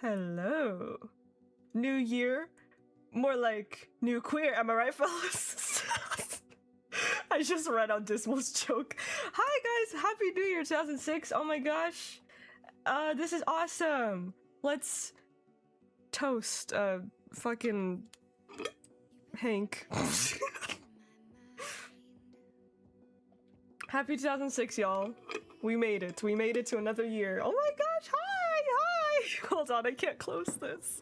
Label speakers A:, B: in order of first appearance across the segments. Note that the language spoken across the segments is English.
A: Hello. New year. More like new queer, am I right, fellas? I just read out Dismal's joke. Hi guys, happy new year 2006. Oh my gosh. This is awesome. Let's toast fucking Hank. Happy 2006, y'all. We made it. We made it to another year. Oh my gosh, hi! Hold on, I can't close this.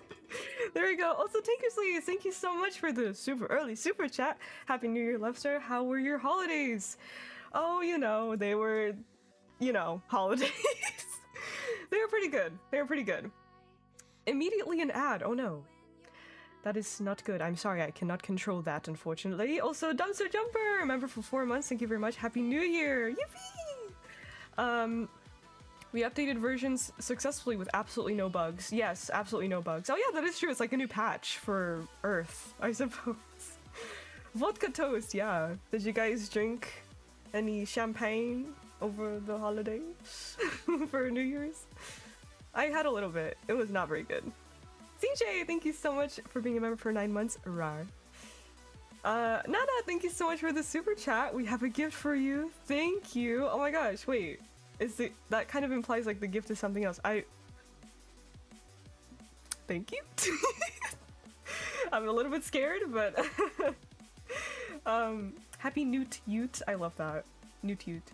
A: There we go. Also, Tinkersley, thank you so much for the super early super chat. Happy New Year, Lefster. How were your holidays? Oh, you know, they were, holidays. They were pretty good. They were pretty good. Immediately an ad. Oh no. That is not good. I'm sorry, I cannot control that, unfortunately. Also, Dumpster Jumper, member for 4 months. Thank you very much. Happy New Year. Yippee! We updated versions successfully with absolutely no bugs. Yes, absolutely no bugs. Oh yeah, that is true. It's like a new patch for Earth, I suppose. Vodka toast, yeah. Did you guys drink any champagne over the holidays for New Year's? I had a little bit. It was not very good. CJ, thank you so much for being a member for 9 months. Rar. Nana, thank you so much for the super chat. We have a gift for you. Thank you. Oh my gosh, wait. That kind of implies like the gift is something else. Thank you. I'm a little bit scared, but happy Newt Ute. I love that. Newt Ute.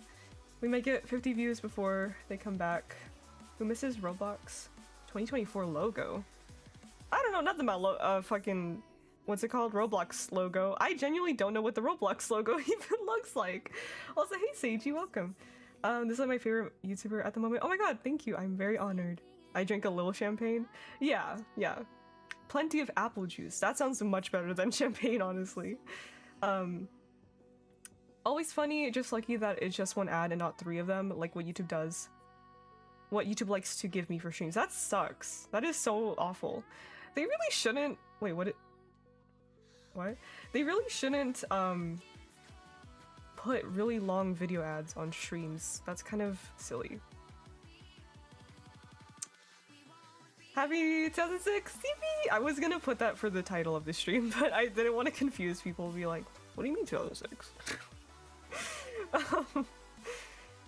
A: We might get 50 views before they come back. Who misses Roblox 2024 logo? I don't know, nothing about fucking, what's it called? Roblox logo. I genuinely don't know what the Roblox logo even looks like. Also, hey Seiji, welcome. This is my favorite YouTuber at the moment. Oh my god, thank you. I'm very honored. I drink a little champagne. Yeah. Plenty of apple juice. That sounds much better than champagne, honestly. Always funny, just lucky that it's just one ad and not 3 of them, like what YouTube does. What YouTube likes to give me for streams. That sucks. That is so awful. They really shouldn't... Wait, what? They really shouldn't, put really long video ads on streams. That's kind of silly. Happy 2006 TV! I was gonna put that for the title of the stream, but I didn't want to confuse people and be like, what do you mean 2006?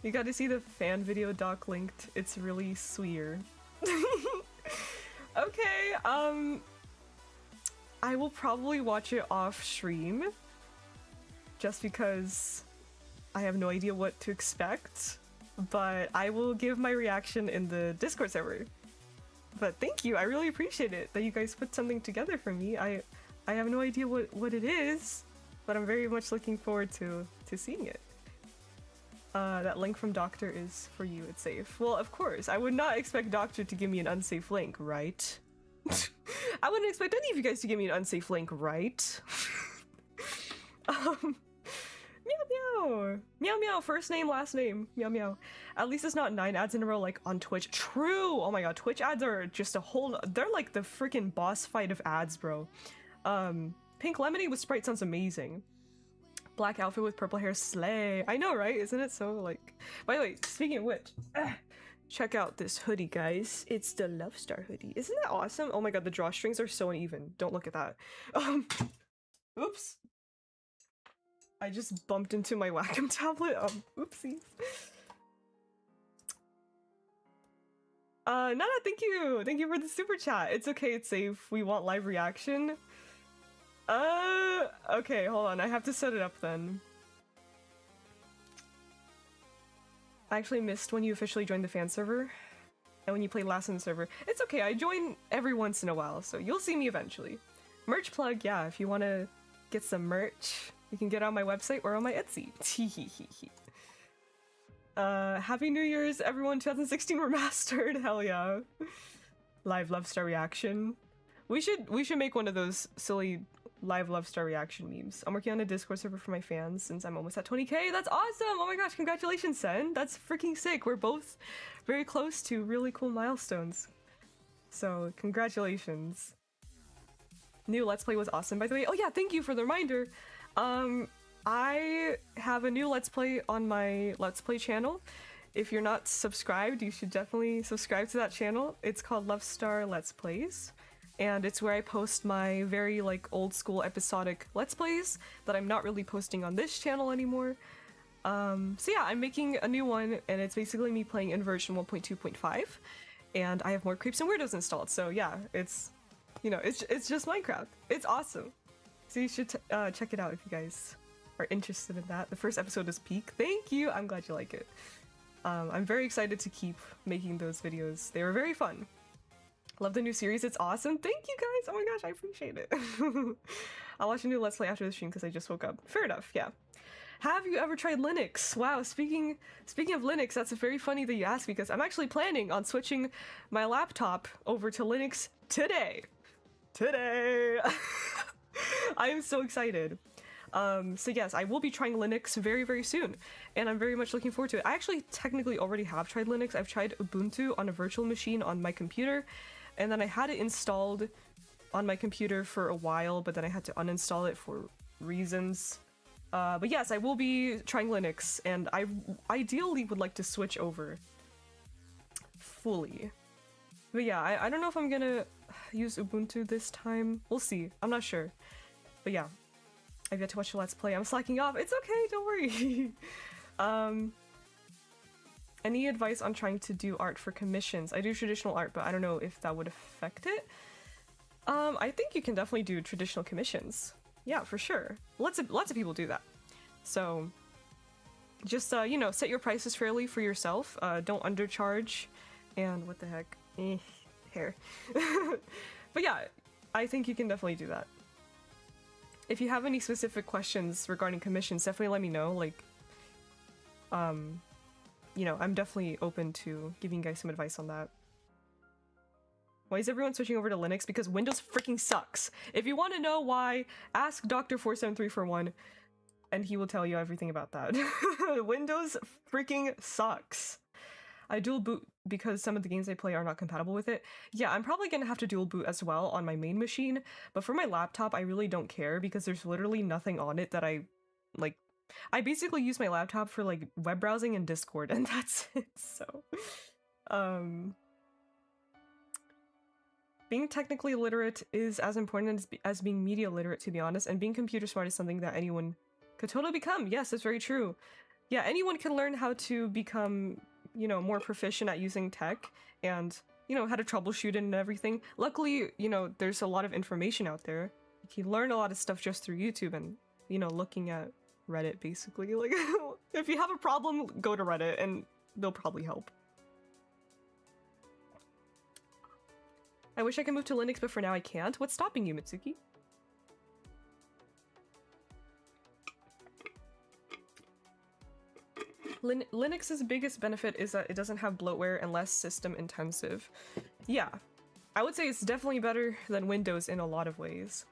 A: You got to see the fan video doc linked. It's really sweet. Okay, I will probably watch it off stream just because I have no idea what to expect, but I will give my reaction in the Discord server. But thank you, I really appreciate it that you guys put something together for me. I have no idea what it is, but I'm very much looking forward to seeing it. That link from Doctor is for you, it's safe. Well, of course, I would not expect Doctor to give me an unsafe link, right? I wouldn't expect any of you guys to give me an unsafe link, right? Meow meow! Meow meow, first name, last name. Meow meow. At least it's not 9 ads in a row like on Twitch. True! Oh my god, Twitch ads are just a whole... They're like the freaking boss fight of ads, bro. Pink lemonade with Sprite sounds amazing. Black outfit with purple hair, slay. I know, right? Isn't it so, like... By the way, speaking of which, check out this hoodie, guys. It's the Love Star hoodie. Isn't that awesome? Oh my god, the drawstrings are so uneven. Don't look at that. Oops. I just bumped into my Wacom tablet. Oopsies. Nana, thank you! Thank you for the super chat. It's okay, it's safe. We want live reaction. Okay, hold on. I have to set it up then. I actually missed when you officially joined the fan server and when you played last in the server. It's okay, I join every once in a while, so you'll see me eventually. Merch plug, yeah, if you want to get some merch, you can get it on my website or on my Etsy. Happy New Year's, everyone. 2016 remastered. Hell yeah. Live Love Star reaction. We should make one of those silly live Love Star reaction memes. I'm working on a Discord server for my fans since I'm almost at 20k. That's awesome! Oh my gosh, congratulations, Sen. That's freaking sick. We're both very close to really cool milestones. So, congratulations. New Let's Play was awesome, by the way. Oh yeah, thank you for the reminder. I have a new Let's Play on my Let's Play channel. if you're not subscribed, you should definitely subscribe to that channel. It's called Love Star Let's Plays, and it's where I post my very like old school episodic Let's Plays that I'm not really posting on this channel anymore. So yeah, I'm making a new one, and it's basically me playing in version 1.2.5, and I have more creeps and weirdos installed. So yeah, it's, you know, it's just Minecraft. It's awesome. So you should check it out if you guys are interested in that. The first episode is peak. Thank you. I'm glad you like it. I'm very excited to keep making those videos. They were very fun. Love the new series. It's awesome. Thank you guys. Oh my gosh, I appreciate it. I'll watch a new Let's Play after the stream because I just woke up. Fair enough. Yeah. Have you ever tried Linux? Wow, speaking of Linux, that's very funny that you asked, because I'm actually planning on switching my laptop over to Linux today. I am so excited. So yes, I will be trying Linux very, very soon, and I'm very much looking forward to it. I actually technically already have tried Linux. I've tried Ubuntu on a virtual machine on my computer, and then I had it installed on my computer for a while, but then I had to uninstall it for reasons. But yes, I will be trying Linux, and I ideally would like to switch over fully. But yeah, I don't know if I'm gonna use Ubuntu this time. We'll see. I'm not sure. But yeah, I've yet to watch the Let's Play. I'm slacking off. It's okay, don't worry. Any advice on trying to do art for commissions? I do traditional art, but I don't know if that would affect it. I think you can definitely do traditional commissions. Yeah, for sure. Lots of people do that. So just you know, set your prices fairly for yourself. Don't undercharge. And what the heck? Hair. But yeah, I think you can definitely do that. If you have any specific questions regarding commissions, definitely let me know. Like, you know, I'm definitely open to giving you guys some advice on that. Why is everyone switching over to Linux? Because Windows freaking sucks. If you want to know why, ask Dr. 47341, and he will tell you everything about that. Windows freaking sucks. I dual boot because some of the games I play are not compatible with it. Yeah, I'm probably gonna have to dual boot as well on my main machine, but for my laptop, I really don't care because there's literally nothing on it that I, like, I basically use my laptop for, like, web browsing and Discord, and that's it, so, being technically literate is as important as being media literate, to be honest, and being computer smart is something that anyone could totally become. Yes, that's very true. Yeah, anyone can learn how to become, you know, more proficient at using tech and, you know, how to troubleshoot it and everything. Luckily, you know, there's a lot of information out there. You can learn a lot of stuff just through YouTube and, you know, looking at Reddit, basically. Like, if you have a problem, go to Reddit and they'll probably help. I wish I could move to Linux, but for now I can't. What's stopping you, Mitsuki? Linux's biggest benefit is that it doesn't have bloatware and less system intensive. Yeah, I would say it's definitely better than Windows in a lot of ways.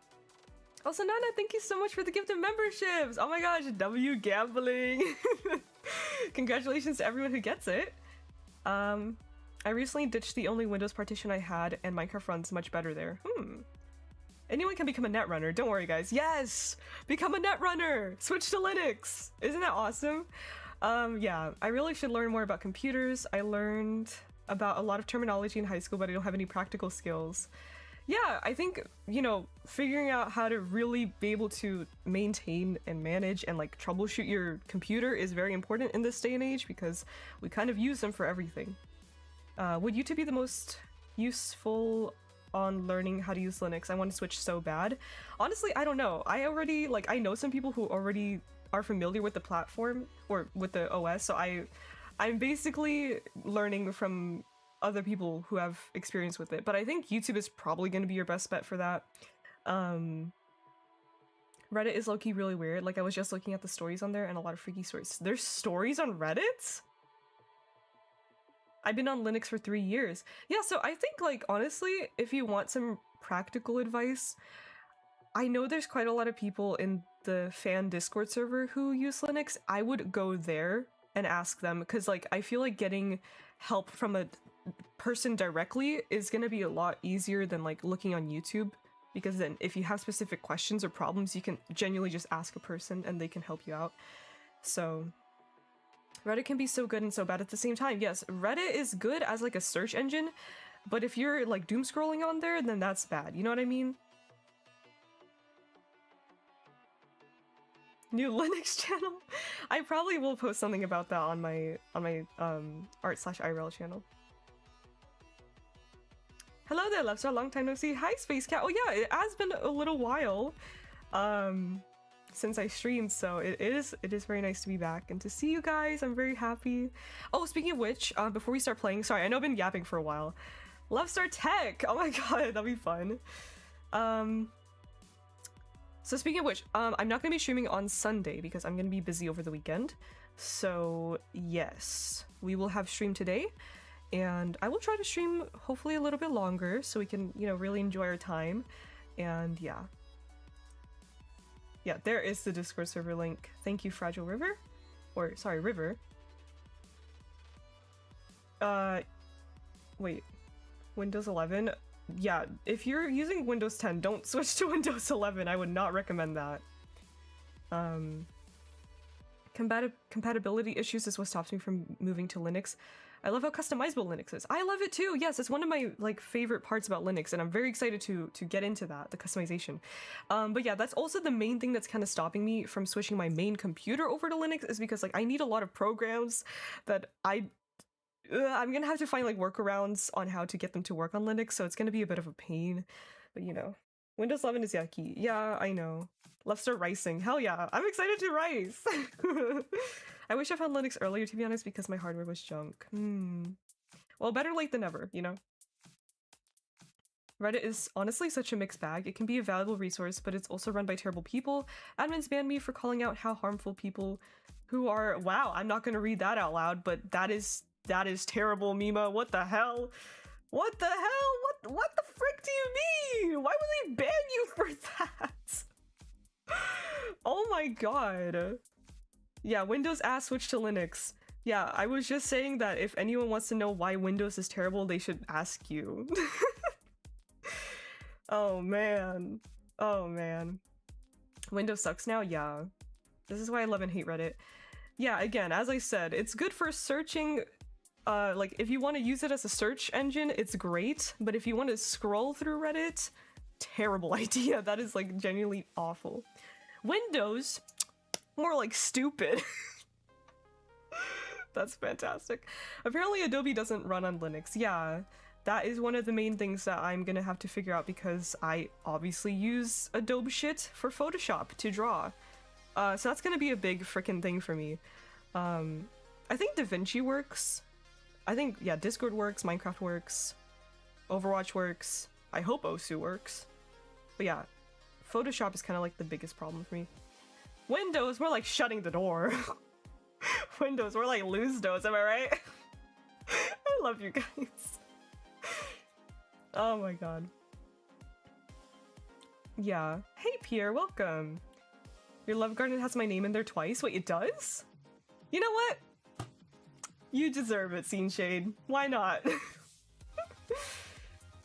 A: Also, Nana, thank you so much for the gift of memberships! Oh my gosh, W gambling! Congratulations to everyone who gets it. I recently ditched the only Windows partition I had, and Minecraft runs much better there. Anyone can become a netrunner, don't worry guys. Yes! Become a netrunner! Switch to Linux! Isn't that awesome? Yeah, I really should learn more about computers. I learned about a lot of terminology in high school, but I don't have any practical skills. Yeah, I think, you know, figuring out how to really be able to maintain and manage and, like, troubleshoot your computer is very important in this day and age because we kind of use them for everything. Would YouTube be the most useful on learning how to use Linux? I want to switch so bad. Honestly, I don't know. I already, like, I know some people who already are familiar with the platform or with the OS, so I'm basically learning from other people who have experience with it, but I think YouTube is probably going to be your best bet for that. Reddit is low-key really weird. Like, I was just looking at the stories on there and a lot of freaky stories. There's stories on Reddit? I've been on Linux for 3 years. Yeah, so I think, like, honestly, if you want some practical advice, I know there's quite a lot of people in the fan Discord server who use Linux. I would go there and ask them, because, like, I feel like getting help from a person directly is gonna be a lot easier than, like, looking on YouTube, because then if you have specific questions or problems, you can genuinely just ask a person and they can help you out. So Reddit can be so good and so bad at the same time. Yes, Reddit is good as like a search engine, but if you're like doom scrolling on there, then that's bad. You know what I mean? New Linux channel? I probably will post something about that on my art/IRL channel. Hello there, Lefstar, long time no see. Hi, Space Cat. Oh yeah, it has been a little while since I streamed, so it is very nice to be back and to see you guys. I'm very happy. Oh, speaking of which, before we start playing, sorry, I know I've been yapping for a while. Lefstar Tech! Oh my god, that'll be fun. So speaking of which, I'm not gonna be streaming on Sunday because I'm gonna be busy over the weekend. So yes, we will have stream today. And I will try to stream hopefully a little bit longer so we can, you know, really enjoy our time. And yeah. Yeah, there is the Discord server link. Thank you, Fragile River. Or, sorry, River. Wait. Windows 11? Yeah, if you're using Windows 10, don't switch to Windows 11. I would not recommend that. Compatibility issues is what stops me from moving to Linux. I love how customizable Linux is. I love it too. Yes, it's one of my like favorite parts about Linux, and I'm very excited to get into that, the customization. But yeah, that's also the main thing that's kind of stopping me from switching my main computer over to Linux, is because like I need a lot of programs that I'm gonna have to find like workarounds on how to get them to work on Linux, so it's gonna be a bit of a pain. But you know, Windows 11 is yucky. Yeah, I know. Let's start ricing. Hell yeah, I'm excited to rice. I wish I found Linux earlier, to be honest, because my hardware was junk. Well, better late than never, you know? Reddit is honestly such a mixed bag. It can be a valuable resource, but it's also run by terrible people. Admins banned me for calling out how harmful people who are— wow, I'm not gonna read that out loud, but that is terrible, Mima. What the hell? What the hell? What the frick do you mean? Why would they ban you for that? Oh my god. Yeah, Windows ass switch to Linux. Yeah, I was just saying that if anyone wants to know why Windows is terrible, they should ask you. Oh man. Oh man. Windows sucks now? Yeah. This is why I love and hate Reddit. Yeah, again, as I said, it's good for searching. Like, if you want to use it as a search engine, it's great. But if you want to scroll through Reddit, terrible idea. That is, like, genuinely awful. Windows, more like stupid. That's fantastic. Apparently Adobe doesn't run on Linux. Yeah, that is one of the main things that I'm gonna have to figure out, because I obviously use Adobe shit for Photoshop to draw. So that's gonna be a big frickin' thing for me. I think DaVinci works. I think, yeah, Discord works, Minecraft works, Overwatch works. I hope Osu works. But yeah, Photoshop is kind of like the biggest problem for me. Windows, we're like shutting the door. Windows, we're like lose those, am I right? I love you guys. Oh my god. Yeah. Hey Pierre, welcome. Your love garden has my name in there twice. Wait, it does? You know what? You deserve it, Scene Shade. Why not?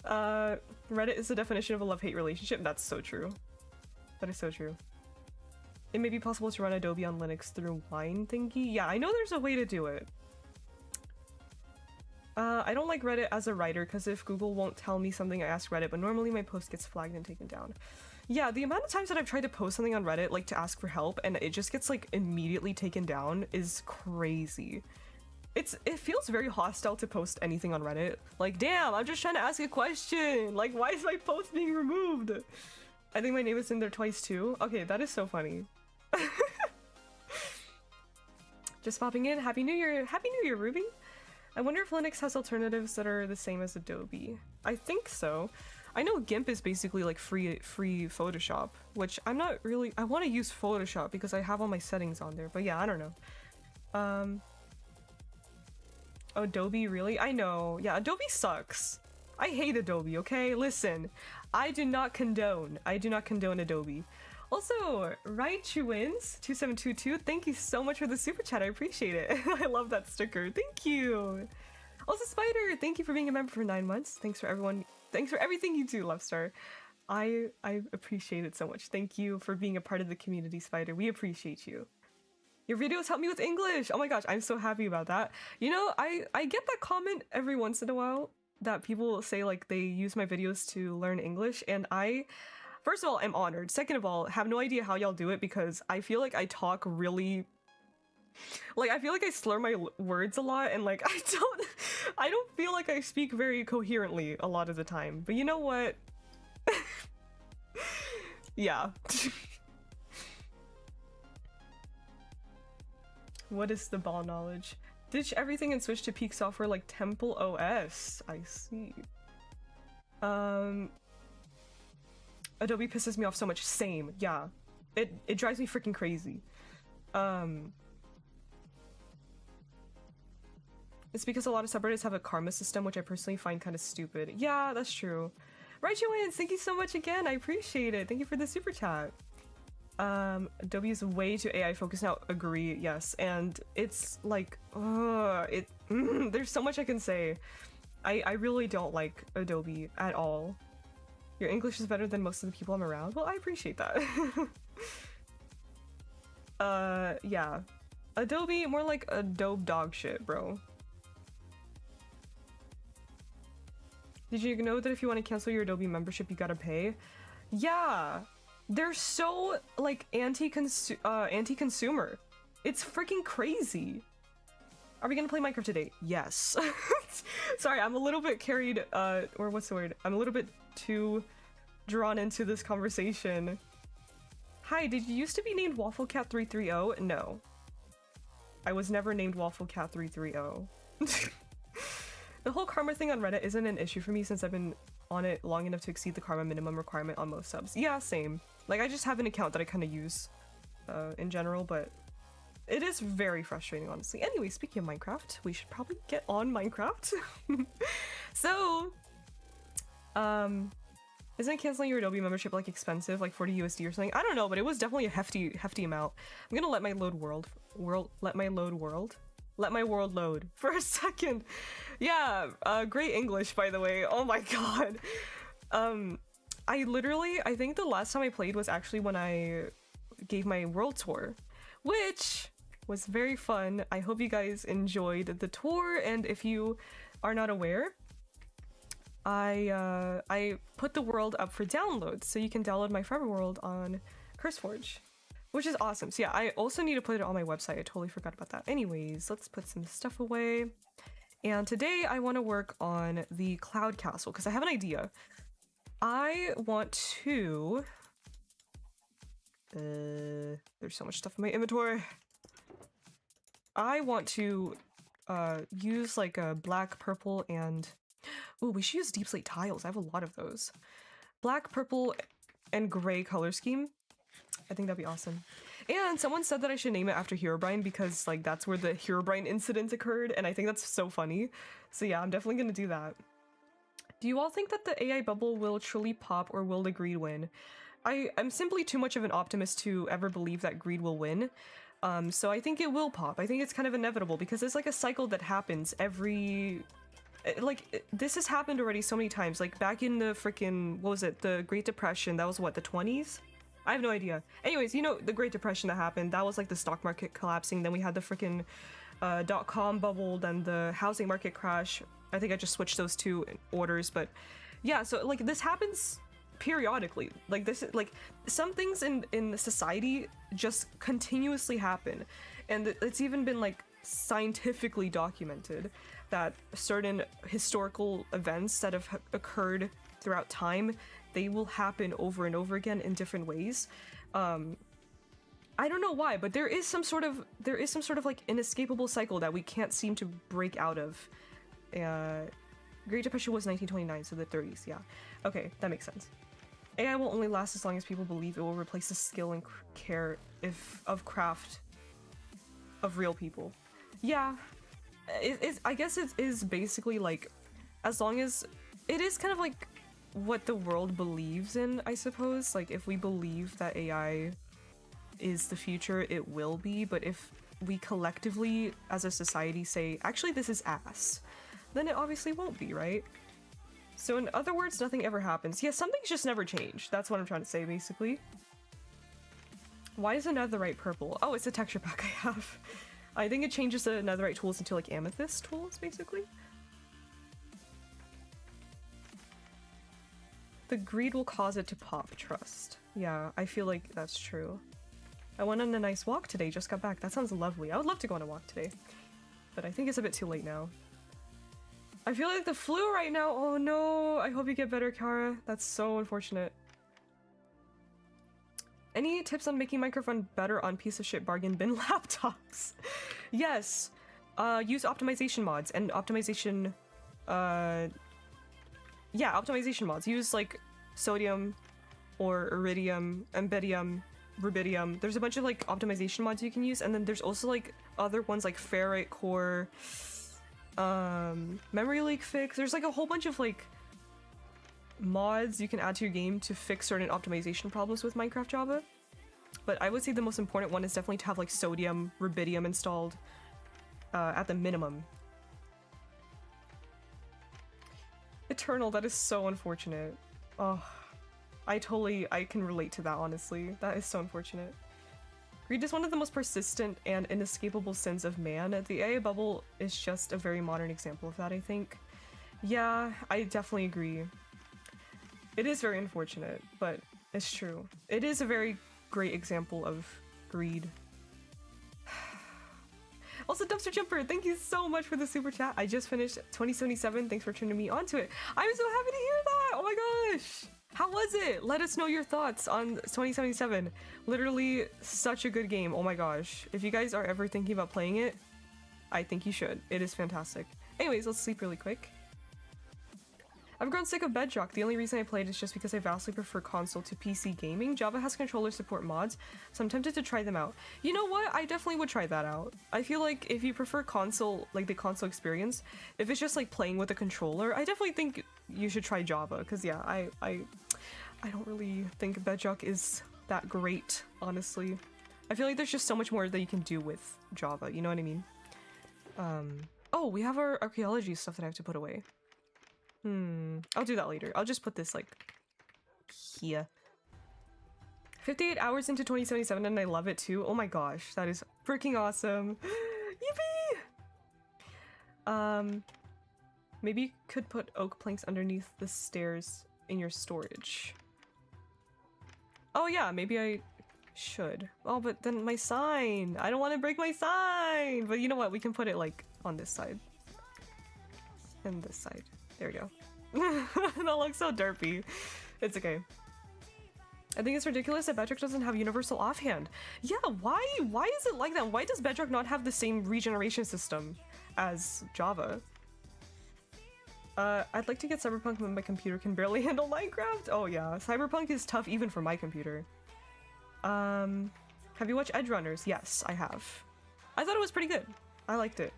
A: Reddit is the definition of a love-hate relationship. That's so true. That is so true. It may be possible to run Adobe on Linux through Wine thingy. Yeah, I know there's a way to do it. I don't like Reddit as a writer, because if Google won't tell me something, I ask Reddit, but normally my post gets flagged and taken down. Yeah, the amount of times that I've tried to post something on Reddit, like to ask for help, and it just gets like immediately taken down is crazy. It feels very hostile to post anything on Reddit. Like, damn, I'm just trying to ask a question. Like, why is my post being removed? I think my name is in there twice too. Okay, that is so funny. Just popping in. Happy New Year. Happy New Year, Ruby. I wonder if Linux has alternatives that are the same as Adobe. I think so. I know GIMP is basically like free Photoshop, which I'm not really— I want to use Photoshop because I have all my settings on there, but yeah, I don't know. Adobe, really? I know. Yeah, Adobe sucks. I hate Adobe, okay? Listen, I do not condone Adobe. Also, Raichu wins 2722. Thank you so much for the super chat. I appreciate it. I love that sticker. Thank you. Also, Spider, thank you for being a member for 9 months. Thanks for everything you do, Lovestar. I appreciate it so much. Thank you for being a part of the community, Spider. We appreciate you. Your videos help me with English. Oh my gosh, I'm so happy about that. You know, I get that comment every once in a while that people say like they use my videos to learn English, and I, first of all, I'm honored. Second of all, have no idea how y'all do it because I feel like I talk really, like I feel like I slur my words a lot, and like I don't feel like I speak very coherently a lot of the time. But you know what? Yeah. What is the ball knowledge? Ditch everything and switch to peak software like Temple OS. I see. Adobe pisses me off so much. Same, yeah. It drives me freaking crazy. It's because a lot of subreddits have a karma system, which I personally find kind of stupid. Yeah, that's true. Right, Joanne, thank you so much again. I appreciate it. Thank you for the super chat. Adobe is way too AI focused now. Agree, yes. And it's like, there's so much I can say. I really don't like Adobe at all. Your English is better than most of the people I'm around. Well, I appreciate that. Yeah. Adobe, more like Adobe dog shit, bro. Did you know that if you want to cancel your Adobe membership, you gotta pay? Yeah. They're so, like, anti-consumer. It's freaking crazy. Are we gonna play Minecraft today? Yes. Sorry, I'm a little bit carried, or what's the word? I'm a little bit too drawn into this conversation. Hi, did you used to be named WaffleCat330? No. I was never named WaffleCat330. The whole karma thing on Reddit isn't an issue for me since I've been on it long enough to exceed the karma minimum requirement on most subs. Yeah, same. Like, I just have an account that I kind of use in general, but it is very frustrating, honestly. Anyway, speaking of Minecraft, we should probably get on Minecraft. So, isn't canceling your Adobe membership like expensive, like 40 USD or something? I don't know, but it was definitely a hefty amount. I'm gonna let my let my world load for a second. Yeah, great English, by the way. Oh my god. I think the last time I played was actually when I gave my world tour, which was very fun. I hope you guys enjoyed the tour, and if you are not aware, I put the world up for download, so you can download my Forever World on CurseForge, which is awesome. So yeah, I also need to put it on my website. I totally forgot about that. Anyways, let's put some stuff away. And today I want to work on the Cloud Castle because I have an idea. I want to... there's so much stuff in my inventory. I want to use like a black, purple, and... Ooh, we should use deep slate tiles. I have a lot of those. Black, purple, and gray color scheme. I think that'd be awesome. And someone said that I should name it after Herobrine because like that's where the Herobrine incident occurred, and I think that's so funny. So yeah, I'm definitely gonna do that. Do you all think that the AI bubble will truly pop, or will the greed win? I'm simply too much of an optimist to ever believe that greed will win. So I think it will pop. I think it's kind of inevitable because it's like a cycle that happens every... Like, this has happened already so many times. Like, back in the freaking... What was it? The Great Depression. That was what, the 20s? I have no idea. Anyways, you know, the Great Depression that happened, that was like the stock market collapsing. Then we had the freaking .com bubble, then the housing market crash. I think I just switched those two orders, but yeah, so like this happens periodically. Like this, like some things in society just continuously happen. And it's even been like scientifically documented that certain historical events that have occurred throughout time, they will happen over and over again in different ways. I don't know why, but there is some sort of like inescapable cycle that we can't seem to break out of. Great Depression was 1929, so the 30s, yeah. Okay, that makes sense. AI will only last as long as people believe it will replace the skill and care of craft of real people. Yeah, I guess it is basically like, as long as it is kind of like what the world believes in, I suppose. Like, if we believe that AI is the future, it will be, but if we collectively as a society say, actually this is ass, then it obviously won't be, right? So in other words, nothing ever happens. Yeah, some things just never change. That's what I'm trying to say, basically. Why is a netherite purple? Oh, it's a texture pack I have. I think it changes the netherite tools into like amethyst tools, basically. The greed will cause it to pop, trust. Yeah, I feel like that's true. I went on a nice walk today, just got back. That sounds lovely. I would love to go on a walk today. But I think it's a bit too late now. I feel like the flu right now. Oh no, I hope you get better, Kara. That's so unfortunate. Any tips on making microphone better on piece of shit bargain bin laptops? Yes. Use optimization mods and optimization, yeah, optimization mods. Use like sodium or iridium, embedium, rubidium. There's a bunch of like optimization mods you can use, and then there's also like other ones like ferrite core, memory leak fix. There's like a whole bunch of like mods you can add to your game to fix certain optimization problems with Minecraft Java. But I would say the most important one is definitely to have like sodium, rubidium installed at the minimum. Eternal, that is so unfortunate. Oh, I can relate to that, honestly. That is so unfortunate. Greed is one of the most persistent and inescapable sins of man. The AI bubble is just a very modern example of that, I think. Yeah, I definitely agree. It is very unfortunate, but it's true. It is a very great example of greed. Also, Dumpster Jumper, thank you so much for the super chat. I just finished 2077. Thanks for turning me onto it. I'm so happy to hear that. Oh my gosh. How was it? Let us know your thoughts on 2077. Literally such a good game. Oh my gosh. If you guys are ever thinking about playing it, I think you should. It is fantastic. Anyways, let's sleep really quick. I've grown sick of Bedrock. The only reason I played is just because I vastly prefer console to PC gaming. Java has controller support mods, so I'm tempted to try them out. You know what? I definitely would try that out. I feel like if you prefer console, like the console experience, if it's just like playing with a controller, I definitely think you should try Java, because yeah, I don't really think Bedrock is that great, honestly. I feel like there's just so much more that you can do with Java, you know what I mean? Oh, we have our archaeology stuff that I have to put away. I'll do that later. I'll just put this like here. 58 hours into 2077 and I love it too. Oh my gosh, that is freaking awesome. Yippee! Maybe you could put oak planks underneath the stairs in your storage. Oh yeah, maybe I should. Oh, but then my sign. I don't want to break my sign. But you know what? We can put it like on this side. And this side. There we go. That looks so derpy. It's okay. I think it's ridiculous that Bedrock doesn't have universal offhand. Yeah, why is it like that? Why does Bedrock not have the same regeneration system as Java? I'd like to get Cyberpunk when my computer can barely handle Minecraft. Oh yeah, Cyberpunk is tough even for my computer. Have you watched Edge Runners? Yes, I have. I thought it was pretty good. I liked it.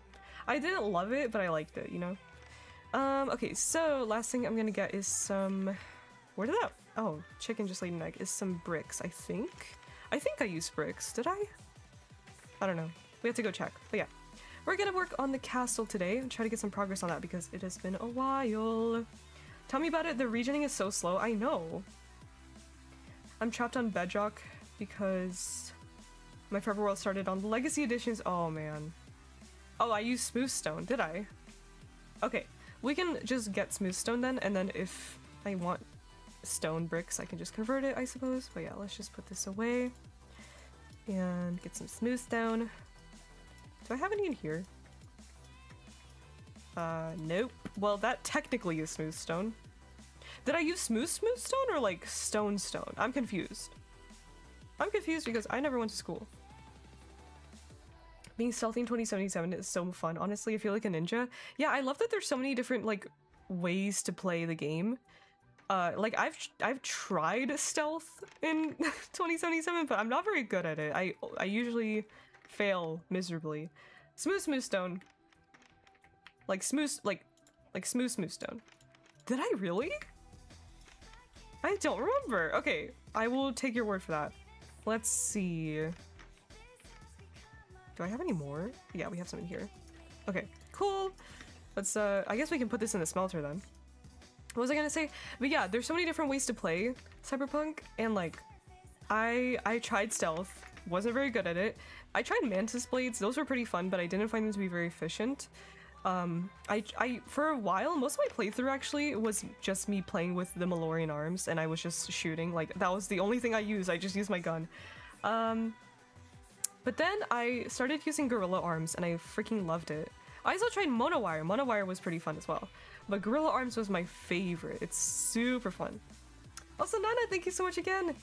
A: I didn't love it, but I liked it, you know? Okay, so last thing I'm gonna get is some... Where did that... Oh, chicken just laid an egg. Is some bricks, I think. I think I used bricks. Did I? I don't know. We have to go check. But yeah. We're gonna work on the castle today and try to get some progress on that because it has been a while. Tell me about it. The regening is so slow. I know. I'm trapped on Bedrock because my Forever World started on the Legacy Editions. Oh, man. Oh, I used Smooth Stone. Did I? Okay. We can just get smooth stone then, and then if I want stone bricks, I can just convert it, I suppose. But yeah, let's just put this away and get some smooth stone. Do I have any in here? Nope. Well, that technically is smooth stone. Did I use smooth stone or like stone? I'm confused. I'm confused because I never went to school. Being stealthy in 2077 is so fun. Honestly, I feel like a ninja. Yeah, I love that there's so many different like ways to play the game. Like I've tried stealth in 2077, but I'm not very good at it. I usually fail miserably. Smooth stone. Like smooth stone. Did I really? I don't remember. Okay, I will take your word for that. Let's see. Do I have any more? Yeah, we have some in here. Okay, cool. Let's, I guess we can put this in the smelter then. What was I gonna say? But yeah, there's so many different ways to play Cyberpunk, and like, I tried stealth, wasn't very good at it. I tried mantis blades, those were pretty fun, but I didn't find them to be very efficient. I for a while, most of my playthrough actually was just me playing with the Malorian arms, and I was just shooting. Like, that was the only thing I used. I just used my gun. But then I started using gorilla arms, and I freaking loved it. I also tried monowire. Monowire was pretty fun as well, but gorilla arms was my favorite. It's super fun. Also, Nana, thank you so much again.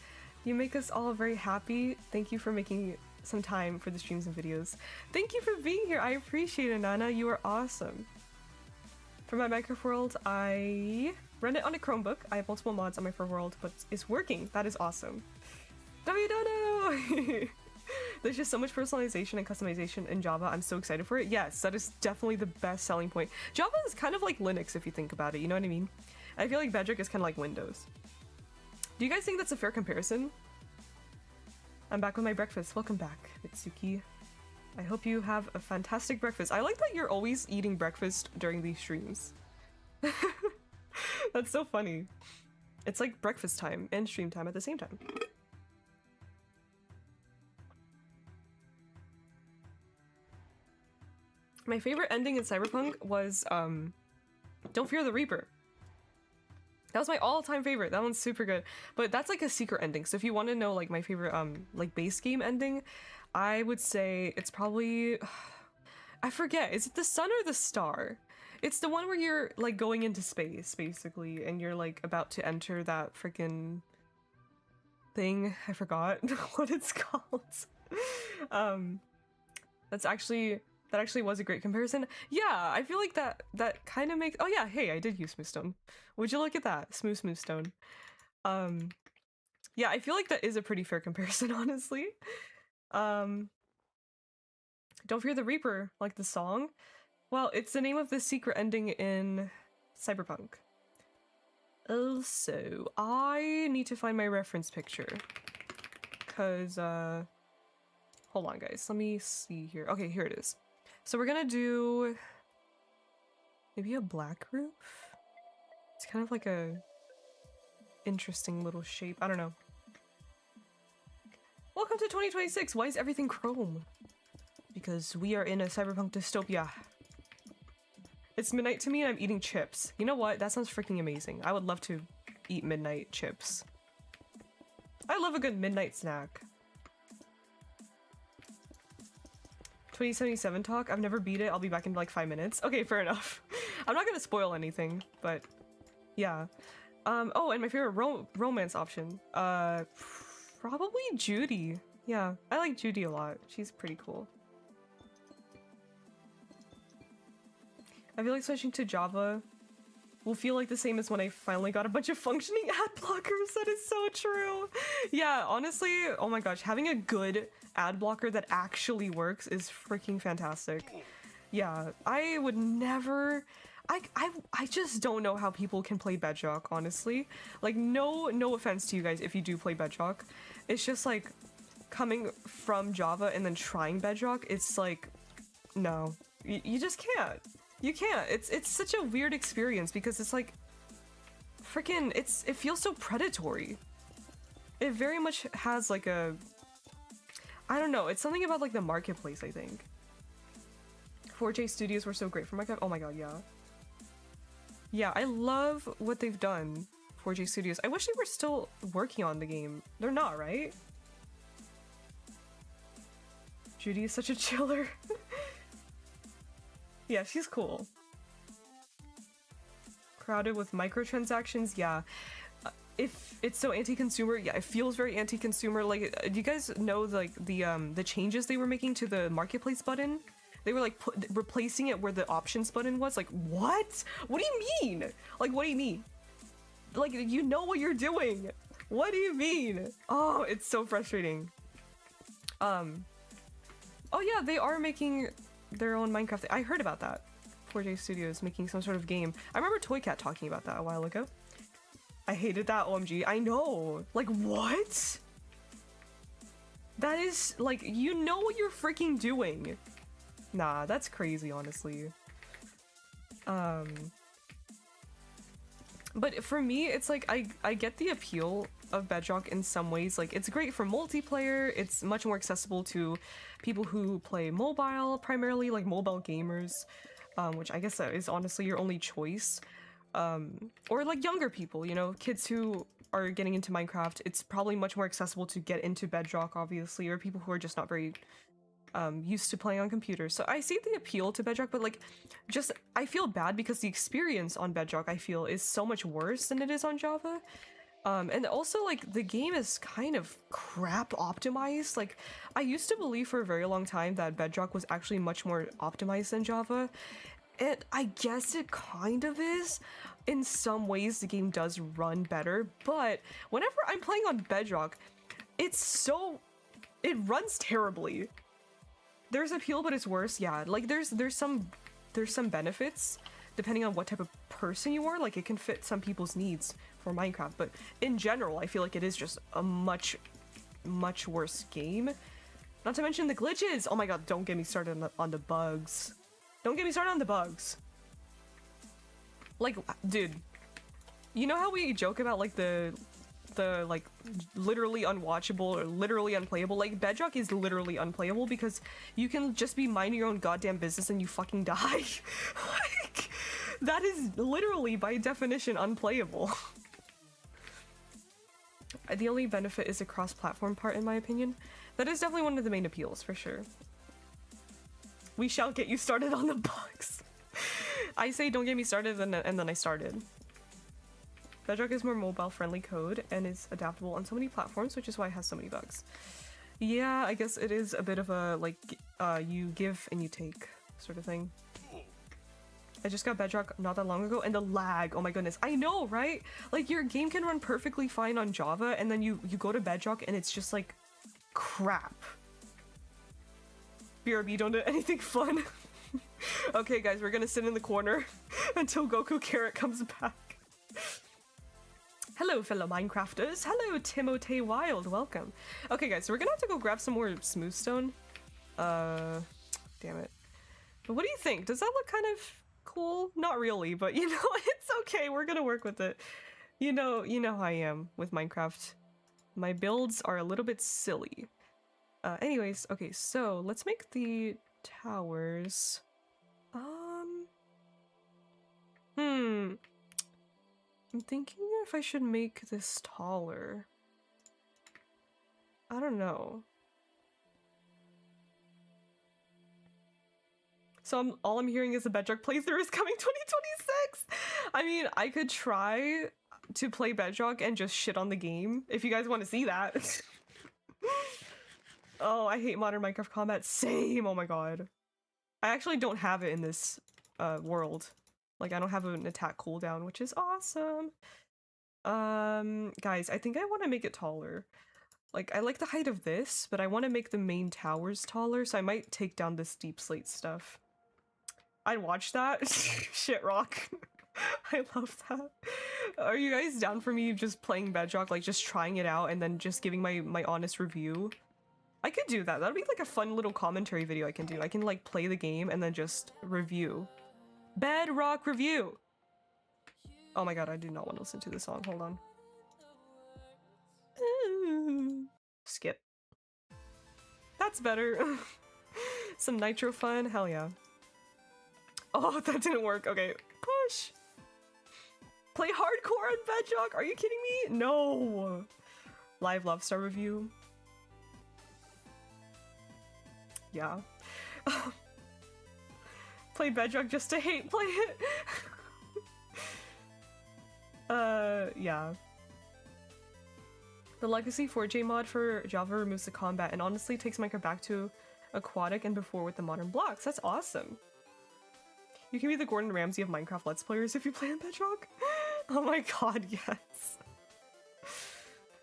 A: You make us all very happy. Thank you for making some time for the streams and videos. Thank you for being here. I appreciate it, Nana. You are awesome. For my Minecraft world, I run it on a Chromebook. I have multiple mods on my for world, but it's working. That is awesome. Dono! There's just so much personalization and customization in Java. I'm so excited for it. Yes, that is definitely the best selling point. Java is kind of like Linux if you think about it, you know what I mean? I feel like Bedrock is kind of like Windows. Do you guys think that's a fair comparison? I'm back with my breakfast. Welcome back, Mitsuki. I hope you have a fantastic breakfast. I like that you're always eating breakfast during these streams. That's so funny. It's like breakfast time and stream time at the same time. My favorite ending in Cyberpunk was, Don't Fear the Reaper. That was my all-time favorite. That one's super good. But that's like a secret ending. So if you want to know like my favorite, like base game ending, I would say it's probably, I forget, is it the sun or the star? It's the one where you're like going into space, basically, and you're like about to enter that freaking thing. I forgot what it's called. That actually was a great comparison. Yeah, I feel like that kind of makes... Oh yeah, hey, I did use Smoothstone. Would you look at that? Smoothstone. Yeah, I feel like that is a pretty fair comparison, honestly. Don't Fear the Reaper, like the song. Well, it's the name of the secret ending in Cyberpunk. Also, I need to find my reference picture. Cause, hold on, guys. Let me see here. Okay, here it is. So we're gonna do maybe a black roof. It's kind of like a interesting little shape. I don't know. Welcome to 2026. Why is everything chrome? Because we are in a cyberpunk dystopia. It's midnight to me and I'm eating chips. You know what? That sounds freaking amazing. I would love to eat midnight chips. I love a good midnight snack. 2077 talk. I've never beat it. I'll be back in like 5 minutes. Okay, fair enough. I'm not gonna spoil anything, but yeah. Oh, and my favorite romance option. Probably Judy. Yeah, I like Judy a lot. She's pretty cool. I feel like switching to Java will feel like the same as when I finally got a bunch of functioning ad blockers. That is so true. Yeah, honestly, oh my gosh, having a good ad blocker that actually works is freaking fantastic. Yeah, I would never... I just don't know how people can play Bedrock, honestly. Like, no offense to you guys if you do play Bedrock. It's just like, coming from Java and then trying Bedrock, it's like, no. You just can't. You can't. It's such a weird experience because it's like, freaking, it feels so predatory. It very much has like a, I don't know, it's something about like the marketplace, I think. 4J Studios were so great for Minecraft. Oh my god, yeah. Yeah, I love what they've done, 4J Studios. I wish they were still working on the game. They're not, right? Judy is such a chiller. Yeah, she's cool. Crowded with microtransactions, yeah. If it's so anti-consumer, yeah, it feels very anti-consumer. Like, do you guys know like the changes they were making to the marketplace button? They were like replacing it where the options button was. Like, what? What do you mean? Like, what do you mean? Like, you know what you're doing. What do you mean? Oh, it's so frustrating. Oh yeah, they are making their own Minecraft. I heard about that. 4J Studios making some sort of game. I remember Toycat talking about that a while ago. I hated that, OMG. I know. Like, what? That is, like, you know what you're freaking doing. Nah, that's crazy, honestly. But for me, it's like, I get the appeal of Bedrock in some ways. Like, it's great for multiplayer, it's much more accessible to people who play mobile, primarily, like mobile gamers, which I guess that is honestly your only choice. Or like younger people, you know, kids who are getting into Minecraft, it's probably much more accessible to get into Bedrock, obviously, or people who are just not very used to playing on computers. So I see the appeal to Bedrock, but like, just, I feel bad because the experience on Bedrock, I feel, is so much worse than it is on Java. And also, like, the game is kind of crap optimized. Like, I used to believe for a very long time that Bedrock was actually much more optimized than Java, and I guess it kind of is. In some ways, the game does run better, but whenever I'm playing on Bedrock, it runs terribly. There's appeal, but it's worse. Yeah, like there's some benefits depending on what type of person you are. Like, it can fit some people's needs for Minecraft, but in general, I feel like it is just a much worse game. Not to mention the glitches. Oh my god, don't get me started on the bugs. Don't get me started on the bugs. Like, dude, you know how we joke about like the like literally unwatchable or literally unplayable? Like, Bedrock is literally unplayable because you can just be minding your own goddamn business and you fucking die. Like, that is literally by definition unplayable. The only benefit is the cross-platform part, in my opinion. That is definitely one of the main appeals, for sure. We shall get you started on the bugs. I say don't get me started, and then I started. Bedrock is more mobile-friendly code and is adaptable on so many platforms, which is why it has so many bugs. Yeah, I guess it is a bit of a, like, you give and you take sort of thing. I just got Bedrock not that long ago, and the lag, oh my goodness. I know, right? Like, your game can run perfectly fine on Java, and then you go to Bedrock, and it's just, like, crap. BRB, don't do anything fun. Okay, guys, we're gonna sit in the corner until Goku Carrot comes back. Hello, fellow Minecrafters. Hello, Timotei Wild. Welcome. Okay, guys, so we're gonna have to go grab some more smooth stone. Damn it. But what do you think? Does that look kind of cool? Not really, but you know, it's okay. We're gonna work with it. You know how I am with Minecraft. My builds are a little bit silly. Anyways, okay, so let's make the towers. I'm thinking if I should make this taller. I don't know. So all I'm hearing is a Bedrock playthrough is coming 2026! I mean, I could try to play Bedrock and just shit on the game, if you guys want to see that. Oh, I hate modern Minecraft combat. Same! Oh my god. I actually don't have it in this world. Like, I don't have an attack cooldown, which is awesome. Guys, I think I want to make it taller. Like, I like the height of this, but I want to make the main towers taller, so I might take down this deep slate stuff. I'd watch that. Shit rock. I love that. Are you guys down for me just playing Bedrock, like just trying it out and then just giving my honest review? I could do that. That'd be like a fun little commentary video I can do. I can like play the game and then just review. Bedrock review! Oh my god, I do not want to listen to this song. Hold on. Skip. That's better. Some nitro fun? Hell yeah. Oh, that didn't work. Okay, push! Play hardcore on Bedrock? Are you kidding me? No! Live Love Star review. Yeah. Play Bedrock just to hate play it. Yeah. The Legacy 4J mod for Java removes the combat and honestly takes Minecraft back to aquatic and before with the modern blocks. That's awesome. You can be the Gordon Ramsay of Minecraft Let's Players if you play on Bedrock. Oh my god, yes.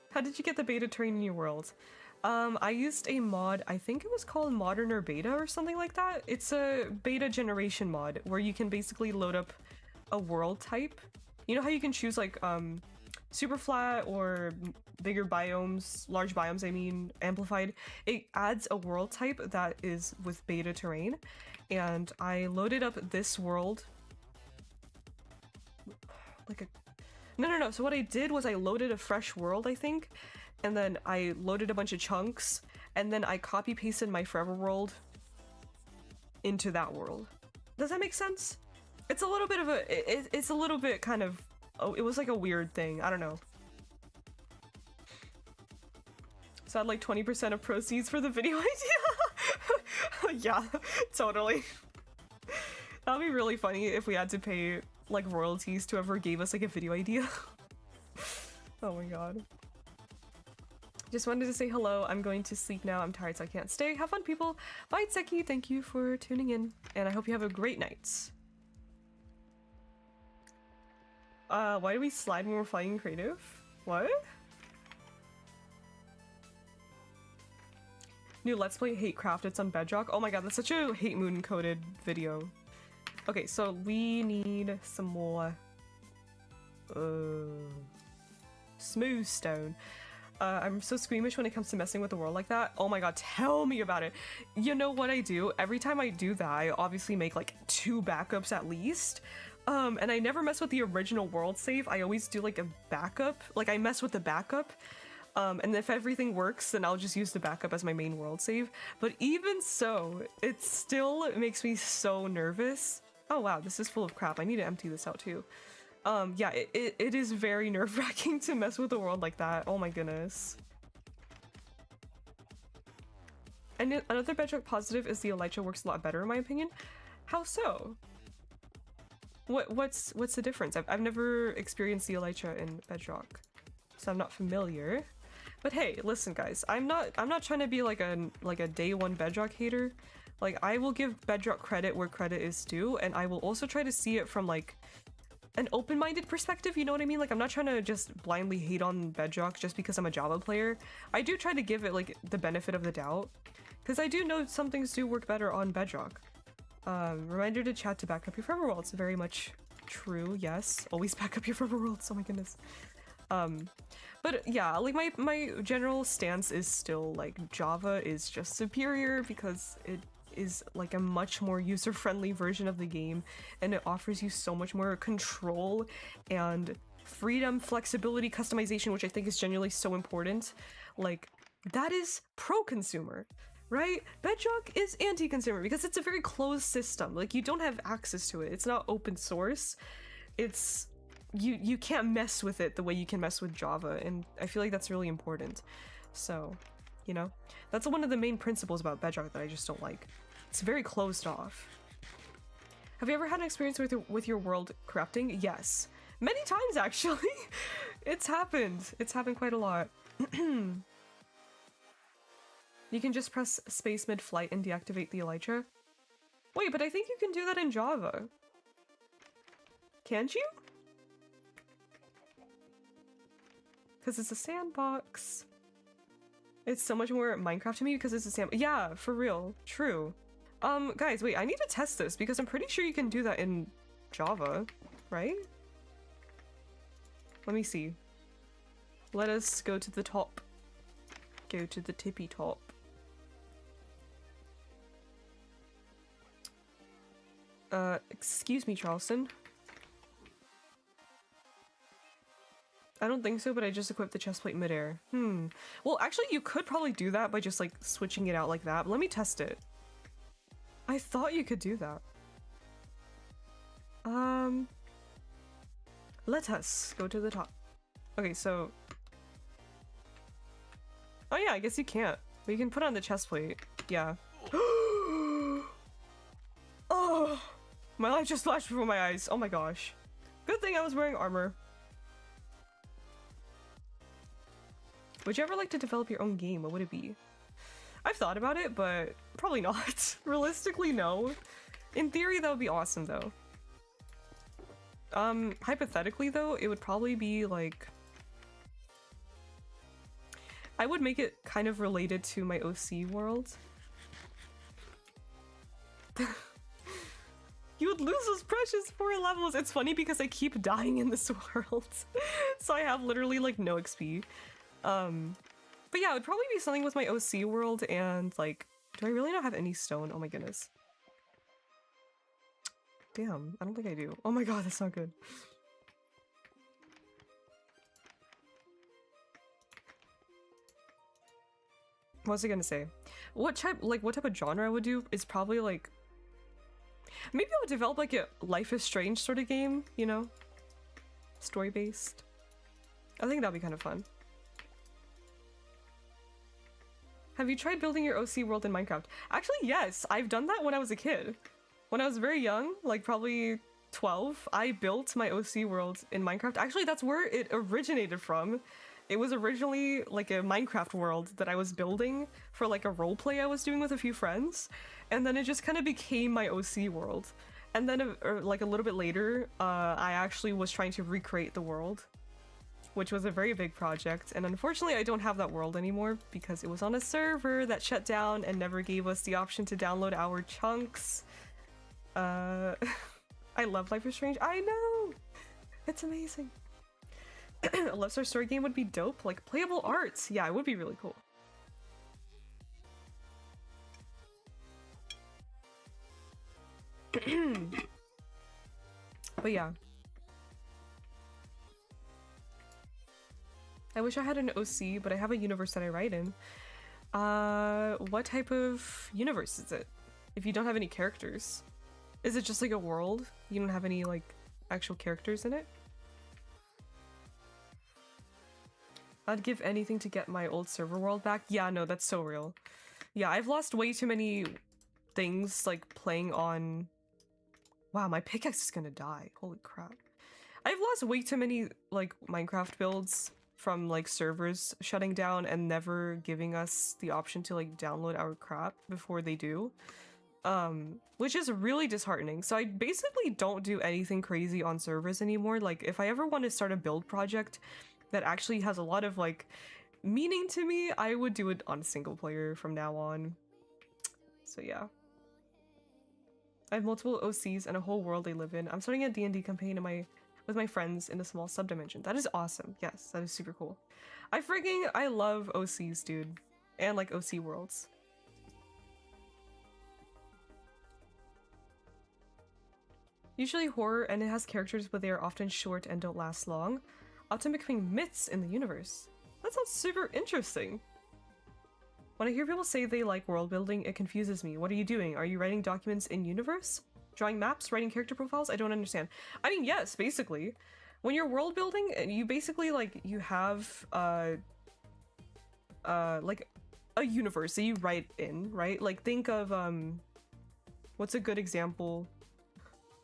A: How did you get the beta terrain in your world? I used a mod, I think it was called Modern or Beta or something like that. It's a beta generation mod where you can basically load up a world type. You know how you can choose like super flat or bigger biomes, large biomes I mean, amplified? It adds a world type that is with beta terrain, and I loaded up this world like No. So what I did was I loaded a fresh world, I think, and then I loaded a bunch of chunks, and then I copy pasted my forever world into that world. Does that make sense? It's a little bit of a, it's a little bit kind of, oh, it was like a weird thing. I don't know. So I had like 20% of proceeds for the video idea. Yeah, totally. That'd be really funny if we had to pay like royalties to whoever gave us like a video idea. Oh my god. Just wanted to say hello. I'm going to sleep now. I'm tired, so I can't stay. Have fun, people. Bye, Tseki. Thank you for tuning in, and I hope you have a great night. Why do we slide when we're fighting creative? What? New Let's Play Hate Craft. It's on Bedrock. Oh my god, that's such a hate moon coded video. Okay, so we need some more smooth stone. I'm so squeamish when it comes to messing with the world like that. Oh my god, tell me about it. You know what I do? Every time I do that, I obviously make like 2 backups at least. And I never mess with the original world save. I always do like a backup. Like I mess with the backup. And if everything works, then I'll just use the backup as my main world save. But even so, it still makes me so nervous. Oh wow, this is full of crap. I need to empty this out too. Yeah, it is very nerve-wracking to mess with the world like that. Oh my goodness. And another Bedrock positive is the Elytra works a lot better in my opinion. How so? What's the difference? I've never experienced the Elytra in Bedrock, so I'm not familiar. But hey, listen guys, I'm not trying to be like a day one Bedrock hater. Like I will give Bedrock credit where credit is due, and I will also try to see it from like an open-minded perspective, you know what I mean? Like I'm not trying to just blindly hate on Bedrock just because I'm a Java player. I do try to give it like the benefit of the doubt, because I do know some things do work better on Bedrock. Reminder to chat to back up your forever worlds. Very much true, yes. Always back up your forever worlds, oh my goodness. But yeah, like my general stance is still like Java is just superior because it is like a much more user-friendly version of the game, and it offers you so much more control and freedom, flexibility, customization, which I think is genuinely so important. Like that is pro-consumer, right? Bedrock is anti-consumer because it's a very closed system. Like you don't have access to it. It's not open source. It's you can't mess with it the way you can mess with Java, and I feel like that's really important. So, you know, that's one of the main principles about Bedrock that I just don't like. It's very closed off. Have you ever had an experience with your world corrupting? Yes. Many times, actually. It's happened. It's happened quite a lot. You can just press space mid-flight and deactivate the Elytra. Wait, but I think you can do that in Java. Can't you? Because it's a sandbox. It's so much more Minecraft to me because it's a sandbox. Yeah, for real. True. Guys, wait, I need to test this because I'm pretty sure you can do that in Java, right? Let me see. Let us go to the top. Go to the tippy top. Excuse me, Charleston. I don't think so, but I just equipped the chestplate midair. Well, actually, you could probably do that by just, like, switching it out like that, but let me test it. I thought you could do that. Let us go to the top. Okay, so... Oh yeah, I guess you can't. But you can put on the chestplate. Yeah. Oh! My life just flashed before my eyes. Oh my gosh. Good thing I was wearing armor. Would you ever like to develop your own game? What would it be? I've thought about it, but probably not. Realistically, no. In theory, that would be awesome, though. Hypothetically, though, it would probably be, like... I would make it kind of related to my OC world. You would lose those precious 4 levels! It's funny because I keep dying in this world. So I have literally, like, no XP. But yeah, it would probably be something with my OC world and, like, do I really not have any stone? Oh my goodness. Damn, I don't think I do. Oh my god, that's not good. What was I gonna say? What type of genre I would do is probably like, maybe I would develop like a Life is Strange sort of game, you know? Story based. I think that'd be kind of fun. Have you tried building your OC world in Minecraft? Actually, yes, I've done that when I was a kid. When I was very young, like probably 12, I built my OC world in Minecraft. Actually, that's where it originated from. It was originally like a Minecraft world that I was building for like a roleplay I was doing with a few friends. And then it just kind of became my OC world. And then like a little bit later, I actually was trying to recreate the world, which was a very big project. And unfortunately, I don't have that world anymore because it was on a server that shut down and never gave us the option to download our chunks. I love Life is Strange. I know! It's amazing. A Love Star story game would be dope. Like playable arts. Yeah, it would be really cool. But yeah. I wish I had an OC, but I have a universe that I write in. What type of universe is it? If you don't have any characters. Is it just like a world? You don't have any like actual characters in it? I'd give anything to get my old server world back. Yeah, no, that's so real. Yeah, I've lost way too many things like playing on... Wow, my pickaxe is gonna die. Holy crap. I've lost way too many like Minecraft builds from like servers shutting down and never giving us the option to like download our crap before they do. Which is really disheartening. So I basically don't do anything crazy on servers anymore. Like if I ever want to start a build project that actually has a lot of like meaning to me, I would do it on single player from now on. So yeah. I have multiple OCs and a whole world they live in. I'm starting a D&D campaign with my friends in a small subdimension. That is awesome. Yes, that is super cool. I love OCs, dude. And like OC worlds. Usually horror and it has characters, but they are often short and don't last long, often becoming myths in the universe. That sounds super interesting. When I hear people say they like world building, it confuses me. What are you doing? Are you writing documents in universe? Drawing maps? Writing character profiles? I don't understand. I mean, yes, basically. When you're world building, you basically like, you have like a universe that you write in, right? Like think of what's a good example?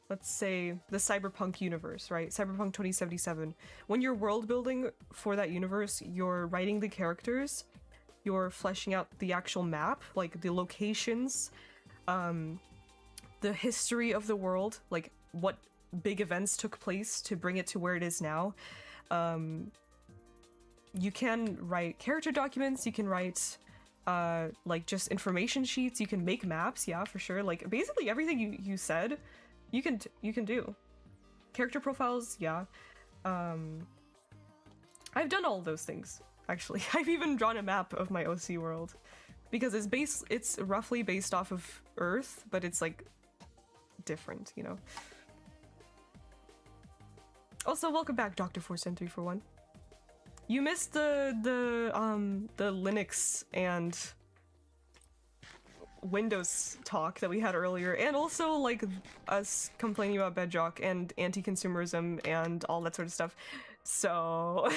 A: Let's say the cyberpunk universe, right? Cyberpunk 2077. When you're world building for that universe, you're writing the characters, you're fleshing out the actual map, like the locations, the history of the world, like what big events took place to bring it to where it is now. You can write character documents, you can write like just information sheets, you can make maps, yeah, for sure. Like basically everything you said, you can do. Character profiles, yeah. I've done all of those things, actually. I've even drawn a map of my OC world because it's roughly based off of Earth, but it's like different, you know. Also, welcome back, Dr. 47341. You missed the Linux and Windows talk that we had earlier, and also like us complaining about Bedrock and anti-consumerism and all that sort of stuff. So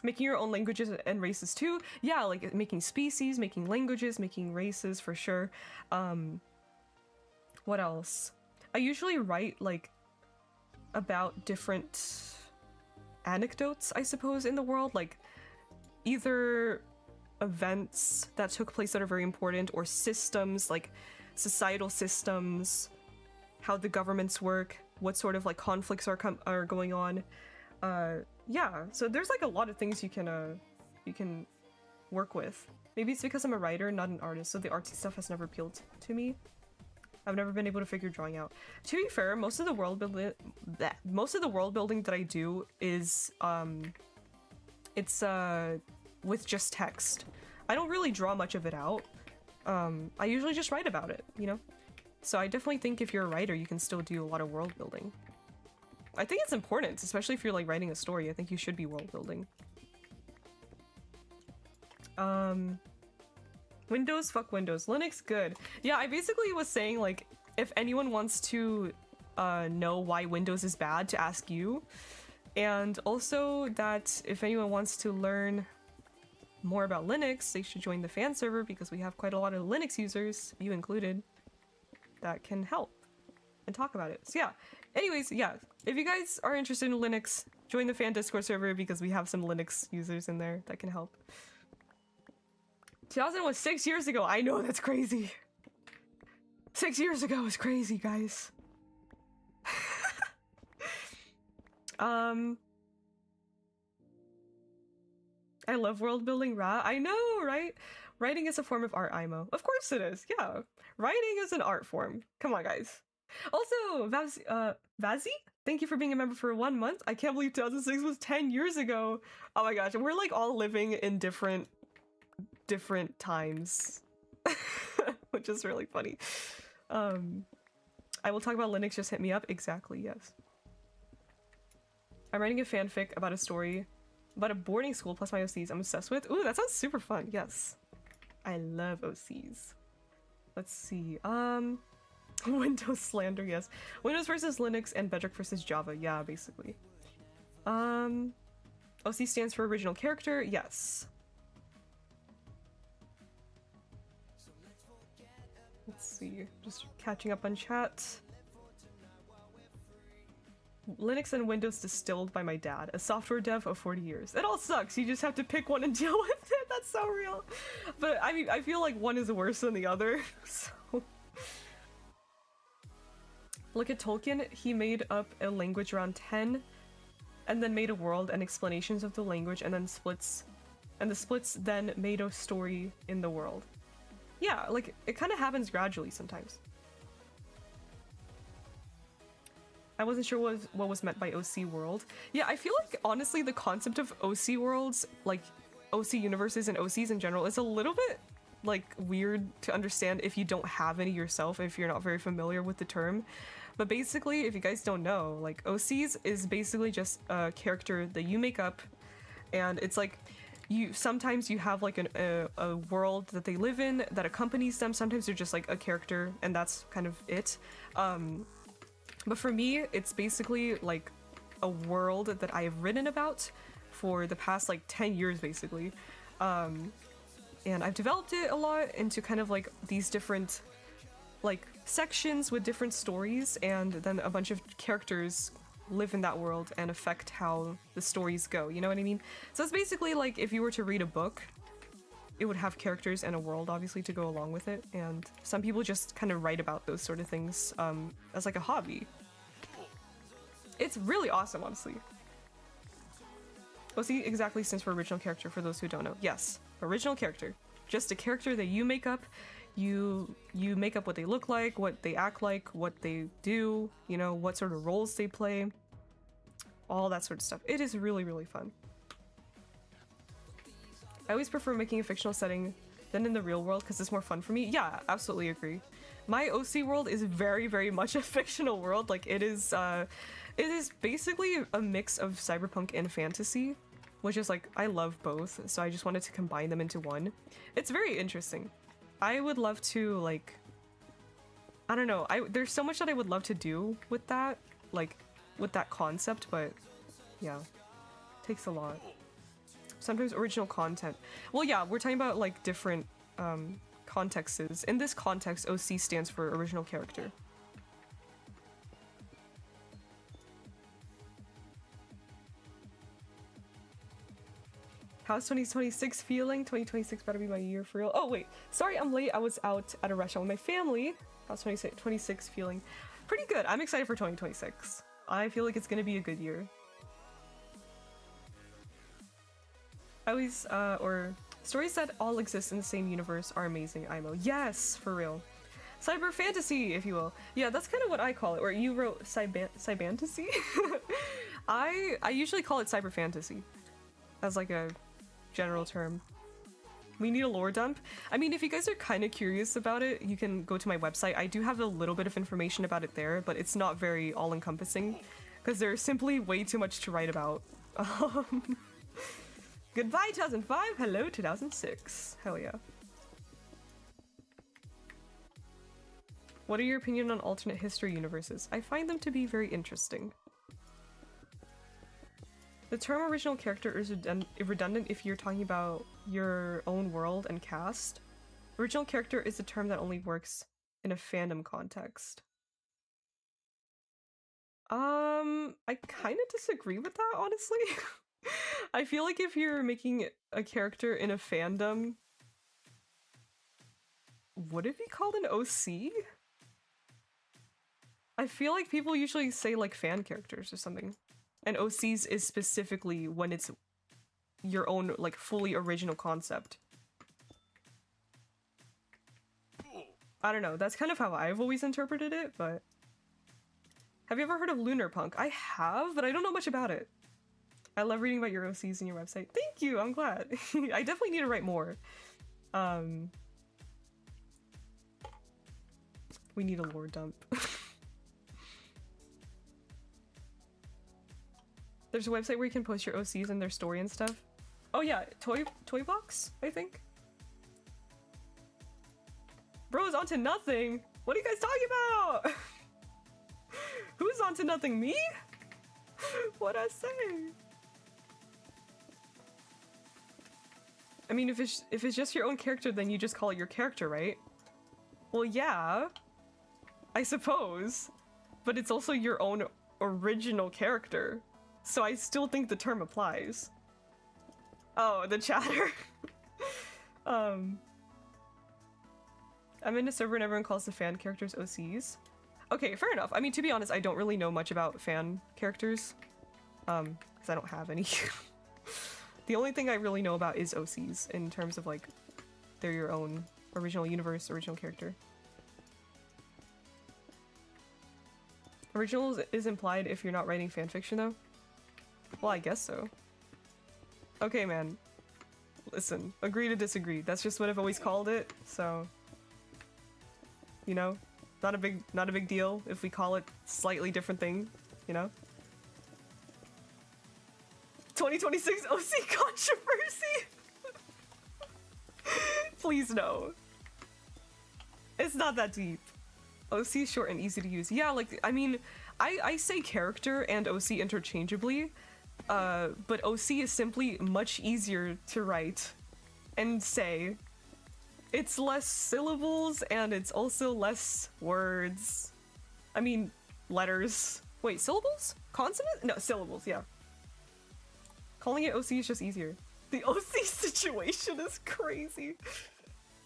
A: making your own languages and races too. Yeah, like making species, making languages, making races for sure. What else? I usually write like about different anecdotes, I suppose, in the world, like either events that took place that are very important or systems, like societal systems, how the governments work, what sort of like conflicts are going on. Yeah, so there's like a lot of things you can work with. Maybe it's because I'm a writer, not an artist, so the artsy stuff has never appealed to me. I've never been able to figure drawing out. To be fair, most of the world building that I do is it's with just text. I don't really draw much of it out. I usually just write about it, you know? So I definitely think if you're a writer, you can still do a lot of world building. I think it's important, especially if you're like writing a story. I think you should be world building. Windows, fuck Windows. Linux, good. Yeah, I basically was saying, like, if anyone wants to know why Windows is bad, to ask you. And also that if anyone wants to learn more about Linux, they should join the fan server because we have quite a lot of Linux users, you included, that can help and talk about it. So yeah, anyways, yeah, if you guys are interested in Linux, join the fan Discord server because we have some Linux users in there that can help. 2000 was 6 years ago. I know, that's crazy. 6 years ago is crazy, guys. I love world building, I know, right? Writing is a form of art, Imo. Of course it is, yeah. Writing is an art form. Come on, guys. Also, Vazi? Thank you for being a member for 1 month. I can't believe 2006 was 10 years ago. Oh my gosh, we're like all living in different times. Which is really funny. I will talk about Linux, just hit me up. Exactly, yes. I'm writing a fanfic about a story about a boarding school plus my OCs I'm obsessed with. Ooh, that sounds super fun. Yes. I love OCs. Let's see. Windows slander, yes. Windows versus Linux and Bedrock versus Java. Yeah, basically. OC stands for original character. Yes. Let's see. Just catching up on chat. Linux and Windows distilled by my dad, a software dev of 40 years. It all sucks, you just have to pick one and deal with it, that's so real. But I mean, I feel like one is worse than the other, so... Look at Tolkien, he made up a language around 10, and then made a world and explanations of the language, and then the splits then made a story in the world. Yeah, like, it kind of happens gradually sometimes. I wasn't sure what was meant by OC world. Yeah, I feel like, honestly, the concept of OC worlds, like, OC universes and OCs in general, is a little bit, like, weird to understand if you don't have any yourself, if you're not very familiar with the term. But basically, if you guys don't know, like, OCs is basically just a character that you make up, and it's like, sometimes you have, like, a world that they live in that accompanies them, sometimes they're just, like, a character, and that's kind of it. But for me, it's basically like a world that I have written about for the past like 10 years, basically. And I've developed it a lot into kind of like these different like sections with different stories, and then a bunch of characters live in that world and affect how the stories go, you know what I mean? So it's basically like if you were to read a book, it would have characters and a world, obviously, to go along with it, and some people just kind of write about those sort of things as like a hobby. It's really awesome, honestly. OC exactly stands for original character, for those who don't know. Yes, original character. Just a character that you make up. You make up what they look like, what they act like, what they do, you know, what sort of roles they play. All that sort of stuff. It is really, really fun. I always prefer making a fictional setting than in the real world because it's more fun for me. Yeah, absolutely agree. My OC world is very, very much a fictional world. Like, it is basically a mix of cyberpunk and fantasy, which is like, I love both, so I just wanted to combine them into one. It's very interesting. I would love to, like, I don't know, there's so much that I would love to do with that, like, with that concept, but yeah, it takes a lot. Sometimes original content. Well, yeah, we're talking about like different contexts. In this context, OC stands for original character. How's 2026 feeling? 2026 better be my year for real. Oh wait, sorry I'm late. I was out at a restaurant with my family. How's 2026 feeling? Pretty good. I'm excited for 2026. I feel like it's gonna be a good year. I always, or stories that all exist in the same universe are amazing, Imo. Yes, for real. Cyber fantasy, if you will. Yeah, that's kind of what I call it, where you wrote cybantasy? I usually call it cyber fantasy as like a general term. We need a lore dump. I mean, if you guys are kind of curious about it, you can go to my website. I do have a little bit of information about it there, but it's not very all-encompassing because there's simply way too much to write about. Goodbye 2005, hello 2006. Hell yeah. What are your opinion on alternate history universes? I find them to be very interesting. The term original character is redundant if you're talking about your own world and cast. Original character is a term that only works in a fandom context. I kind of disagree with that, honestly. I feel like if you're making a character in a fandom, would it be called an OC? I feel like people usually say like fan characters or something. And OCs is specifically when it's your own like fully original concept. I don't know, that's kind of how I've always interpreted it, but... Have you ever heard of Lunar Punk? I have, but I don't know much about it. I love reading about your OCs and your website. Thank you, I'm glad. I definitely need to write more. We need a lore dump. There's a website where you can post your OCs and their story and stuff. Oh yeah, Toy Box, I think? Bro's onto nothing! What are you guys talking about? Who's onto nothing? Me? What'd I say? I mean, if it's just your own character, then you just call it your character, right? Well, yeah. I suppose. But it's also your own original character. So I still think the term applies. Oh, the chatter. I'm in a server and everyone calls the fan characters OCs. Okay, fair enough. I mean, to be honest, I don't really know much about fan characters. Because I don't have any. The only thing I really know about is OCs in terms of like, they're your own original universe, original character. Original is implied if you're not writing fanfiction though? Well, I guess so. Okay, man. Listen, agree to disagree. That's just what I've always called it, so... You know? Not a big deal if we call it slightly different thing, you know? 2026 OC controversy! Please no. It's not that deep. OC is short and easy to use. Yeah, like, I mean, I say character and OC interchangeably, but OC is simply much easier to write and say. It's less syllables and it's also less words. I mean, letters. Wait, syllables? Consonant? No, syllables, yeah. Calling it OC is just easier. The OC situation is crazy.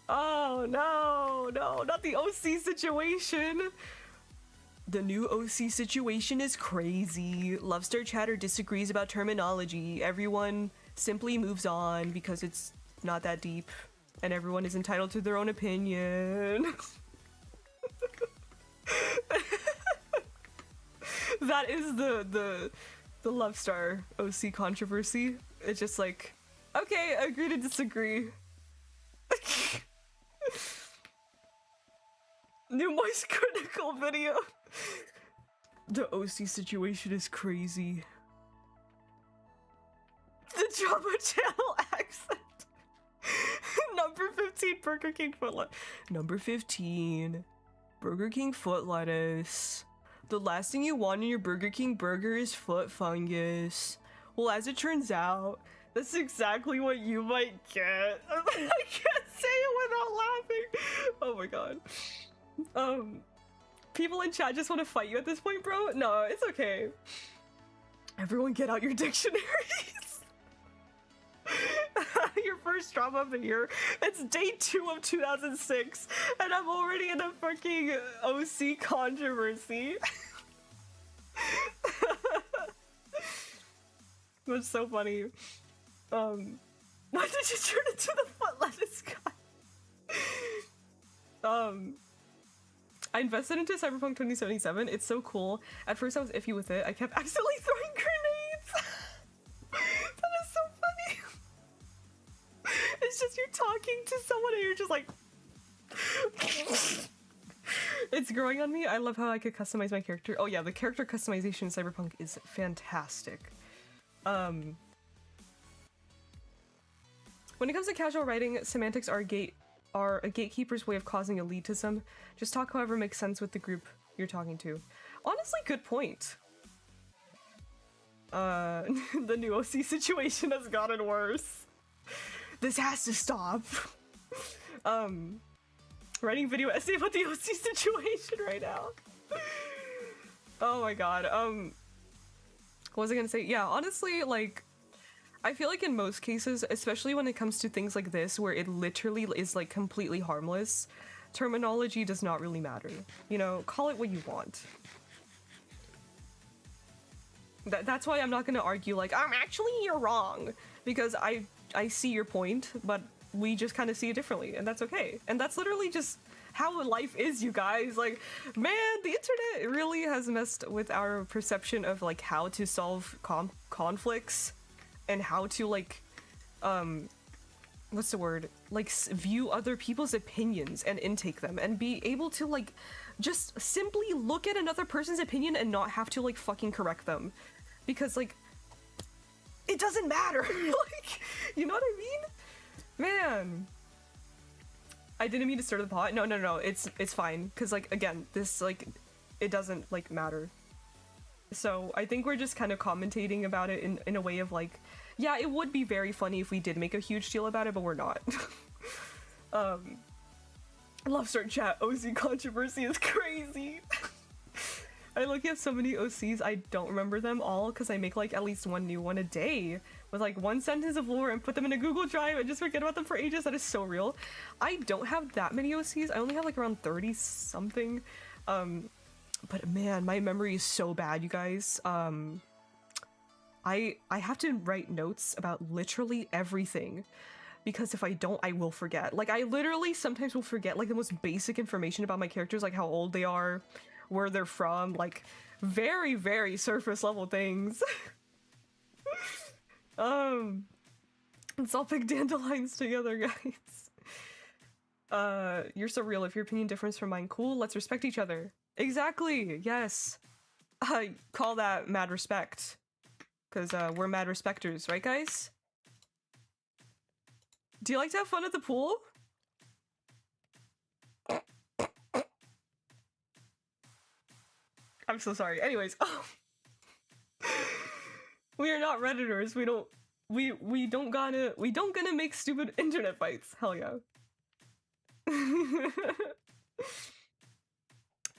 A: Oh, no, not the OC situation. The new OC situation is crazy. Lovestar chatter disagrees about terminology. Everyone simply moves on because it's not that deep. And everyone is entitled to their own opinion. That is the Lovestar OC controversy. It's just like, okay, agree to disagree. New Moist Critical video. The OC situation is crazy. The Drama Channel accent. Number 15, Burger King foot lettuce. Number 15, Burger King foot lettuce. The last thing you want in your Burger King burger is foot fungus. Well, as it turns out, that's exactly what you might get. I can't say it without laughing. Oh my god. People in chat just want to fight you at this point, bro? No, it's okay. Everyone get out your dictionaries. Your first drama of the year. It's day 2 of 2006, and I'm already in a fucking OC controversy. That's so funny. Why did you turn into the foot lettuce guy? I invested into Cyberpunk 2077. It's so cool. At first I was iffy with it. I kept accidentally throwing grenades. That is so funny. It's just you're talking to someone and you're just like... It's growing on me. I love how I could customize my character. Oh yeah, the character customization in Cyberpunk is fantastic. When it comes to casual writing, semantics are a gatekeeper's way of causing elitism. Just talk however makes sense with the group you're talking to. Honestly, good point. The new OC situation has gotten worse. This has to stop. Writing video essay about the OC situation right now. Oh my god. What was I gonna say? Yeah, honestly, like, I feel like in most cases, especially when it comes to things like this, where it literally is like completely harmless, terminology does not really matter. You know, call it what you want. That's why I'm not gonna argue like, actually you're wrong, because I see your point, but we just kind of see it differently, and that's okay. And that's literally just how life is, you guys. Like, man, the internet really has messed with our perception of like how to solve conflicts and how to like what's the word, like view other people's opinions and intake them and be able to like just simply look at another person's opinion and not have to like fucking correct them, because like it doesn't matter. Like, you know what I mean? Man, I didn't mean to stir the pot. No, it's fine, because like, again, this like, it doesn't like matter. So I think we're just kind of commentating about it in a way of like, yeah, it would be very funny if we did make a huge deal about it, but we're not. Love start chat, OC controversy is crazy. I look at so many OCs, I don't remember them all because I make like at least one new one a day with like one sentence of lore and put them in a Google Drive and just forget about them for ages. That is so real. I don't have that many OCs. I only have like around 30 something. But man, my memory is so bad, you guys. I have to write notes about literally everything, because if I don't, I will forget. Like, I literally sometimes will forget like the most basic information about my characters, like how old they are, where they're from, like very, very surface level things. Let's all pick dandelions together, guys. You're so real. If your opinion differs from mine, cool, let's respect each other. Exactly, yes. Call that mad respect. Because we're mad respecters, right guys? Do you like to have fun at the pool? I'm so sorry. Anyways, we are not Redditors. We don't gonna make stupid internet fights. Hell yeah.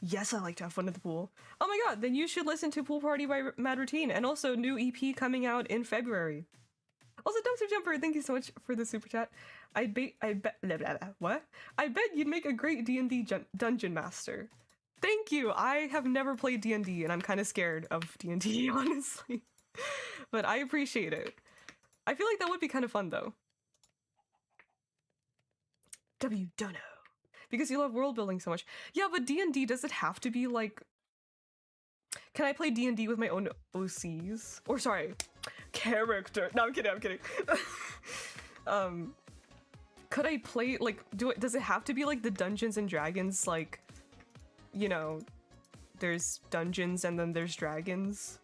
A: Yes, I like to have fun at the pool. Oh my god, then you should listen to Pool Party by Mad Routine, and also new EP coming out in February. Also, Dumpster Jumper, thank you so much for the super chat. I bet blah, blah, blah. What? I bet you'd make a great D&D dungeon master. Thank you. I have never played D&D, and I'm kind of scared of D&D, honestly. But I appreciate it. I feel like that would be kind of fun, though. W. Dunno. Because you love world building so much. Yeah, but D&D, does it have to be like... Can I play D&D with my own OCs? Or sorry, character. No, I'm kidding. Could I play, like, does it have to be like the Dungeons and Dragons, like, you know, there's dungeons and then there's dragons?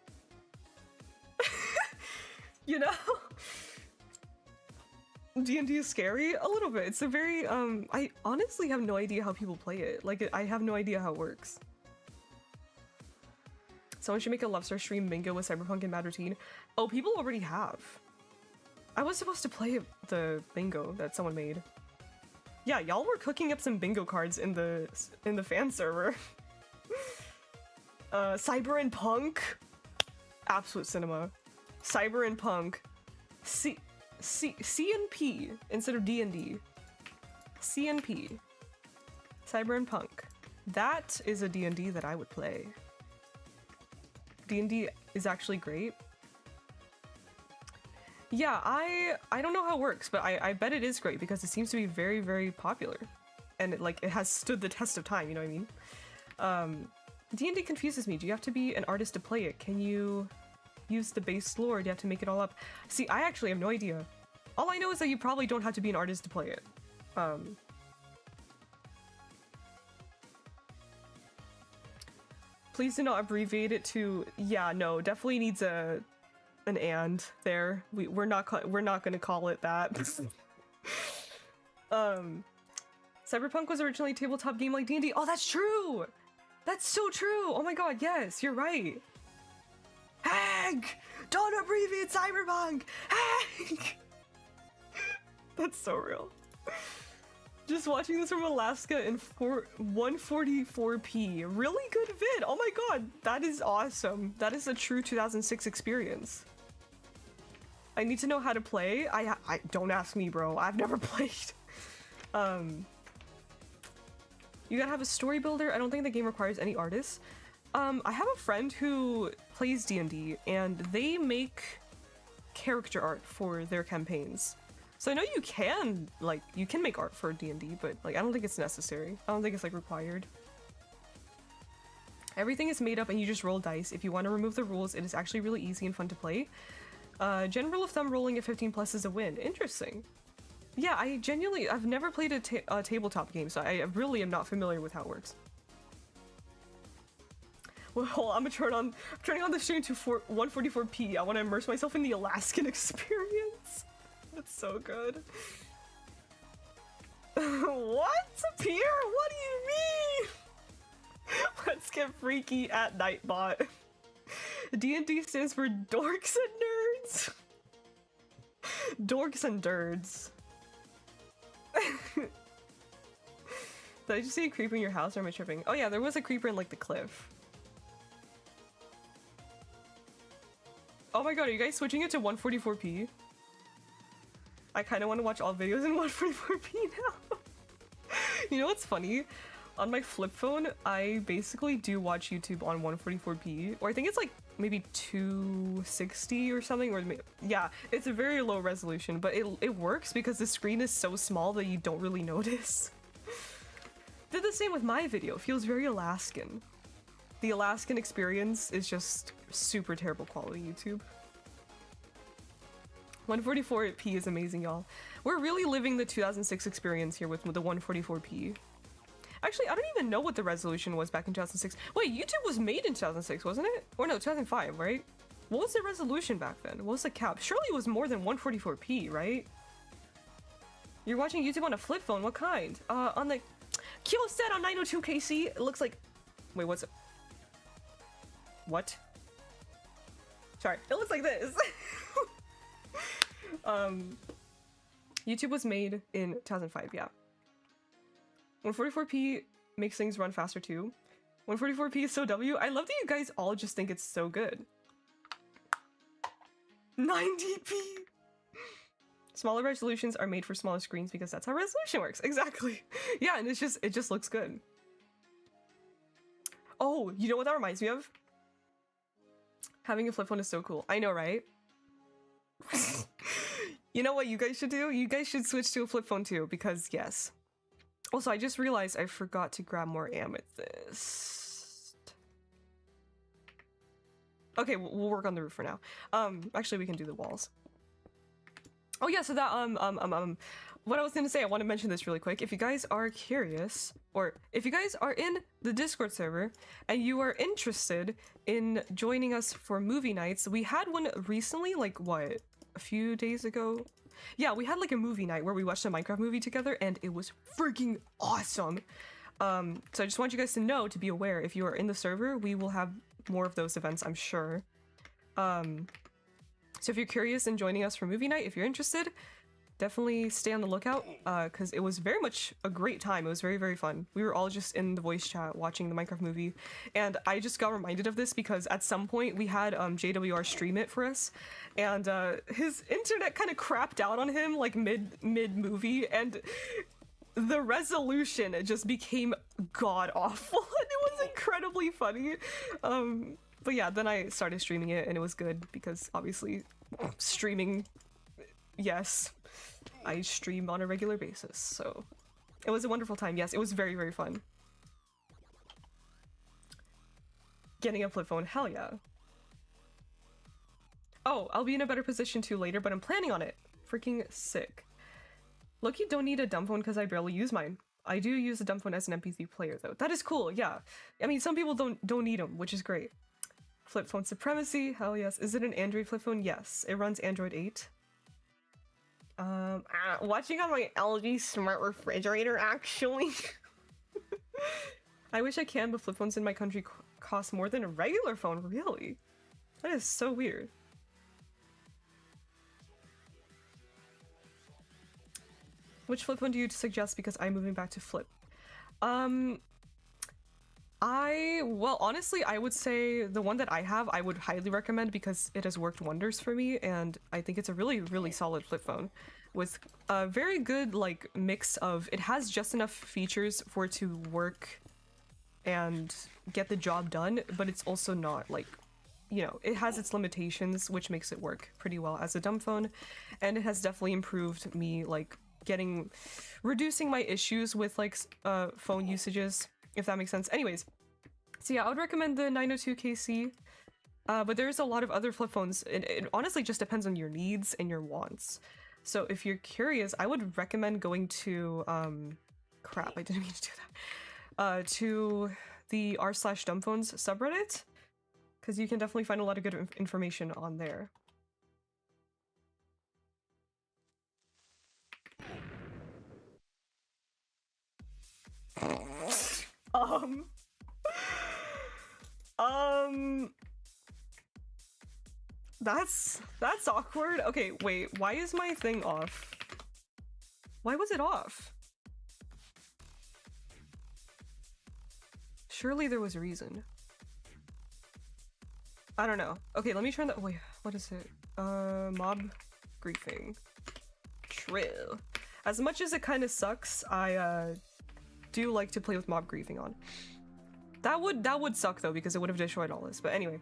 A: You know? D&D is scary? A little bit. It's a very, I honestly have no idea how people play it. Like, I have no idea how it works. Someone should make a Love Star stream bingo with Cyberpunk and Mad Routine. Oh, people already have. I was supposed to play the bingo that someone made. Yeah, y'all were cooking up some bingo cards in the fan server. Cyber and Punk. Absolute cinema. Cyber and Punk. C and P instead of D&D. C and P. Cyber and Punk. That is a D&D that I would play. D&D is actually great. Yeah, I don't know how it works, but I bet it is great because it seems to be very, very popular. And it has stood the test of time, you know what I mean? D&D confuses me. Do you have to be an artist to play it? Can you use the base lore? Do you have to make it all up? See, I actually have no idea. All I know is that you probably don't have to be an artist to play it. Please do not abbreviate it to, yeah, no, definitely needs an and there. We're not gonna call it that. Cyberpunk was originally a tabletop game like D&D. Oh, that's true! That's so true! Oh my god, yes, you're right. Hank! Don't abbreviate Cyberpunk! Hank! That's so real. Just watching this from Alaska in 144p. Really good vid! Oh my god, that is awesome. That is a true 2006 experience. I need to know how to play. I don't ask me, bro. I've never played. You gotta have a story builder. I don't think the game requires any artists. I have a friend who plays D&D and they make character art for their campaigns. So I know you can make art for D&D, but like I don't think it's necessary. I don't think it's like required. Everything is made up and you just roll dice. If you want to remove the rules, it is actually really easy and fun to play. General rule of thumb, rolling at 15 plus is a win. Interesting. Yeah, I've never played a tabletop game, so I really am not familiar with how it works. Well, I'm turning on the stream to 144p. I want to immerse myself in the Alaskan experience. That's so good. What's up here? What do you mean? Let's get freaky at Nightbot. D&D stands for dorks and nerds. Dorks and nerds. Did I just see a creeper in your house or am I tripping? Oh yeah, there was a creeper in like the cliff. Oh my god, are you guys switching it to 144p? I kind of want to watch all videos in 144p now. You know what's funny? On my flip phone, I basically do watch YouTube on 144p, or I think it's like maybe 260 or something, or yeah, it's a very low resolution, but it works because the screen is so small that you don't really notice. Did the same with my video. It feels very Alaskan. The Alaskan experience is just super terrible quality YouTube. 144p is amazing, y'all. We're really living the 2006 experience here with the 144p. Actually, I don't even know what the resolution was back in 2006. Wait, YouTube was made in 2006, wasn't it? Or no, 2005, right? What was the resolution back then? What was the cap? Surely it was more than 144p, right? You're watching YouTube on a flip phone, what kind? On the Kyo said on 902KC, it looks like... Wait, what's it? What? Sorry, it looks like this. YouTube was made in 2005, yeah. 144p makes things run faster too. 144p is so W. I love that you guys all just think it's so good. 90p! Smaller resolutions are made for smaller screens because that's how resolution works. Exactly. Yeah, and it just looks good. Oh, you know what that reminds me of? Having a flip phone is so cool. I know, right? You know what you guys should do? You guys should switch to a flip phone too, because yes. Also, I just realized I forgot to grab more amethyst. Okay, we'll work on the roof for now. Actually, we can do the walls. Oh yeah, so that, what I was gonna say, I want to mention this really quick. If you guys are curious, or if you guys are in the Discord server, and you are interested in joining us for movie nights, we had one recently, like, what, a few days ago? Yeah, we had like a movie night where we watched a Minecraft movie together and it was freaking awesome. So I just want you guys to know, to be aware, if you are in the server, we will have more of those events, I'm sure. So if you're curious in joining us for movie night, if you're interested, definitely stay on the lookout, because it was very much a great time. It was very, very fun. We were all just in the voice chat watching the Minecraft movie, and I just got reminded of this because at some point we had JWR stream it for us, and his internet kind of crapped out on him like mid-movie, and the resolution just became god-awful, and it was incredibly funny. But yeah, then I started streaming it, and it was good because obviously streaming, yes. I stream on a regular basis, so it was a wonderful time. Yes, it was very, very fun. Getting a flip phone, hell yeah. Oh, I'll be in a better position too later, but I'm planning on it. Freaking sick. Loki don't need a dumb phone because I barely use mine. I do use a dumb phone as an MP3 player though. That is cool, yeah. I mean, some people don't need them, which is great. Flip phone supremacy, hell yes. Is it an Android flip phone? Yes, it runs Android 8. Watching on my LG smart refrigerator, actually. I wish I can, but flip phones in my country cost more than a regular phone. Really? That is so weird. Which flip phone do you suggest? Because I'm moving back to flip. Well, honestly, I would say the one that I have, I would highly recommend because it has worked wonders for me, and I think it's a really, really solid flip phone with a very good, like, mix of, it has just enough features for it to work and get the job done, but it's also not, like, you know, it has its limitations, which makes it work pretty well as a dumb phone, and it has definitely improved me, like, reducing my issues with, like, phone usages, if that makes sense. Anyways, so yeah, I would recommend the 902KC, but there's a lot of other flip phones. It honestly just depends on your needs and your wants. So if you're curious, I would recommend going to, crap, I didn't mean to do that, to the r/dumbphones subreddit, because you can definitely find a lot of good information on there. That's awkward. Okay, wait, why is my thing off? Why was it off? Surely there was a reason. I don't know. Okay, let me try that. Wait, what is it? Mob griefing. True. As much as it kind of sucks, I do like to play with mob griefing on. That would suck though, because it would have destroyed all this. But anyway,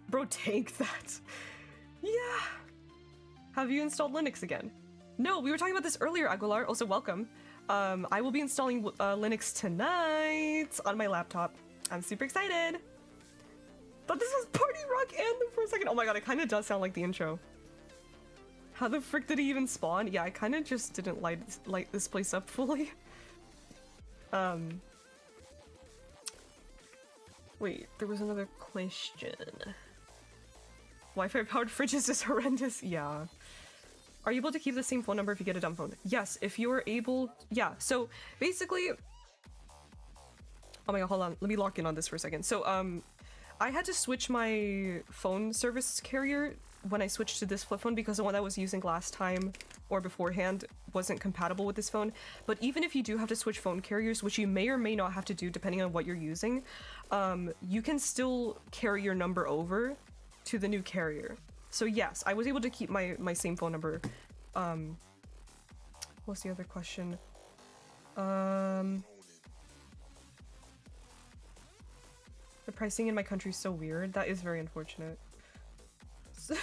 A: bro, take that. Yeah. Have you installed Linux again? No, we were talking about this earlier, Aguilar. Also, welcome. I will be installing Linux tonight on my laptop. I'm super excited. Thought this was Party Rock Anthem for a second. Oh my god, it kind of does sound like the intro. How the frick did he even spawn? Yeah, I kind of just didn't light this place up fully. Wait, there was another question. Wi-Fi powered fridges is horrendous. Yeah. Are you able to keep the same phone number if you get a dumb phone? Yes, if you're able. Yeah, so basically. Oh my god, hold on. Let me lock in on this for a second. So, I had to switch my phone service carrier when I switched to this flip phone because the one I was using last time or beforehand wasn't compatible with this phone. But even if you do have to switch phone carriers, which you may or may not have to do depending on what you're using, you can still carry your number over to the new carrier. So yes, I was able to keep my same phone number. What's the other question? The pricing in my country is so weird. That is very unfortunate. Oh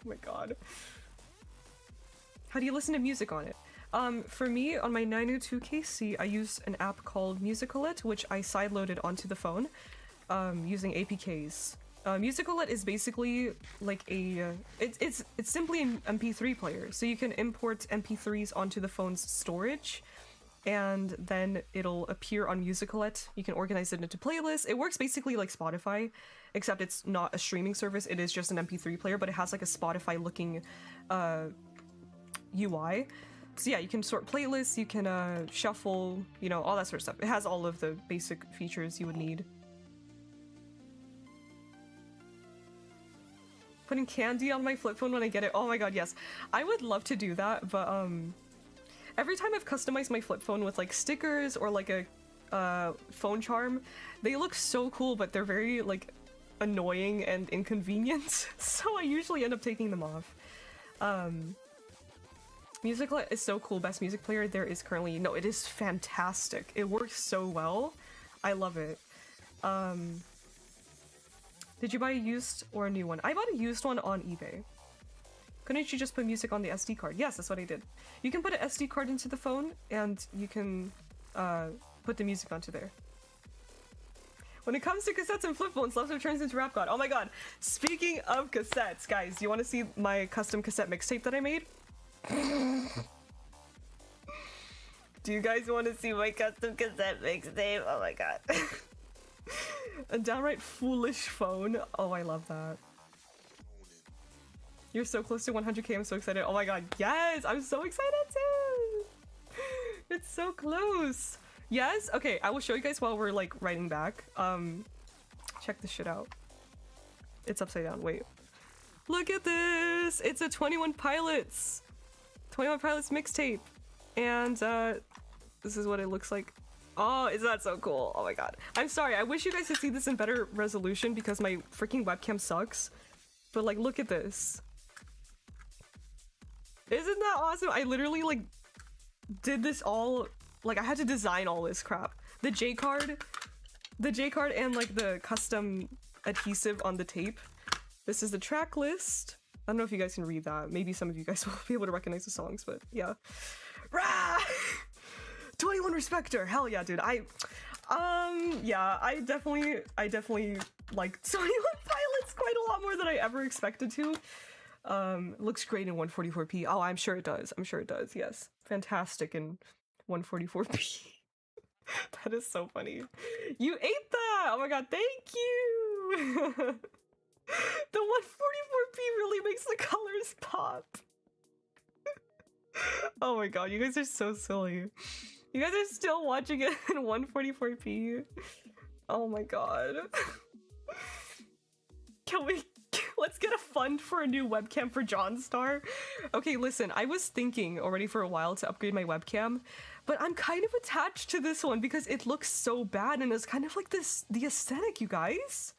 A: my god. How do you listen to music on it? For me, on my 902KC, I use an app called Musicalit, which I sideloaded onto the phone, using APKs. Musicalit is basically like a, it's simply an MP3 player. So you can import MP3s onto the phone's storage, and then it'll appear on Musicalit. You can organize it into playlists. It works basically like Spotify, except it's not a streaming service. It is just an MP3 player, but it has like a Spotify looking UI. So yeah, you can sort playlists, you can shuffle, you know, all that sort of stuff. It has all of the basic features you would need. Putting candy on my flip phone when I get it. Oh my god, yes. I would love to do that, but every time I've customized my flip phone with like stickers or like a phone charm, they look so cool, but they're very like annoying and inconvenient. So I usually end up taking them off. Musicalit is so cool. Best music player there is currently. No, it is fantastic. It works so well. I love it. Did you buy a used or a new one? I bought a used one on eBay. Couldn't you just put music on the SD card? Yes, that's what I did. You can put an SD card into the phone, and you can put the music onto there. When it comes to cassettes and flip phones, Leftover turns into Rap God. Oh my god. Speaking of cassettes, guys, you want to see my custom cassette mixtape that I made? Do you guys want to see my custom cassette mixtape? Oh my god. A downright foolish phone. Oh, I love that. You're so close to 100k. I'm so excited. Oh my god, yes! I'm so excited too! It's so close. Yes? Okay, I will show you guys while we're like writing back. Check this shit out. It's upside down. Wait. Look at this! It's a 21 Pilots! 21 Pilots mixtape. And this is what it looks like. Oh, is that so cool? Oh my god. I'm sorry, I wish you guys could see this in better resolution because my freaking webcam sucks. But like, look at this. Isn't that awesome? I literally like did this all, like I had to design all this crap. The J card and like the custom adhesive on the tape. This is the track list. I don't know if you guys can read that. Maybe some of you guys will be able to recognize the songs, but yeah. Rah! 21 Respecter. Hell yeah, dude. Yeah, I definitely like 21 Pilots quite a lot more than I ever expected to. Looks great in 144p. Oh, I'm sure it does. I'm sure it does. Yes. Fantastic in 144p. That is so funny. You ate that! Oh my god, thank you! The 144p really makes the colors pop. Oh my god, you guys are so silly. You guys are still watching it in 144p. Oh my god. Let's get a fund for a new webcam for John Star. Okay, listen, I was thinking already for a while to upgrade my webcam, but I'm kind of attached to this one because it looks so bad and it's kind of like the aesthetic, you guys.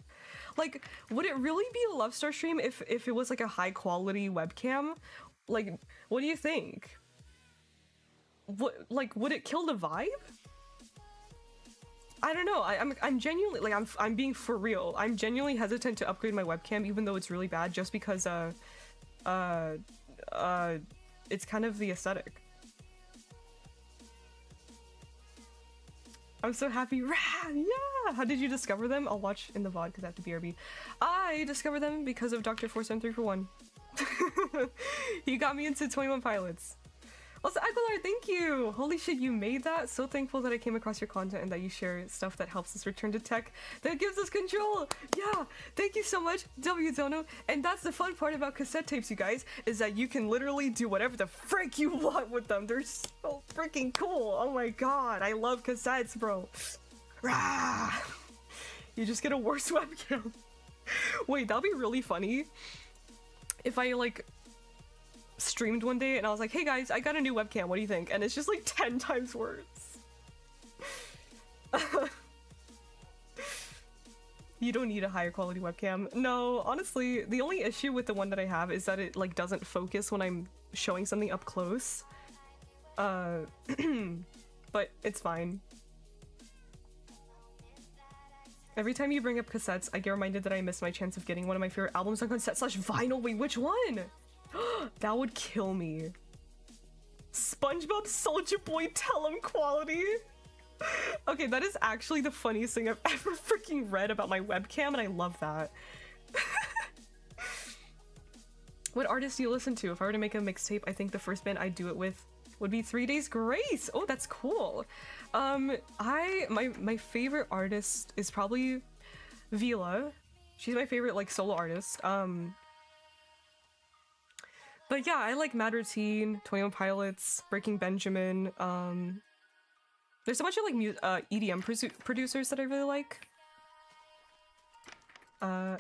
A: Like, would it really be a Love Star stream if it was like a high quality webcam? Like, what do you think? Would it kill the vibe? I don't know. I'm genuinely like I'm being for real. I'm genuinely hesitant to upgrade my webcam even though it's really bad just because it's kind of the aesthetic. I'm so happy. Yeah! How did you discover them? I'll watch in the VOD because I have to BRB. I discovered them because of Dr. 47341. He got me into 21 Pilots. Also, Aguilar, thank you! Holy shit, you made that? So thankful that I came across your content and that you share stuff that helps us return to tech that gives us control! Yeah! Thank you so much, W Dono! And that's the fun part about cassette tapes, you guys, is that you can literally do whatever the frick you want with them. They're so freaking cool! Oh my god, I love cassettes, bro! Rah! You just get a worse webcam. Wait, that'll be really funny if I, like, streamed one day and I was like, hey guys, I got a new webcam, what do you think? And it's just like 10 times worse. You don't need a higher quality webcam. No, honestly, the only issue with the one that I have is that it like doesn't focus when I'm showing something up close. But it's fine. Every time you bring up cassettes, I get reminded that I missed my chance of getting one of my favorite albums on cassette / vinyl. Wait, which one? That would kill me. SpongeBob Soldier Boy Tell 'em quality. Okay, that is actually the funniest thing I've ever freaking read about my webcam, and I love that. What artist do you listen to? If I were to make a mixtape, I think the first band I'd do it with would be 3 Days Grace. Oh, that's cool. My favorite artist is probably Vila. She's my favorite like solo artist. But yeah, I like Mad Routine, 21 Pilots, Breaking Benjamin. There's a bunch of like EDM producers that I really like. What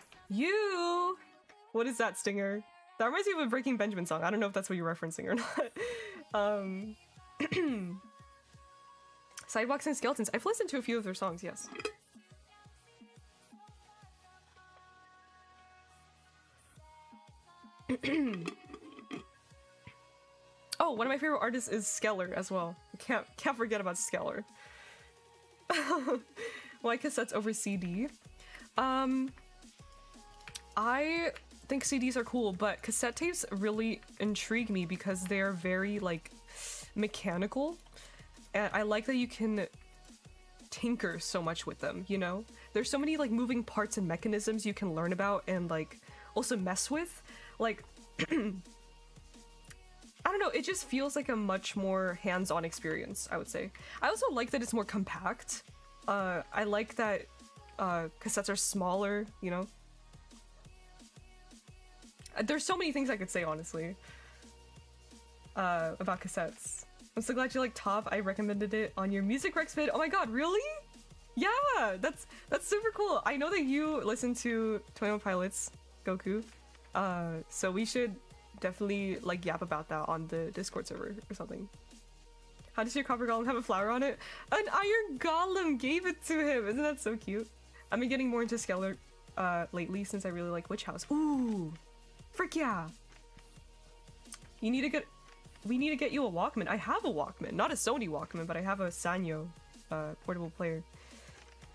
A: is that, Stinger? That reminds me of a Breaking Benjamin song. I don't know if that's what you're referencing or not. Sidewalks and Skeletons. I've listened to a few of their songs, yes. Oh, one of my favorite artists is Skeller as well. Can't forget about Skeller. Why cassettes over CD? I think CDs are cool, but cassette tapes really intrigue me because they're very like mechanical. And I like that you can tinker so much with them, you know? There's so many like moving parts and mechanisms you can learn about and like also mess with. Like I don't know, it just feels like a much more hands-on experience, I would say. I also like that it's more compact. I like that cassettes are smaller, you know? There's so many things I could say, honestly, about cassettes. I'm so glad you like Top. I recommended it on your music rec vid. Oh my god, really? Yeah, that's super cool. I know that you listen to 21 Pilots, Goku. So we should definitely like yap about that on the Discord server or something. How does your copper golem have a flower on it? An iron golem gave it to him. Isn't that so cute? I've been getting more into Skeller lately since I really like Witch House. Ooh, frick yeah. We need to get you a Walkman. I have a Walkman, not a Sony Walkman, but I have a Sanyo portable player.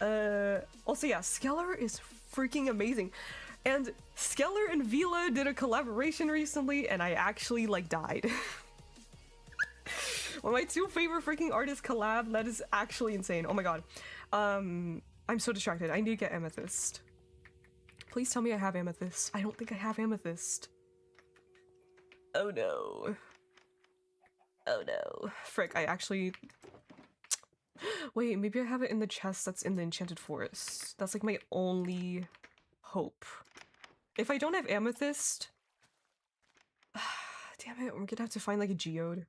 A: Also yeah, Skeller is freaking amazing. And Skeller and Vila did a collaboration recently and I actually like died. Well, my two favorite freaking artists collab, that is actually insane. Oh my god. I'm so distracted. I need to get Amethyst. Please tell me I have Amethyst. I don't think I have Amethyst. Oh no. Oh no. Frick, I actually... Wait, maybe I have it in the chest that's in the Enchanted Forest. That's like my only hope. If I don't have Amethyst... Damn it, we're gonna have to find like a geode.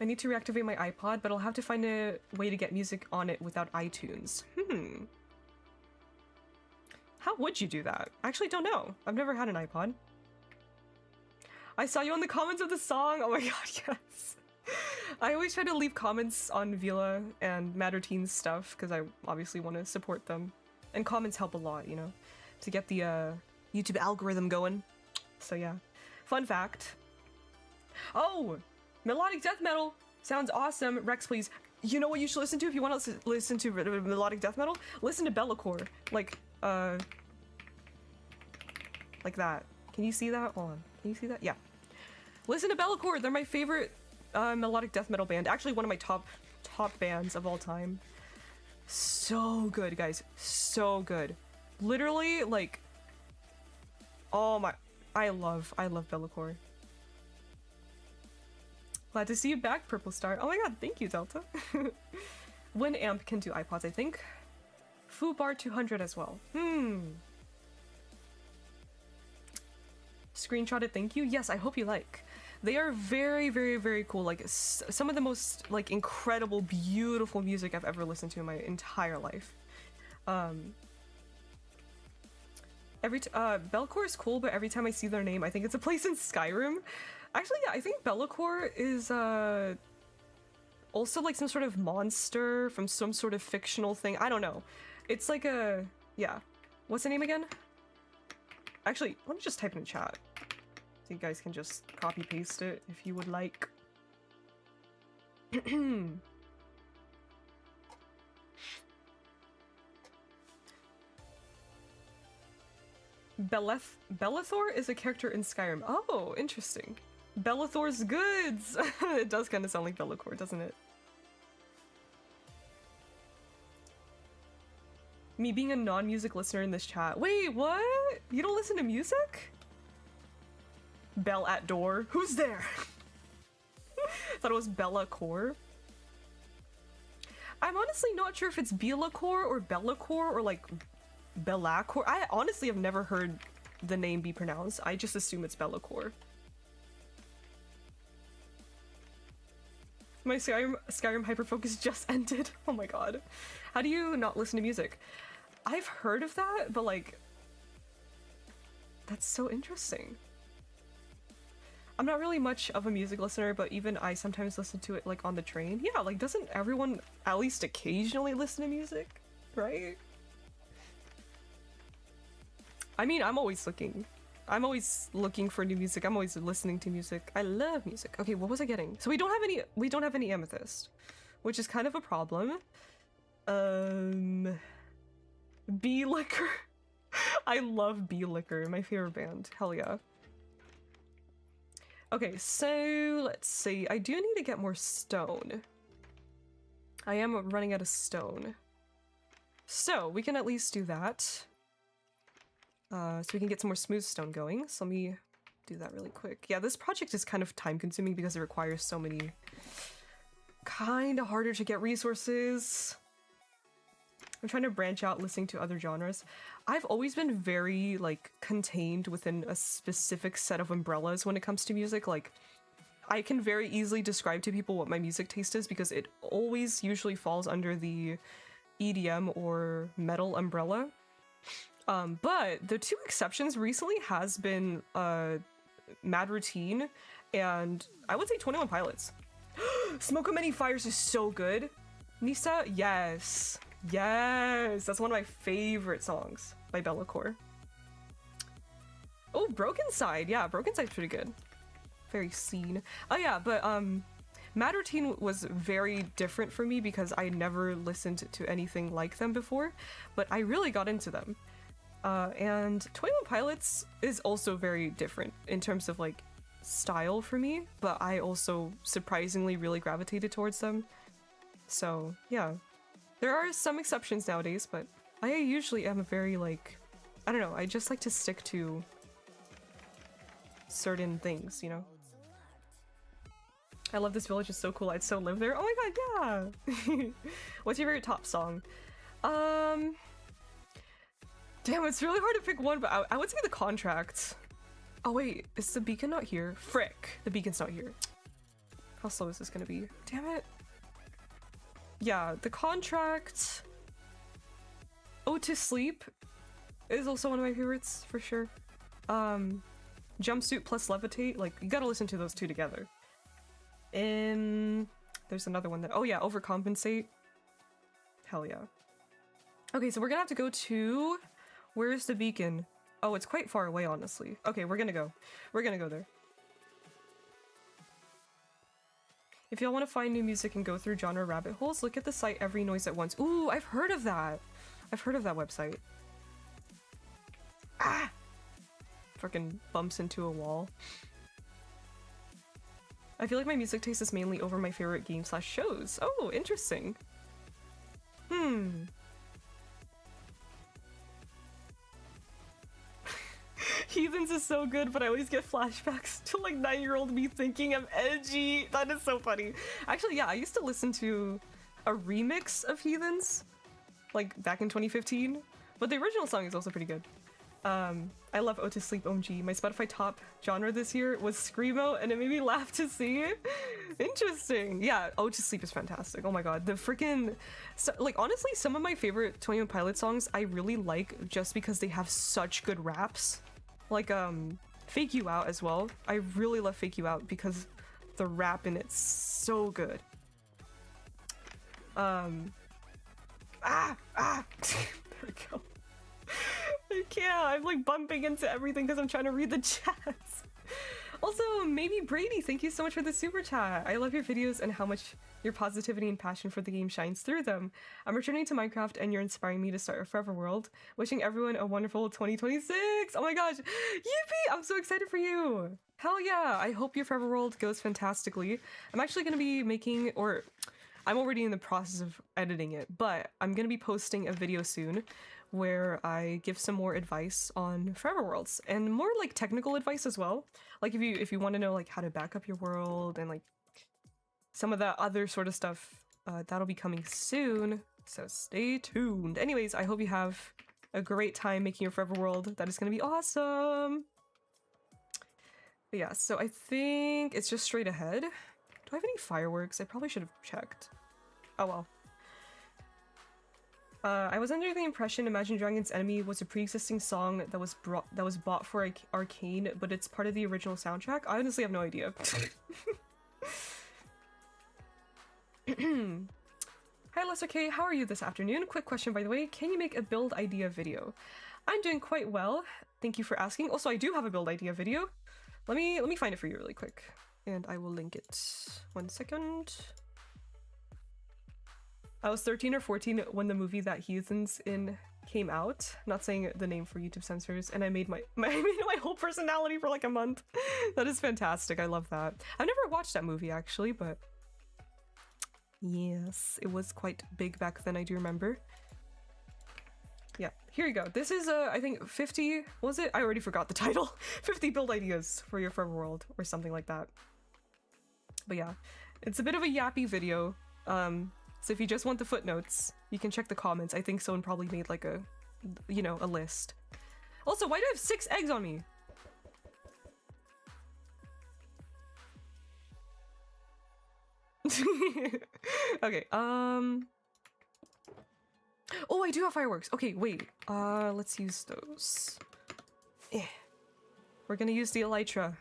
A: I need to reactivate my iPod, but I'll have to find a way to get music on it without iTunes. How would you do that? I actually don't know. I've never had an iPod. I saw you on the comments of the song! Oh my god, yes! I always try to leave comments on Vila and Matter Teens stuff, because I obviously want to support them. And comments help a lot, you know? To get the YouTube algorithm going. So yeah. Fun fact. Oh! Melodic death metal sounds awesome. Rex, please. You know what you should listen to if you want to listen to melodic death metal? Listen to Bellacore. Like that. Can you see that? Hold on. Can you see that? Yeah. Listen to Bellacore. They're my favorite melodic death metal band. Actually, one of my top bands of all time. So good, guys. So good. Literally, like, oh my, I love Bellacore. Glad to see you back, Purple Star. Oh my god, thank you, Delta. Winamp can do iPods, I think. Foobar 200 as well. Screenshot it, thank you. Yes, I hope you like. They are very, very, very cool. Like, some of the most, like, incredible, beautiful music I've ever listened to in my entire life. Bellacore is cool, but every time I see their name, I think it's a place in Skyrim. Actually, yeah, I think Bellacore is, also like some sort of monster from some sort of fictional thing. I don't know. It's like a... yeah. What's the name again? Actually, let me just type it in chat. So you guys can just copy-paste it if you would like. Bellathor is a character in Skyrim. Oh, interesting. Bellathor's goods! It does kind of sound like Bellacore, doesn't it? Me being a non-music listener in this chat. Wait, what? You don't listen to music? Bell at door. Who's there? Thought it was Bellacore. I'm honestly not sure if it's Bellacore or Bellacore or like Bellacore. I honestly have never heard the name be pronounced. I just assume it's Bellacore. My Skyrim hyperfocus just ended. Oh my god. How do you not listen to music? I've heard of that, but like... that's so interesting. I'm not really much of a music listener, but even I sometimes listen to it like on the train. Yeah, like doesn't everyone at least occasionally listen to music? Right? I mean, I'm always looking for new music. I'm always listening to music. I love music. Okay, what was I getting? So we don't have any amethyst, which is kind of a problem. Bee Liquor. I love Bee Liquor, my favorite band. Hell yeah. Okay, so let's see. I do need to get more stone. I am running out of stone. So we can at least do that. So we can get some more smooth stone going. So let me do that really quick. Yeah, this project is kind of time consuming because it requires so many kind of harder to get resources. I'm trying to branch out listening to other genres. I've always been very like contained within a specific set of umbrellas when it comes to music. Like I can very easily describe to people what my music taste is because it always usually falls under the EDM or metal umbrella. But the two exceptions recently has been Mad Routine and I would say 21 Pilots. Smoke of Many Fires is so good. Nisa, yes. Yes, that's one of my favorite songs by Bellacore. Oh, Broken Side. Yeah, Broken Side's pretty good. Very scene. Oh yeah, but Mad Routine was very different for me because I never listened to anything like them before, but I really got into them. And 21 Pilots is also very different in terms of like style for me, but I also surprisingly really gravitated towards them. So yeah, there are some exceptions nowadays, but I usually am a very like, I don't know, I just like to stick to certain things, you know? I love this village, it's so cool, I'd so live there. Oh my god, yeah! What's your favorite top song? Damn, it's really hard to pick one, but I would say The Contract. Oh wait, is the beacon not here? Frick, the beacon's not here. How slow is this gonna be? Damn it. Yeah, The Contract. Oh to Sleep is also one of my favorites, for sure. Jumpsuit plus Levitate, like, you gotta listen to those two together. There's another one that, oh yeah, Overcompensate. Hell yeah. Okay, so we're gonna have to go to, where's the beacon? Oh, it's quite far away, honestly. Okay, we're gonna go there. If y'all want to find new music and go through genre rabbit holes, look at the site Every Noise at Once. Ooh, I've heard of that. I've heard of that website. Ah! Freaking bumps into a wall. I feel like my music taste is mainly over my favorite game/shows. Oh, interesting. Heathens is so good, but I always get flashbacks to like 9-year-old me thinking I'm edgy. That is so funny. Actually, yeah, I used to listen to a remix of Heathens, like back in 2015, but the original song is also pretty good. I love Oh to Sleep OMG. My Spotify top genre this year was Screamo, and it made me laugh to see it. Interesting. Yeah, Oh to Sleep is fantastic. Oh my god, the freaking... So, like, honestly, some of my favorite 21 Pilot songs I really like just because they have such good raps. Like, Fake You Out as well. I really love Fake You Out because the rap in it's so good. There we go. I can't, I'm like bumping into everything because I'm trying to read the chats. Also, maybe Brady, thank you so much for the super chat. I love your videos and how much your positivity and passion for the game shines through them. I'm returning to Minecraft and you're inspiring me to start a forever world. Wishing everyone a wonderful 2026. Oh my gosh, yippee! I'm so excited for you. Hell yeah, I hope your forever world goes fantastically. I'm actually going to be making, or I'm already in the process of editing it, but I'm going to be posting a video soon where I give some more advice on forever worlds and more like technical advice as well. Like if you want to know like how to back up your world and like some of that other sort of stuff, that'll be coming soon. So stay tuned. Anyways, I hope you have a great time making your forever world. That is going to be awesome. But yeah, so I think it's just straight ahead. Do I have any fireworks? I probably should have checked. Oh well. I was under the impression Imagine Dragons Enemy was a pre-existing song that was bought for Arcane, but it's part of the original soundtrack. I honestly have no idea. Hi Lester K, how are you this afternoon? Quick question by the way, can you make a build idea video? I'm doing quite well, thank you for asking. Also, I do have a build idea video. Let me find it for you really quick, and I will link it. 1 second. I was 13 or 14 when the movie that Heathens in came out. Not saying the name for YouTube censors, and I made my whole personality for like a month. That is fantastic. I love that. I've never watched that movie actually, but yes, it was quite big back then. I do remember. Yeah, here you go. This is I think 50. Was it? I already forgot the title. 50 build ideas for your forever world or something like that. But yeah, it's a bit of a yappy video. So if you just want the footnotes, you can check the comments. I think someone probably made like a, you know, a list. Also, why do I have 6 eggs on me? Okay, oh, I do have fireworks. Okay, wait. Let's use those. We're gonna use the elytra.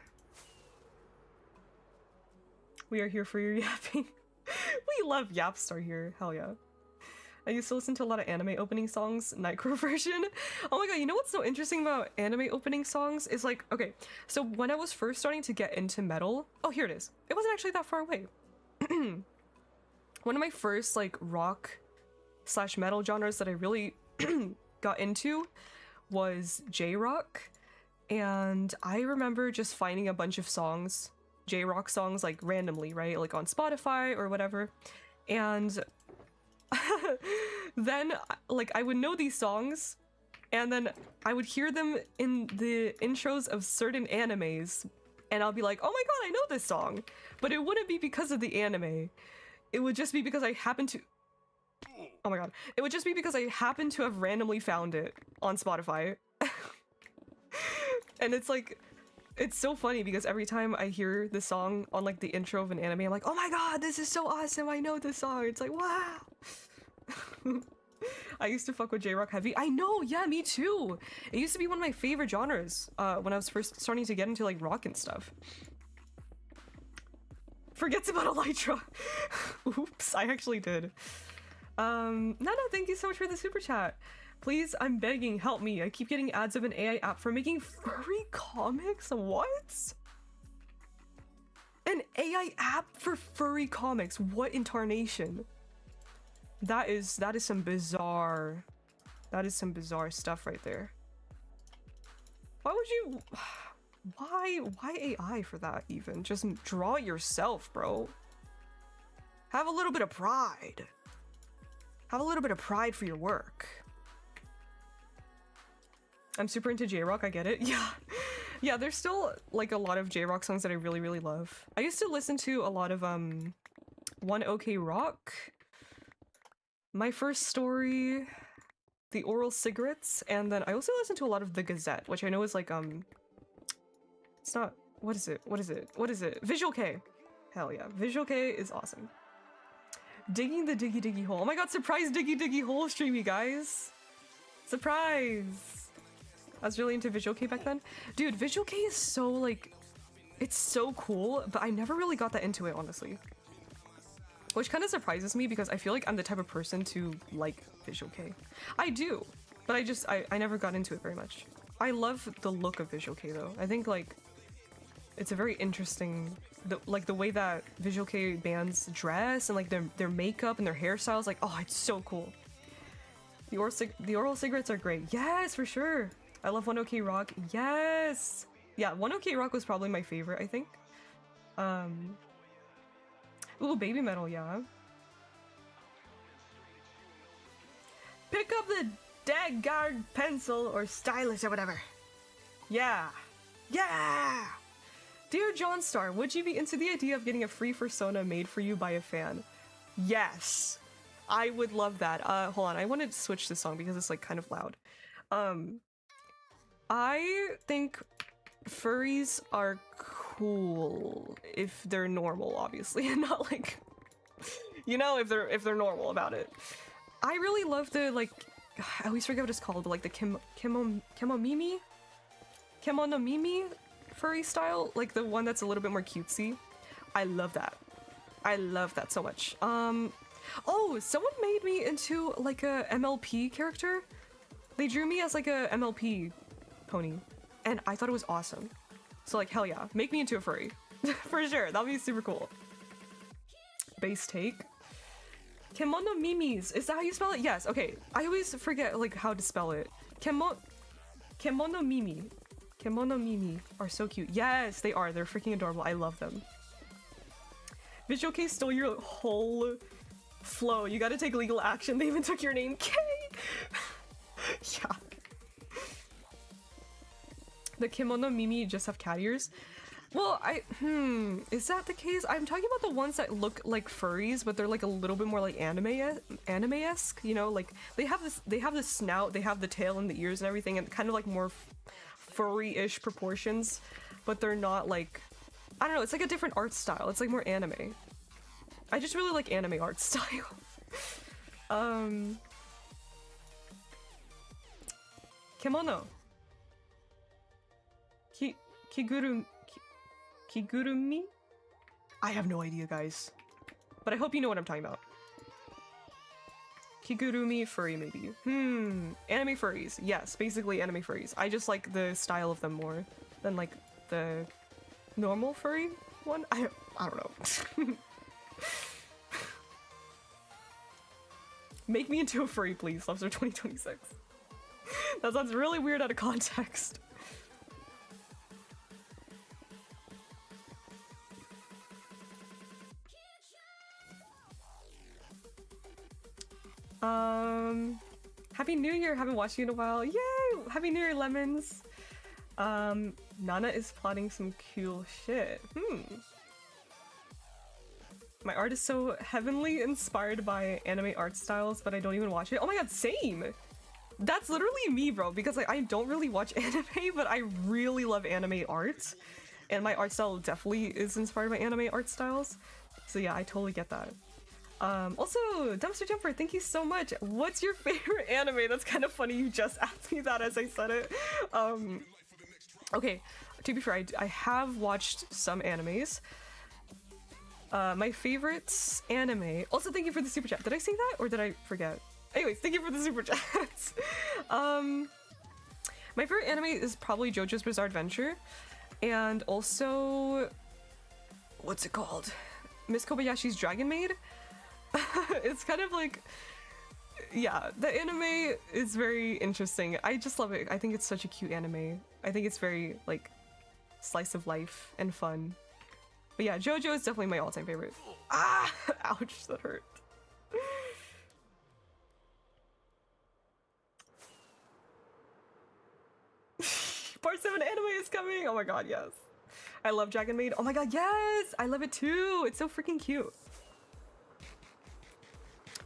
A: We are here for your yapping. We love Yapstar here. Hell yeah. I used to listen to a lot of anime opening songs, Nightcrow version. Oh my god, you know what's so interesting about anime opening songs is like, okay, so when I was first starting to get into metal, oh, here it is. It wasn't actually that far away. One of my first like rock / metal genres that I really got into was J-rock. And I remember just finding a bunch of songs, J-rock songs, like randomly, right? Like on Spotify or whatever. And then like I would know these songs and then I would hear them in the intros of certain animes and I'll be like, oh my god, I know this song. But it wouldn't be because of the anime. It would just be because I happened to... Oh my god. It would just be because I happened to have randomly found it on Spotify. And it's like, it's so funny because every time I hear the song on like the intro of an anime, I'm like, oh my god, this is so awesome, I know this song. It's like, wow. I used to fuck with J-rock heavy. I know, yeah, me too. It used to be one of my favorite genres when I was first starting to get into like rock and stuff. Forgets about Elytra. Oops, I actually did. No, thank you so much for the super chat. Please, I'm begging, help me. I keep getting ads of an AI app for making furry comics. What? An AI app for furry comics? What incarnation? That is some bizarre... That is some bizarre stuff right there. Why would you... Why AI for that even? Just draw it yourself, bro. Have a little bit of pride. Have a little bit of pride for your work. I'm super into J-rock, I get it. Yeah. Yeah, there's still like a lot of J-rock songs that I really, really love. I used to listen to a lot of One OK Rock, My First Story, The Oral Cigarettes, and then I also listen to a lot of The Gazette, which I know is like it's not, what is it? Visual K. Hell yeah, Visual K is awesome. Digging the Diggy Diggy Hole. Oh my god, surprise Diggy Diggy Hole stream, you guys! Surprise! I was really into Visual K back then. Dude, Visual K is so like, it's so cool, but I never really got that into it, honestly. Which kind of surprises me because I feel like I'm the type of person to like Visual K. I do, but I never got into it very much. I love the look of Visual K though. I think like, it's a very interesting, the way that Visual K bands dress and like their makeup and their hairstyles, like, oh, it's so cool. The oral cigarettes are great. Yes, for sure. I love One OK Rock. Yes! Yeah, One OK Rock was probably my favorite, I think. Ooh, Baby Metal, yeah. Pick up the daggard pencil or stylus or whatever. Yeah! Yeah! Dear John Star, would you be into the idea of getting a free persona made for you by a fan? Yes! I would love that. Hold on, I wanted to switch this song because it's like kind of loud. I think furries are cool if they're normal, obviously, and not like, you know, if they're normal about it. I really love the like, I always forget what it's called, but like the kemonomimi furry style, like the one that's a little bit more cutesy. I love that. I love that so much. Oh, someone made me into like a MLP character. They drew me as like a MLP pony, and I thought it was awesome. So like, hell yeah, make me into a furry. For sure, that'll be super cool. Base take. Kemonomimis, is that how you spell it? Yes, okay. I always forget like how to spell it. Kemonomimi. Kemonomimi are so cute. Yes, they are. They're freaking adorable. I love them. Visual K stole your whole flow. You gotta take legal action. They even took your name, K. Yeah. The Kimono Mimi just have cat ears. Well, is that the case? I'm talking about the ones that look like furries, but they're like a little bit more like anime-esque, you know, like they have the snout, they have the tail and the ears and everything, and kind of like more furry-ish proportions, but they're not like, I don't know, it's like a different art style. It's like more anime. I just really like anime art style. Kimono. Kigurumi? I have no idea, guys. But I hope you know what I'm talking about. Kigurumi furry, maybe. Anime furries. Yes, basically anime furries. I just like the style of them more than like the normal furry one. I don't know. Make me into a furry, please. Lobster 2026. That sounds really weird out of context. Happy New Year! Haven't watched you in a while. Yay! Happy New Year, Lemons! Nana is plotting some cool shit. My art is so heavenly inspired by anime art styles, but I don't even watch it. Oh my god, same! That's literally me, bro, because like I don't really watch anime, but I really love anime art. And my art style definitely is inspired by anime art styles. So yeah, I totally get that. Also, Dumpster Jumper, thank you so much. What's your favorite anime? That's kind of funny you just asked me that as I said it. Okay, to be fair, I have watched some animes. My favorite anime... Also, thank you for the super chat. Did I say that or did I forget? Anyways, thank you for the super chats. My favorite anime is probably JoJo's Bizarre Adventure. And also... What's it called? Miss Kobayashi's Dragon Maid? It's kind of like, yeah, the anime is very interesting. I just love it. I think it's such a cute anime. I think it's very like slice of life and fun. But yeah, JoJo is definitely my all-time favorite. Ah, ouch, that hurt. Part 7 anime is coming. Oh my god, yes. I love Dragon Maid. Oh my god, yes, I love it too. It's so freaking cute.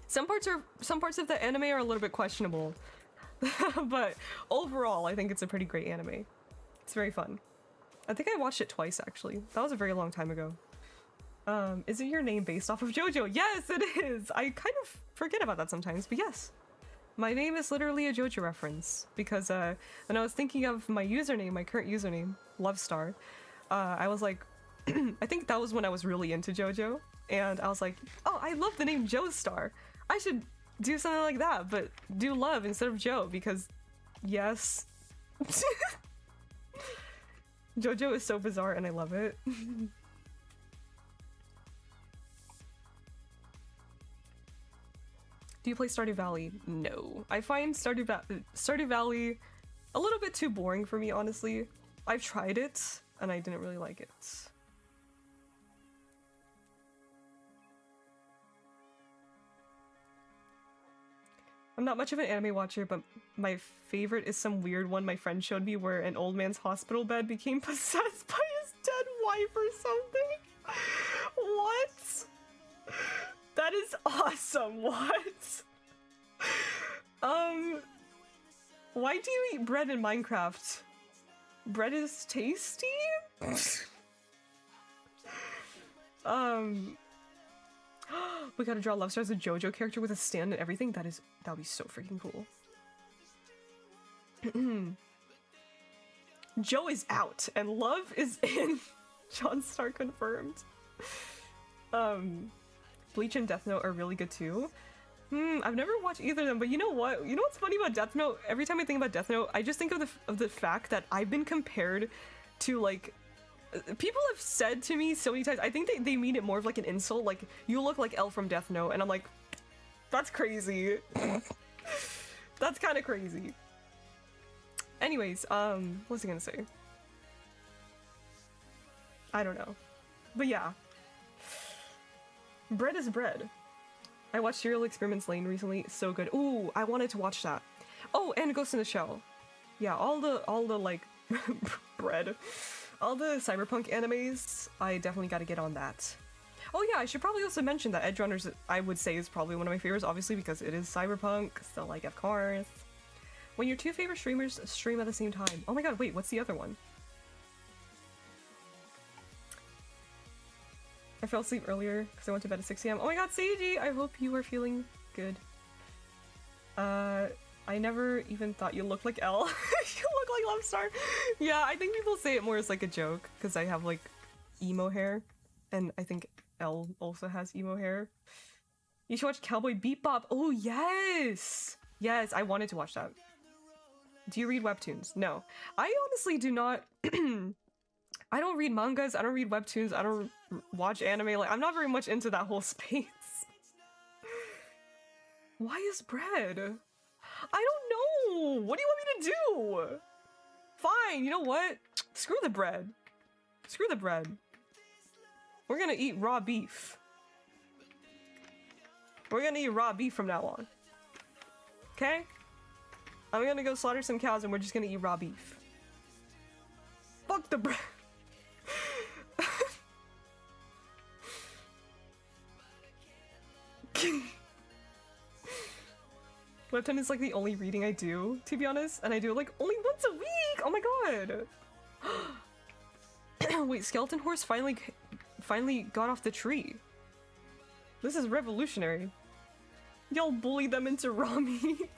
A: Some parts of the anime are a little bit questionable, but overall, I think it's a pretty great anime. It's very fun. I think I watched it twice, actually. That was a very long time ago. Isn't your name based off of JoJo? Yes, it is! I kind of forget about that sometimes, but yes. My name is literally a JoJo reference, because when I was thinking of my username, my current username, Lovestar, I was like, I think that was when I was really into JoJo, and I was like, oh, I love the name Joestar. I should do something like that, but do love instead of Joe, because yes. JoJo is so bizarre and I love it. Do you play Stardew Valley? No. I find Stardew Valley a little bit too boring for me, honestly. I've tried it and I didn't really like it. I'm not much of an anime watcher, but my favorite is some weird one my friend showed me where an old man's hospital bed became possessed by his dead wife or something. What? That is awesome. What? Why do you eat bread in Minecraft? Bread is tasty? We gotta draw Lovestar as a JoJo character with a stand and everything. That would be so freaking cool. Joe is out and Love is in. John Star confirmed. Bleach and Death Note are really good too. I've never watched either of them, but you know what? You know what's funny about Death Note? Every time I think about Death Note, I just think of the fact that I've been compared to like people have said to me so many times, I think they mean it more of like an insult, like, you look like L from Death Note, and I'm like, that's crazy. That's kind of crazy. Anyways, what's I gonna say? I don't know. But yeah. Bread is bread. I watched Serial Experiments Lane recently, so good. Ooh, I wanted to watch that. Oh, and Ghost in the Shell. Yeah, all the like, bread. all the cyberpunk animes, I definitely gotta get on that. Oh yeah, I should probably also mention that Edge Runners, I would say, is probably one of my favorites, obviously because it is cyberpunk, so like, of course. When your two favorite streamers stream at the same time. Oh my god, wait, what's the other one? I fell asleep earlier because I went to bed at 6 AM. Oh my god, Seiji! I hope you are feeling good. I never even thought you looked like Elle. You look like Love Star. Yeah, I think people say it more as like a joke because I have like emo hair, and I think Elle also has emo hair. You should watch Cowboy Bebop. Oh yes! Yes, I wanted to watch that. Do you read webtoons? No. I honestly do not. I don't read mangas, I don't read webtoons, I don't watch anime, like, I'm not very much into that whole space. Why is bread? I don't know! What do you want me to do? Fine, you know what? Screw the bread. Screw the bread. We're gonna eat raw beef. We're gonna eat raw beef from now on. Okay? I'm gonna go slaughter some cows and we're just gonna eat raw beef. Fuck the bread. Webtoon is like the only reading I do, to be honest, and I do it like only once a week! Oh my god! Wait, Skeleton Horse finally got off the tree. This is revolutionary. Y'all bully them into raw meat.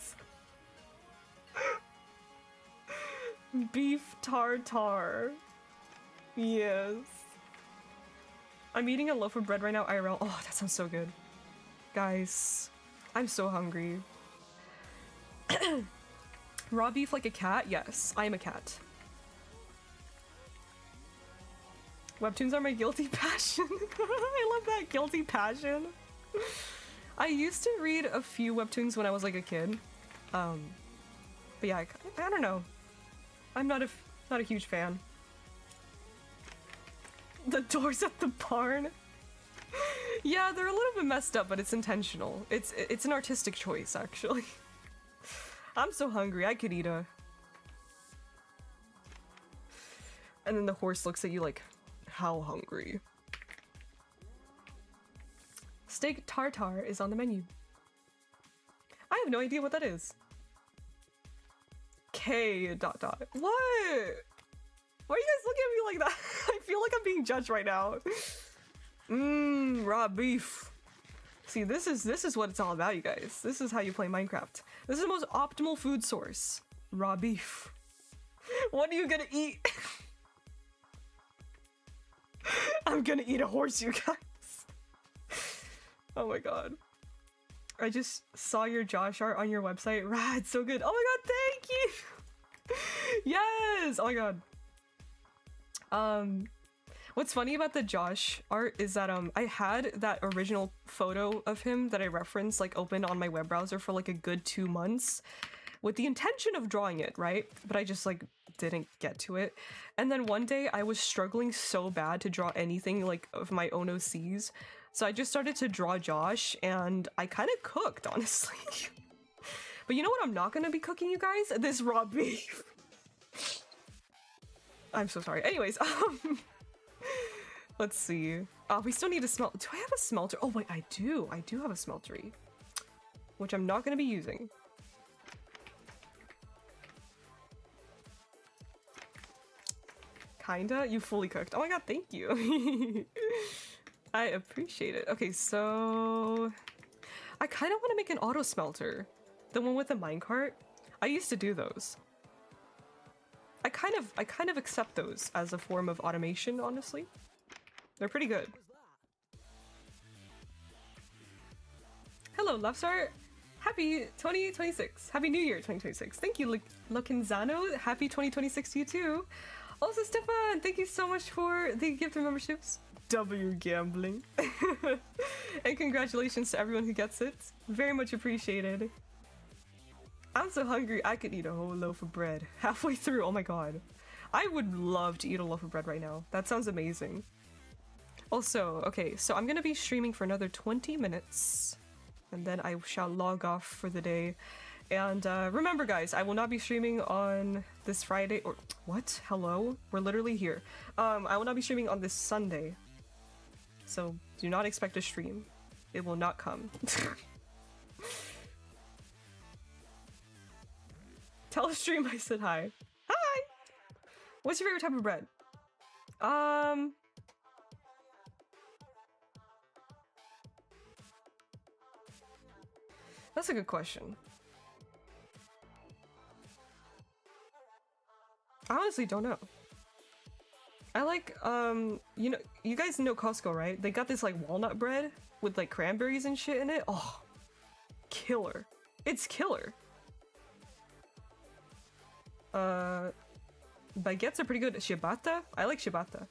A: Beef tartare. Yes. I'm eating a loaf of bread right now, IRL. Oh, that sounds so good. Guys, I'm so hungry. Raw beef like a cat? Yes, I am a cat. Webtoons are my guilty passion. I love that, guilty passion. I used to read a few webtoons when I was like a kid. But yeah, I don't know. I'm not a huge fan. The doors at the barn. Yeah, they're a little bit messed up, but it's intentional. It's an artistic choice, actually. I'm so hungry, I could eat a... And then the horse looks at you like, how hungry? Steak tartare is on the menu. I have no idea what that is. K ... What? Why are you guys looking at me like that? I feel like I'm being judged right now. Raw beef. See, this is what it's all about, you guys. This is how you play Minecraft. This is the most optimal food source. Raw beef. What are you gonna eat? I'm gonna eat a horse, you guys. Oh my god. I just saw your Josh art on your website. Rad, so good. Oh my god, thank you! Yes! Oh my god. What's funny about the Josh art is that I had that original photo of him that I referenced like open on my web browser for like a good 2 months with the intention of drawing it, right? But I just like didn't get to it. And then one day I was struggling so bad to draw anything like of my own OCs. So I just started to draw Josh and I kind of cooked, honestly. But you know what I'm not gonna be cooking, you guys? This raw beef. I'm so sorry. Anyways, let's see. We still need to smelt. Do I have a smelter? Oh wait, I do. I do have a smeltery, which I'm not gonna be using. Kinda? You fully cooked. Oh my god, thank you. I appreciate it. Okay, so I kind of want to make an auto smelter. The one with the minecart. I used to do those. I kind of accept those as a form of automation, honestly. They're pretty good. Hello, Lofstar. Happy 2026. Happy New Year 2026. Thank you, Lokinzano. Happy 2026 to you too. Also, Stefan, thank you so much for the gift of memberships. W gambling. And congratulations to everyone who gets it. Very much appreciated. I'm so hungry I could eat a whole loaf of bread halfway through. Oh my god. I would love to eat a loaf of bread right now. That sounds amazing. Also, okay, so I'm gonna be streaming for another 20 minutes and then I shall log off for the day. And remember guys, I will not be streaming on this Friday or what? Hello? We're literally here. I will not be streaming on this Sunday. So do not expect a stream. It will not come. Tell a stream I said hi. Hi! What's your favorite type of bread? That's a good question. I honestly don't know. I like, you know, you guys know Costco, right? They got this like walnut bread with like cranberries and shit in it. Oh, killer. It's killer. Baguettes are pretty good. Ciabatta? I like ciabatta.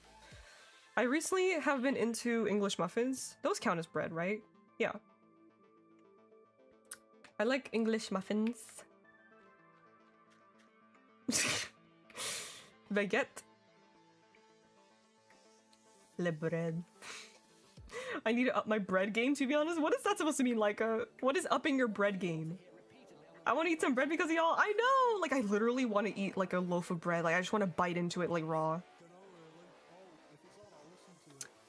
A: I recently have been into English muffins. Those count as bread, right? Yeah. I like English muffins. Baguette. Le bread. I need to up my bread game, to be honest. What is that supposed to mean? Like, what is upping your bread game? I want to eat some bread because of y'all. I know! Like, I literally want to eat, like, a loaf of bread. Like, I just want to bite into it, like, raw.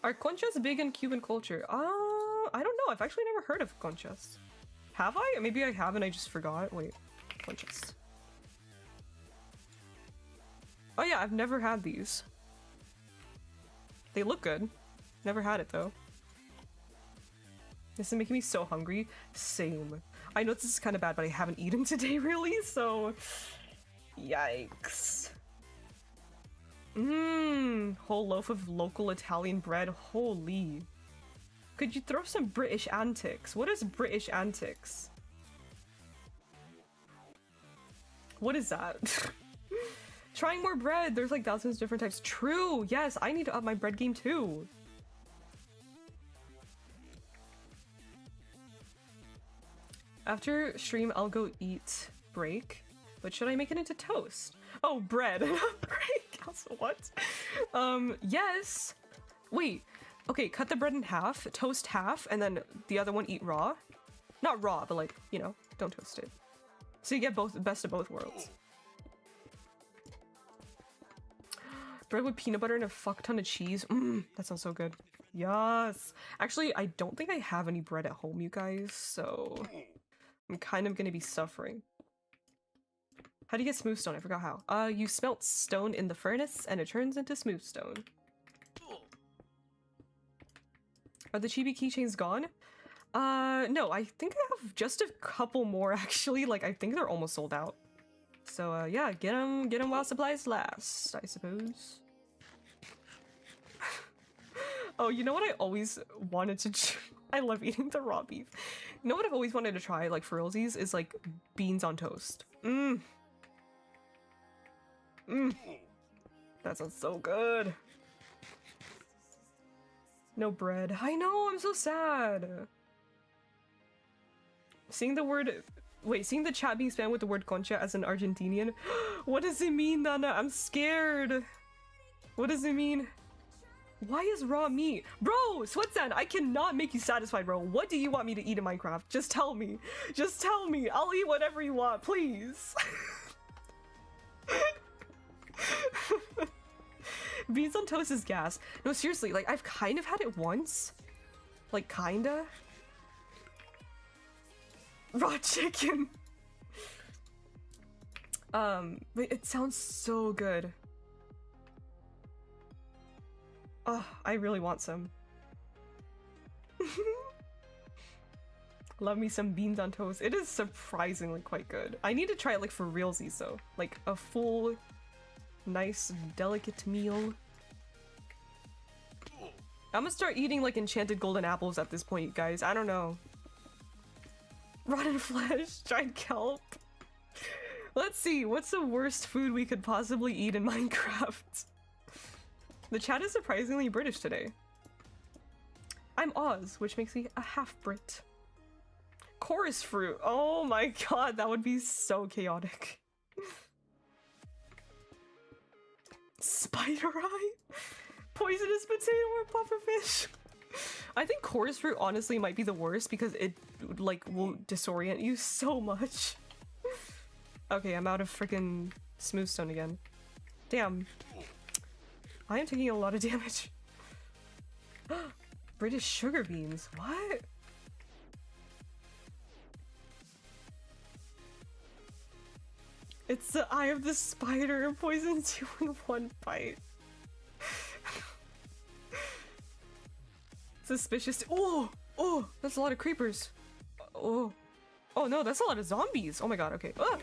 A: Are conchas big in Cuban culture? I don't know. I've actually never heard of conchas. Have I? Maybe I have and I just forgot. Wait. Conchas. Oh yeah, I've never had these. They look good. Never had it, though. This is making me so hungry. Same. I know this is kind of bad, but I haven't eaten today, really, so... Yikes. Whole loaf of local Italian bread. Holy. Could you throw some British antics? What is British antics? What is that? Trying more bread. There's like thousands of different types. True. Yes, I need to up my bread game too. After stream, I'll go eat break. But should I make it into toast? Oh, bread. Break. Also, what? Yes. Wait. Okay, cut the bread in half, toast half, and then the other one eat raw. Not raw, but like, you know, don't toast it. So you get both, the best of both worlds. Bread with peanut butter and a fuck ton of cheese. That sounds so good. Yes. Actually, I don't think I have any bread at home, you guys, so I'm kind of gonna be suffering. How do you get smooth stone? I forgot how. You smelt stone in the furnace and it turns into smooth stone. Are the chibi keychains gone? No, I think I have just a couple more actually. Like, I think they're almost sold out. So, yeah, get them while supplies last, I suppose. Oh, you know what I always wanted to I love eating the raw beef. You know what I've always wanted to try, like, for realsies, is, like, beans on toast. That sounds so good. No bread. I know, I'm so sad. Seeing the chat being spammed with the word concha as an Argentinian. What does it mean, Nana? I'm scared. What does it mean? Why is raw meat? Bro, Sweatsan, I cannot make you satisfied, bro. What do you want me to eat in Minecraft? Just tell me. Just tell me. I'll eat whatever you want, please. Beans on toast is gas. No, seriously, like, I've kind of had it once. Like, kinda. Raw chicken. But it sounds so good. Oh, I really want some. Love me some beans on toast. It is surprisingly quite good. I need to try it, like, for realsies, though. Like, a full, nice, delicate meal. I'm gonna start eating, like, enchanted golden apples at this point, guys. I don't know. Rotten flesh, dried kelp. Let's see, what's the worst food we could possibly eat in Minecraft? The chat is surprisingly British today. I'm Oz, which makes me a half-Brit. Chorus fruit. Oh my god, that would be so chaotic. Spider eye? Poisonous potato or pufferfish? I think chorus fruit honestly might be the worst because it, like, will disorient you so much. Okay, I'm out of freaking Smooth stone again. Damn. I am taking a lot of damage. British sugar beans. What? It's the eye of the spider and poisons you in one bite. Suspicious. Oh! Oh! That's a lot of creepers. Oh. Oh no, that's a lot of zombies. Oh my god, okay. Oh!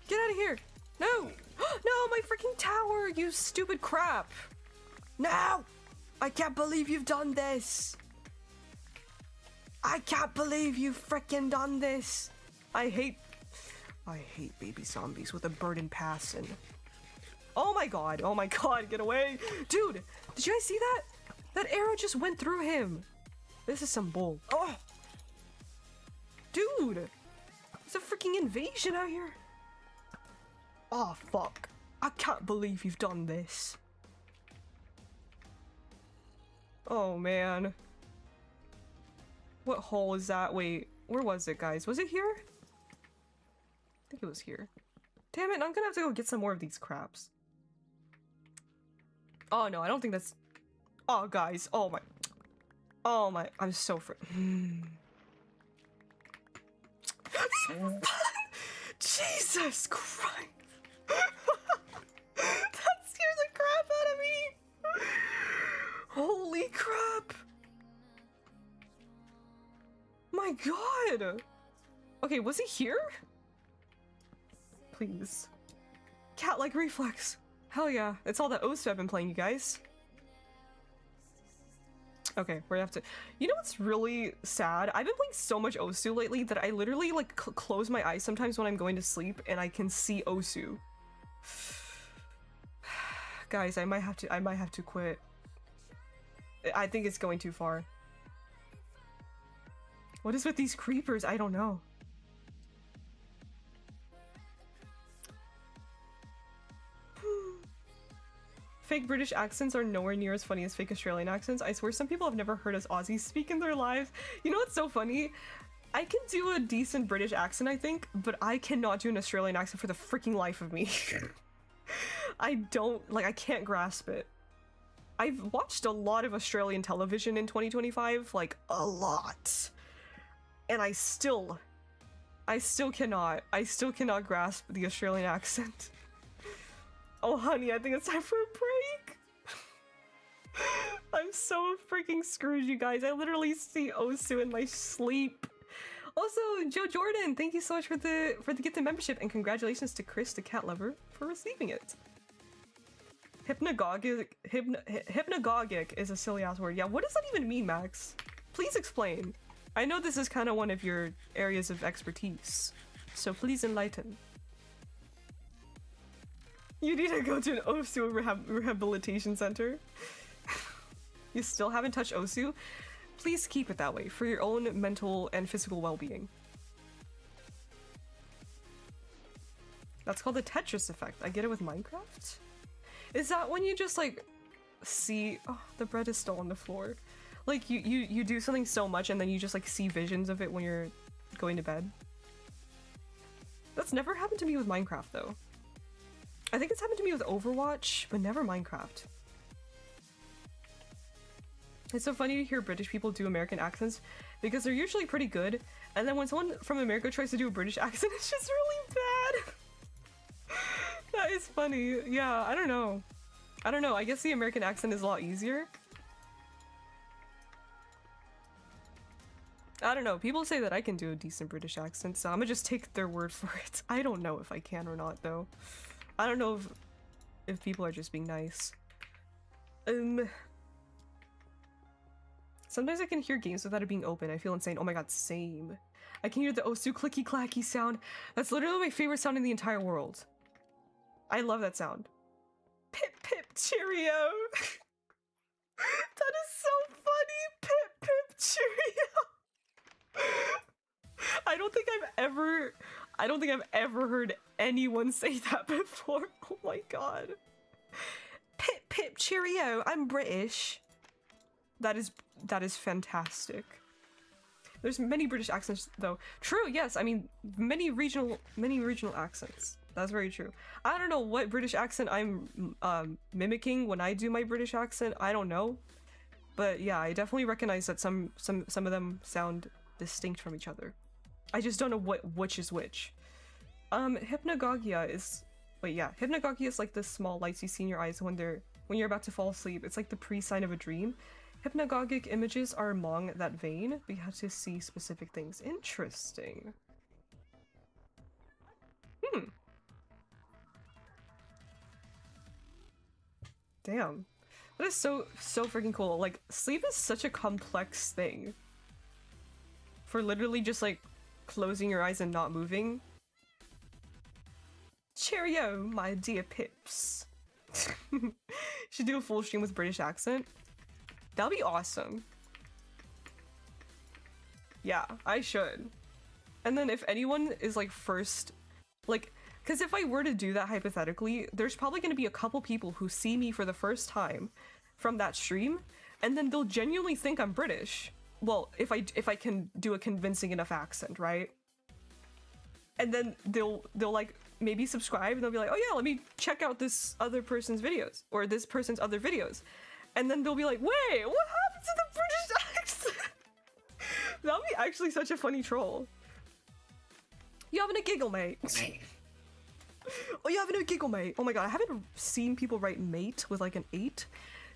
A: Get out of here! No! No, my freaking tower, you stupid crap! No! I can't believe you've done this! I can't believe you've freaking done this! I hate baby zombies with a burden passion. Oh my god, get away! Dude, did you guys see that? That arrow just went through him! This is some bull. Oh! Dude! It's a freaking invasion out here! Oh fuck. I can't believe you've done this. Oh man. What hole is that? Wait, where was it, guys? Was it here? I think it was here. Damn it, I'm gonna have to go get some more of these craps. Oh no, I don't think that's... Oh guys, oh my... Oh my, I'm so Jesus Christ! That scared the crap out of me! Holy crap! My god! Okay, was he here? Please. Cat-like reflex. Hell yeah. It's all that Osu I've been playing, you guys. Okay, we're gonna have to... You know what's really sad? I've been playing so much Osu lately that I literally like close my eyes sometimes when I'm going to sleep and I can see Osu. Guys, I might have to quit. I think it's going too far. What is with these creepers? I don't know. Fake British accents are nowhere near as funny as fake Australian accents. I swear some people have never heard us Aussies speak in their lives. You know what's so funny? I can do a decent British accent, I think, but I cannot do an Australian accent for the freaking life of me. I can't grasp it. I've watched a lot of Australian television in 2025, like a lot. And I still cannot grasp the Australian accent. Oh honey, I think it's time for a break. I'm so freaking screwed, you guys. I literally see Osu in my sleep. Also, Joe Jordan, thank you so much for the gifted membership, and congratulations to Chris, the cat lover, for receiving it. Hypnagogic is a silly ass word. Yeah, what does that even mean, Max? Please explain. I know this is kind of one of your areas of expertise, so please enlighten. You need to go to an Osu rehabilitation center. You still haven't touched Osu? Please keep it that way for your own mental and physical well-being. That's called the Tetris effect. I get it with Minecraft? Is that when you just like see... Oh, the bread is still on the floor. Like you do something so much and then you just like see visions of it when you're going to bed? That's never happened to me with Minecraft though. I think it's happened to me with Overwatch, but never Minecraft. It's so funny to hear British people do American accents because they're usually pretty good, and then when someone from America tries to do a British accent, it's just really bad. That is funny. Yeah, I don't know. I guess the American accent is a lot easier. I don't know. People say that I can do a decent British accent, so I'm gonna just take their word for it. I don't know if I can or not, though. I don't know if people are just being nice. Sometimes I can hear games without it being open. I feel insane. Oh my god, same. I can hear the Osu clicky clacky sound. That's literally my favorite sound in the entire world. I love that sound. Pip pip cheerio. That is so funny. Pip pip cheerio. I don't think I've ever heard anyone say that before. Oh my god. Pip pip cheerio. I'm British. That is fantastic. There's many British accents though. True, yes. I mean, many regional accents. That's very true. I don't know what British accent I'm mimicking when I do my British accent. I don't know. But yeah, I definitely recognize that some of them sound distinct from each other. I just don't know which is which. Hypnagogia is hypnagogia is like the small lights you see in your eyes when you're about to fall asleep. It's like the pre-sign of a dream. Hypnagogic images are among that vein. We have to see specific things. Interesting. Damn. That is so freaking cool. Like, sleep is such a complex thing. For literally just like closing your eyes and not moving. Cheerio, my dear pips. Should do a full stream with British accent. That'll be awesome. Yeah, I should. And then if anyone is like first, like, because if I were to do that hypothetically, there's probably going to be a couple people who see me for the first time from that stream, and then they'll genuinely think I'm British. Well, if I can do a convincing enough accent, right? And then they'll like maybe subscribe and they'll be like, oh yeah, let me check out this other person's videos or this person's other videos. And then they'll be like, wait, what happened to the British accent? That'll be actually such a funny troll. You having a giggle, mate? Oh, you having a giggle, mate? Oh my god, I haven't seen people write mate with like an 8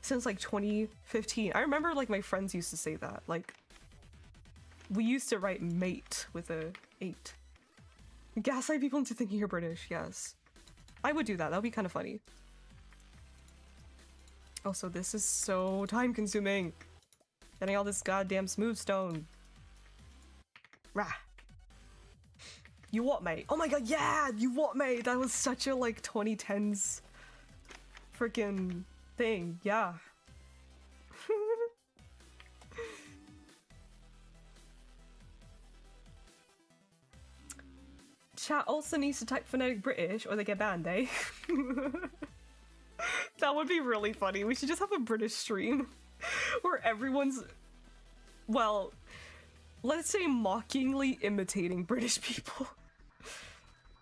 A: since like 2015. I remember like my friends used to say that. Like, we used to write mate with a 8. Gaslight people into thinking you're British, yes. I would do that, that would be kind of funny. Also, this is so time consuming. Getting all this goddamn smooth stone. Rah. You what, mate? Oh my god, yeah! You what, mate? That was such a like 2010s freaking thing, yeah. Chat also needs to type phonetic British or they get banned, eh? That would be really funny. We should just have a British stream where everyone's, well, let's say mockingly imitating British people.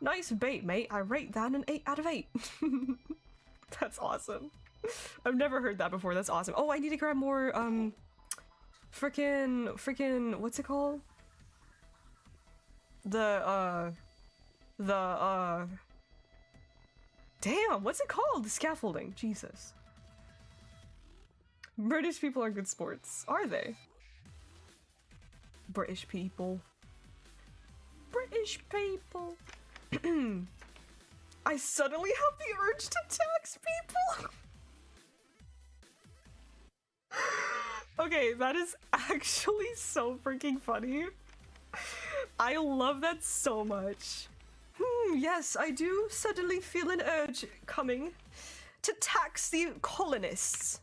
A: Nice bait, mate. I rate that an 8 out of 8. That's awesome. I've never heard that before. That's awesome. Oh, I need to grab more, freaking, what's it called? Damn, what's it called? The scaffolding. Jesus. British people are good sports. Are they? British people. British people. I suddenly have the urge to tax people. Okay, that is actually so freaking funny. I love that so much. Yes, I do suddenly feel an urge coming to tax the colonists.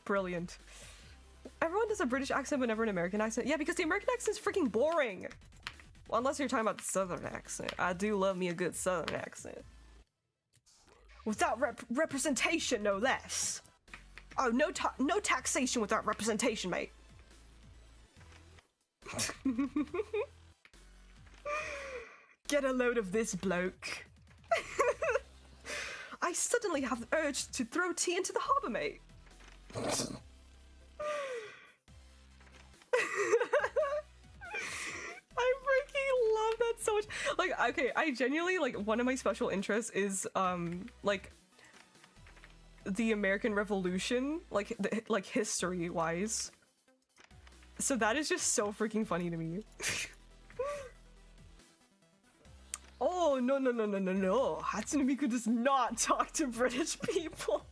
A: Brilliant. Everyone does a British accent but never an American accent. Yeah, because the American accent is freaking boring. Well, unless you're talking about the Southern accent. I do love me a good Southern accent. Without representation, no less. Oh, no taxation without representation, mate. Get a load of this, bloke. I suddenly have the urge to throw tea into the harbor, mate. I freaking love that so much. Like, okay, I genuinely, like, one of my special interests is, like, the American Revolution, like, like, history-wise. So that is just so freaking funny to me. Oh, no. Hatsune Miku does not talk to British people.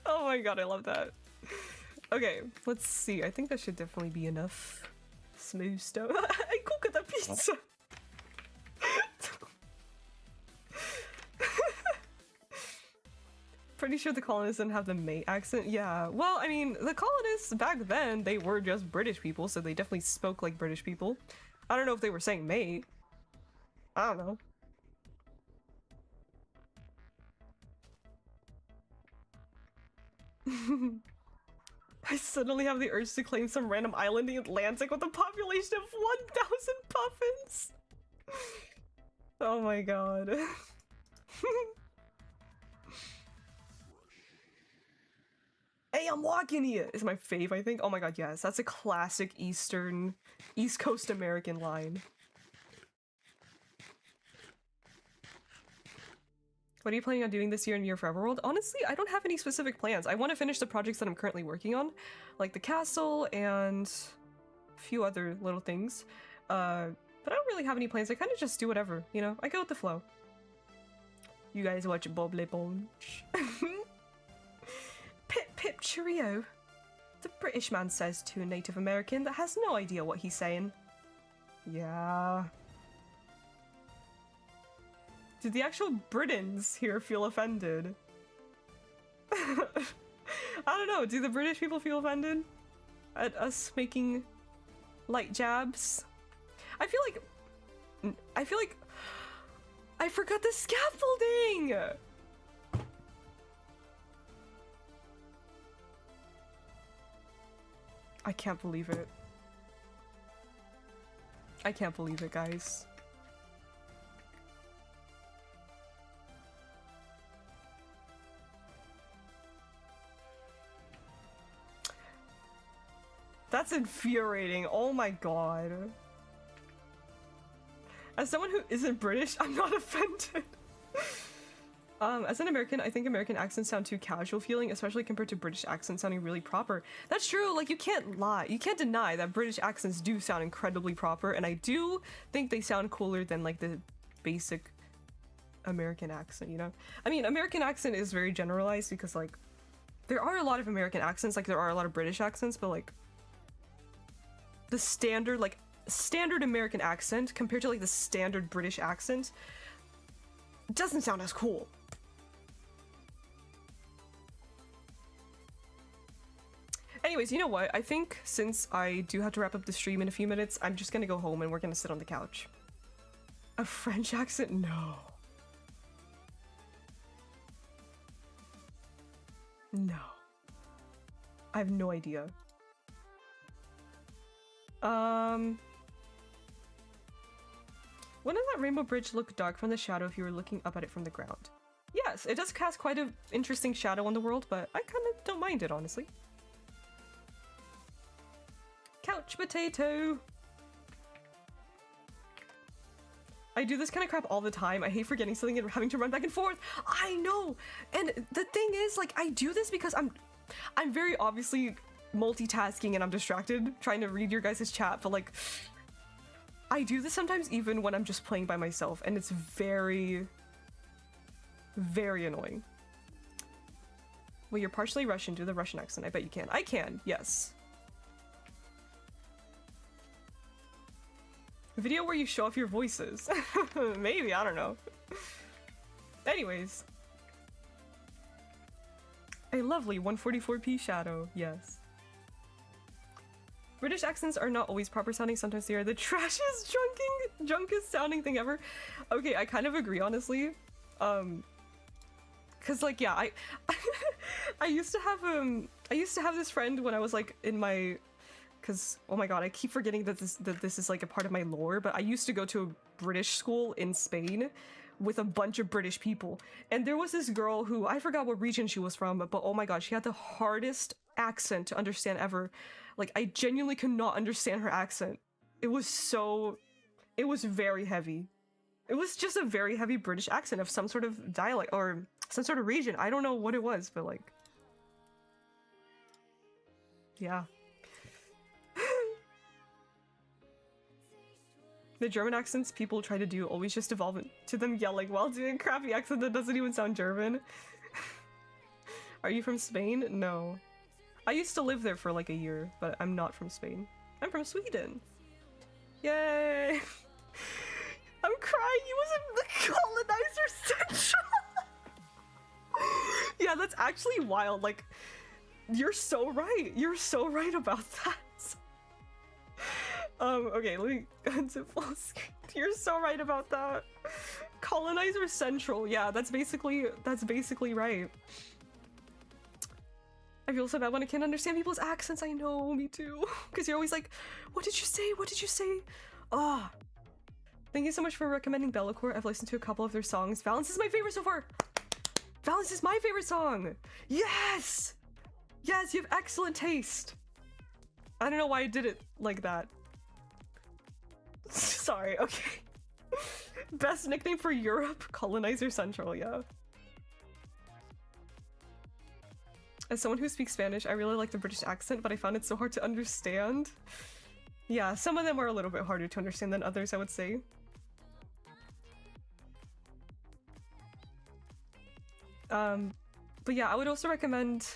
A: Oh my god, I love that. Okay, let's see. I think that should definitely be enough. Smooth stone. I cook the pizza. Pretty sure the colonists didn't have the mate accent. Yeah, well, I mean, the colonists back then, they were just British people, so they definitely spoke like British people. I don't know if they were saying mate. I don't know. I suddenly have the urge to claim some random island in the Atlantic with a population of 1,000 puffins. Oh my god. Hey, I'm walking here is my fave, I think. Oh my god, yes. That's a classic East Coast American line. What are you planning on doing this year in Year Forever World? Honestly, I don't have any specific plans. I want to finish the projects that I'm currently working on, like the castle and a few other little things. But I don't really have any plans. I kind of just do whatever, you know? I go with the flow. You guys watch Bob Le Bonch. Pip pip cheerio. The British man says to a Native American that has no idea what he's saying. Yeah. Did the actual Britons here feel offended? I don't know, do the British people feel offended at us making light jabs? I feel like I forgot the scaffolding! I can't believe it. I can't believe it, guys. That's infuriating. Oh my god. As someone who isn't British, I'm not offended. As an American, I think American accents sound too casual feeling, especially compared to British accents sounding really proper. That's true, like you can't lie. You can't deny that British accents do sound incredibly proper, and I do think they sound cooler than like the basic American accent, you know? I mean, American accent is very generalized because like there are a lot of American accents, like there are a lot of British accents, but like the standard American accent compared to like the standard British accent doesn't sound as cool. Anyways, you know what? I think since I do have to wrap up the stream in a few minutes, I'm just gonna go home and we're gonna sit on the couch. A French accent? No. No. I have no idea. Wouldn't that rainbow bridge look dark from the shadow if you were looking up at it from the ground? Yes, it does cast quite an interesting shadow on the world, but I kind of don't mind it, honestly. Couch potato! I do this kind of crap all the time. I hate forgetting something and having to run back and forth. I know! And the thing is, like, I do this because I'm very obviously multitasking and I'm distracted trying to read your guys' chat, but like I do this sometimes even when I'm just playing by myself, and it's very, very annoying. Well, you're partially Russian. Do the Russian accent. I bet you can. I can, yes. Video where you show off your voices. Maybe, I don't know. Anyways. A lovely 144p shadow, yes. British accents are not always proper sounding, sometimes they are the trashiest, drunkest sounding thing ever. Okay, I kind of agree, honestly. Cause like, yeah, I used to have this friend when I was like in my, cause oh my god, I keep forgetting that this is like a part of my lore, but I used to go to a British school in Spain with a bunch of British people, and there was this girl who, I forgot what region she was from, but oh my god, she had the hardest accent to understand ever. Like, I genuinely could not understand her accent. It was very heavy. It was just a very heavy British accent of some sort of dialect or some sort of region. I don't know what it was, but like, yeah. The German accents people try to do always just evolve into them yelling while doing a crappy accent that doesn't even sound German. Are you from Spain? No. I used to live there for like a year, but I'm not from Spain. I'm from Sweden. Yay! I'm crying, he was in the colonizer central! Yeah, that's actually wild. Like, you're so right. You're so right about that. Okay, let me go into full screen. You're so right about that. Colonizer central. Yeah, that's basically right. I feel so bad when I can't understand people's accents. I know, me too. Because you're always like, what did you say? What did you say? Ah. Thank you so much for recommending Bellacore. I've listened to a couple of their songs. Valence is my favorite so far. Valence is my favorite song. Yes! Yes, you have excellent taste. I don't know why I did it like that. Sorry, okay. Best nickname for Europe? Colonizer Central, yeah. As someone who speaks Spanish, I really like the British accent, but I found it so hard to understand. Yeah, some of them are a little bit harder to understand than others, I would say. But yeah, I would also recommend,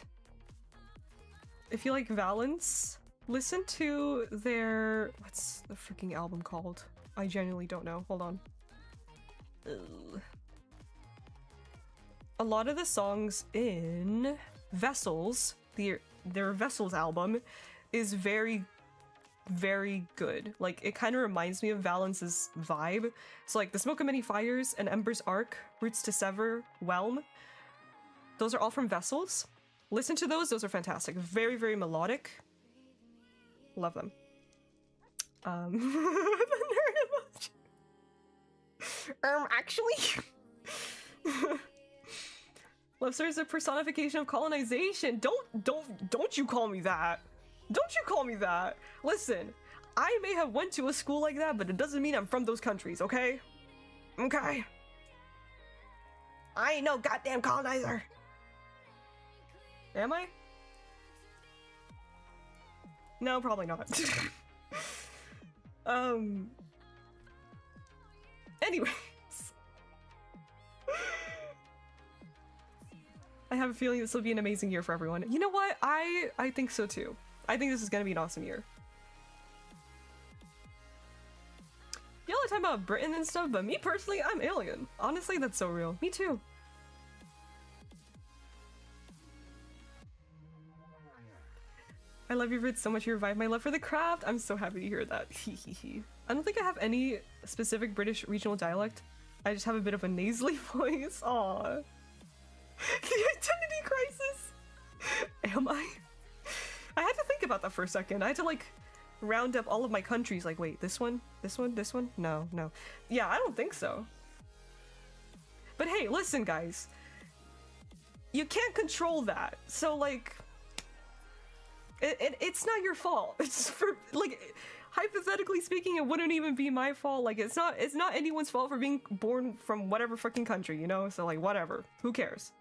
A: if you like Valence, listen to their... what's the freaking album called? I genuinely don't know. Hold on. Ugh. A lot of the songs in Vessels, their Vessels album, is very, very good. Like, it kind of reminds me of Valence's vibe. So like, The Smoke of Many Fires and Ember's Arc, Roots to Sever, Whelm, those are all from Vessels. Listen to those are fantastic. Very, very melodic. Love them. The nerd emoji. Actually... Lobster is a personification of colonization. Don't you call me that. Don't you call me that. Listen, I may have went to a school like that, but it doesn't mean I'm from those countries, okay? Okay. I ain't no goddamn colonizer. Am I? No, probably not. Anyways. I have a feeling this will be an amazing year for everyone. You know what? I think so too. I think this is gonna be an awesome year. Y'all are talking about Britain and stuff, but me personally, I'm alien. Honestly, that's so real. Me too. I love your vids so much. You revived my love for the craft. I'm so happy to hear that. I don't think I have any specific British regional dialect. I just have a bit of a nasally voice. Aww. The identity crisis. Am I? I had to think about that for a second. I had to like round up all of my countries. Like, wait, this one, this one, this one? No, no. Yeah, I don't think so. But hey, listen, guys. You can't control that. So like, it's not your fault. It's for like, hypothetically speaking, it wouldn't even be my fault. Like, it's not anyone's fault for being born from whatever freaking country, you know? So like, whatever. Who cares?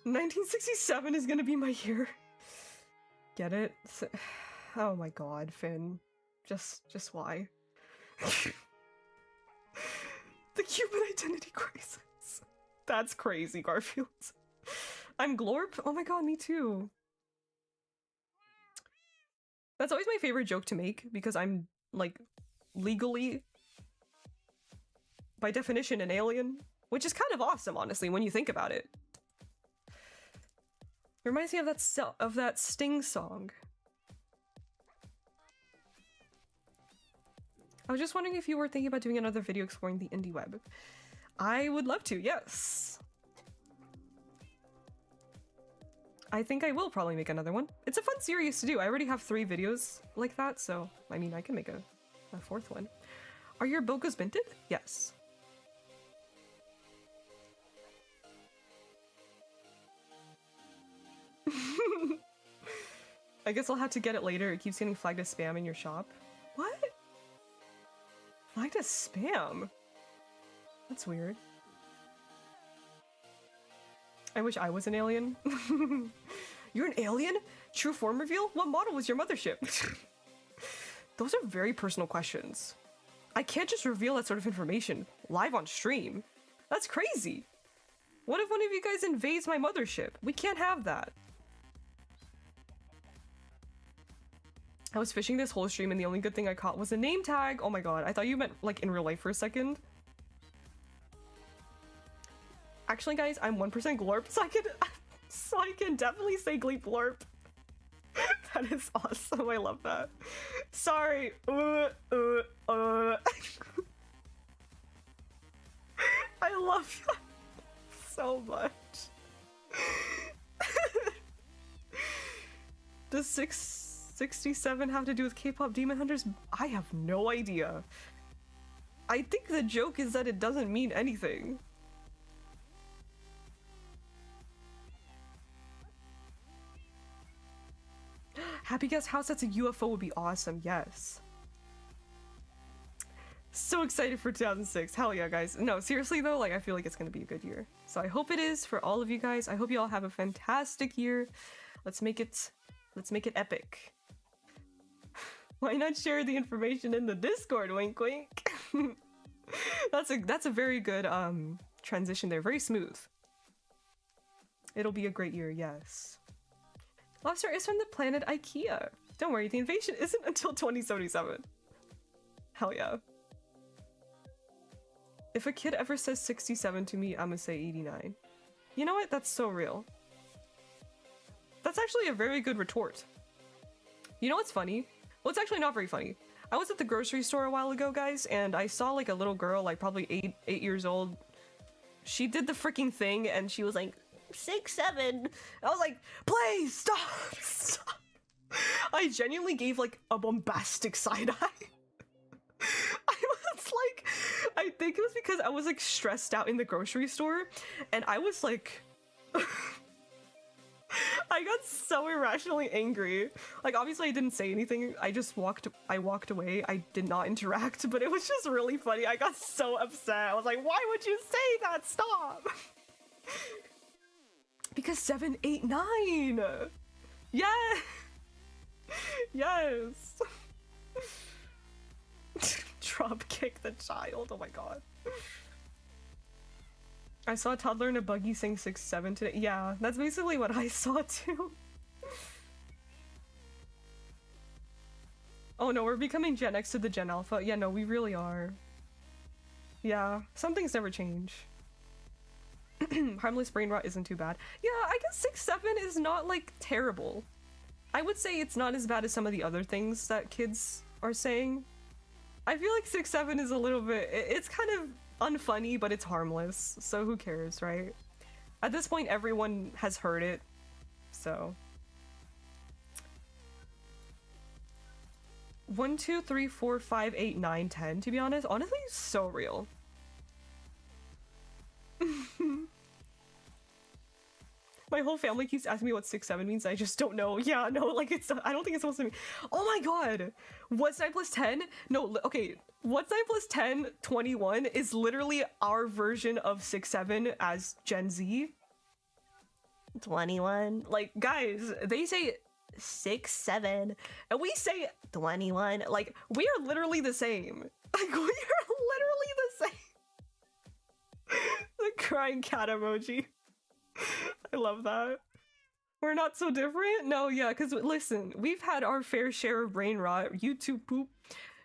A: 1967 is gonna be my year. Get it? Oh my god, Finn. Just why? The Cuban identity crisis. That's crazy, Garfield. I'm Glorp? Oh my god, me too. That's always my favorite joke to make, because I'm, like, legally, by definition, an alien. Which is kind of awesome, honestly, when you think about it. It reminds me of that Sting song. I was just wondering if you were thinking about doing another video exploring the indie web. I would love to, yes. I think I will probably make another one. It's a fun series to do. I already have 3 videos like that, so I mean, I can make a 4th one. Are your Bogos minted? Yes. I guess I'll have to get it later. It keeps getting flagged as spam in your shop. What? Flagged as spam? That's weird. I wish I was an alien. You're an alien? True form reveal? What model was your mothership? Those are very personal questions. I can't just reveal that sort of information live on stream. That's crazy. What if one of you guys invades my mothership? We can't have that. I was fishing this whole stream and the only good thing I caught was a name tag. Oh my god, I thought you meant like in real life for a second. Actually, guys, I'm 1% glorp, so I can definitely say gleep glorp. That is awesome. I love that. Sorry. I love that so much. Does 667 have to do with K-pop Demon Hunters? I have no idea. I think the joke is that it doesn't mean anything. Happy Guest House that's a UFO would be awesome, yes. So excited for 2006. Hell yeah, guys. No, seriously though, like I feel like it's gonna be a good year. So I hope it is for all of you guys. I hope you all have a fantastic year. Let's make it epic. Why not share the information in the Discord, wink wink? That's a very good transition there. Very smooth. It'll be a great year, yes. Lobster is from the planet IKEA. Don't worry, the invasion isn't until 2077. Hell yeah. If a kid ever says 67 to me, I'ma say 89. You know what? That's so real. That's actually a very good retort. You know what's funny? Well, it's actually not very funny. I was at the grocery store a while ago, guys, and I saw like a little girl, like probably 8 years old. She did the freaking thing and she was like, 6'7". I was like, please stop, stop. I genuinely gave like a bombastic side eye. I was like, I think it was because I was like stressed out in the grocery store and I was like, I got so irrationally angry. Like obviously I didn't say anything. I walked away. I did not interact, but it was just really funny. I got so upset. I was like, why would you say that? Stop. Because 7, 8, 9. Yeah. Yes. Drop kick the child. Oh my god. I saw a toddler in a buggy sing 6'7" today. Yeah, that's basically what I saw too. Oh no, we're becoming Gen X to the Gen Alpha. Yeah, no, we really are. Yeah, some things never change. Harmless brain rot isn't too bad. Yeah, I guess 6'7" is not like terrible. I would say it's not as bad as some of the other things that kids are saying. I feel like 6'7" is a little bit, it's kind of unfunny, but it's harmless, so who cares, right? At this point, everyone has heard it, so. 1, 2, 3, 4, 5, 8, 9, 10, to be honest. Honestly, so real. My whole family keeps asking me what 6'7" means. I just don't know. Yeah, no, like it's. I don't think it's supposed to be. Oh my god! What's 9 plus 10? No, okay. What's 9 plus 10? 21 is literally our version of 6'7" as Gen Z. 21. Like, guys, they say 6'7", and we say 21. Like, we are literally the same. Like, we are literally the same. The crying cat emoji. I love that. We're not so different? No, yeah, because listen, we've had our fair share of brain rot, YouTube poop,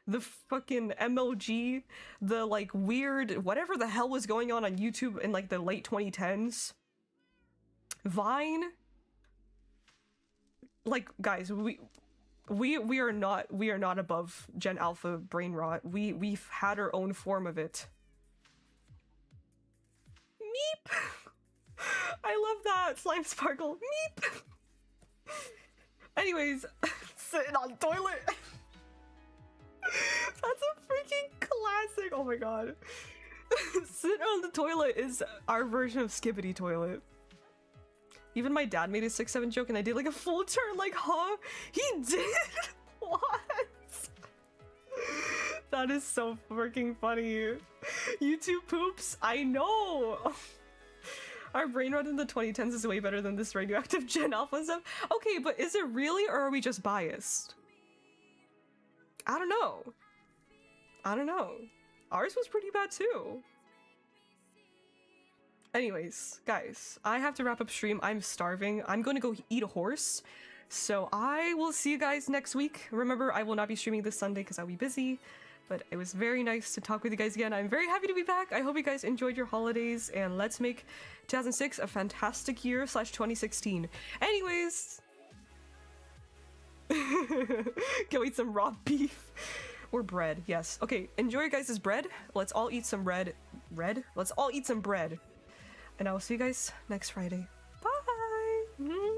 A: the fucking MLG, the like weird, whatever the hell was going on YouTube in like the late 2010s. Vine. Like, guys, we are not above Gen Alpha brain rot. We've had our own form of it. Meep! I love that! Slime Sparkle! Meep! Anyways, sitting on toilet! That's a freaking classic! Oh my god. Sitting on the toilet is our version of Skibbity Toilet. Even my dad made a 6'7" joke and I did like a full turn like, huh? He did? What? That is so freaking funny. YouTube poops, I know! Our brain rot in the 2010s is way better than this radioactive Gen Alpha stuff. Okay, but is it really, or are we just biased? I don't know. I don't know. Ours was pretty bad too. Anyways, guys, I have to wrap up stream. I'm starving. I'm going to go eat a horse. So I will see you guys next week. Remember, I will not be streaming this Sunday because I'll be busy. But it was very nice to talk with you guys again. I'm very happy to be back. I hope you guys enjoyed your holidays, and let's make 2006 a fantastic year / 2016. Anyways, go eat some raw beef or bread. Yes. Okay. Enjoy your guys' bread. Let's all eat some bread. Let's all eat some bread. And I will see you guys next Friday. Bye. Mwah.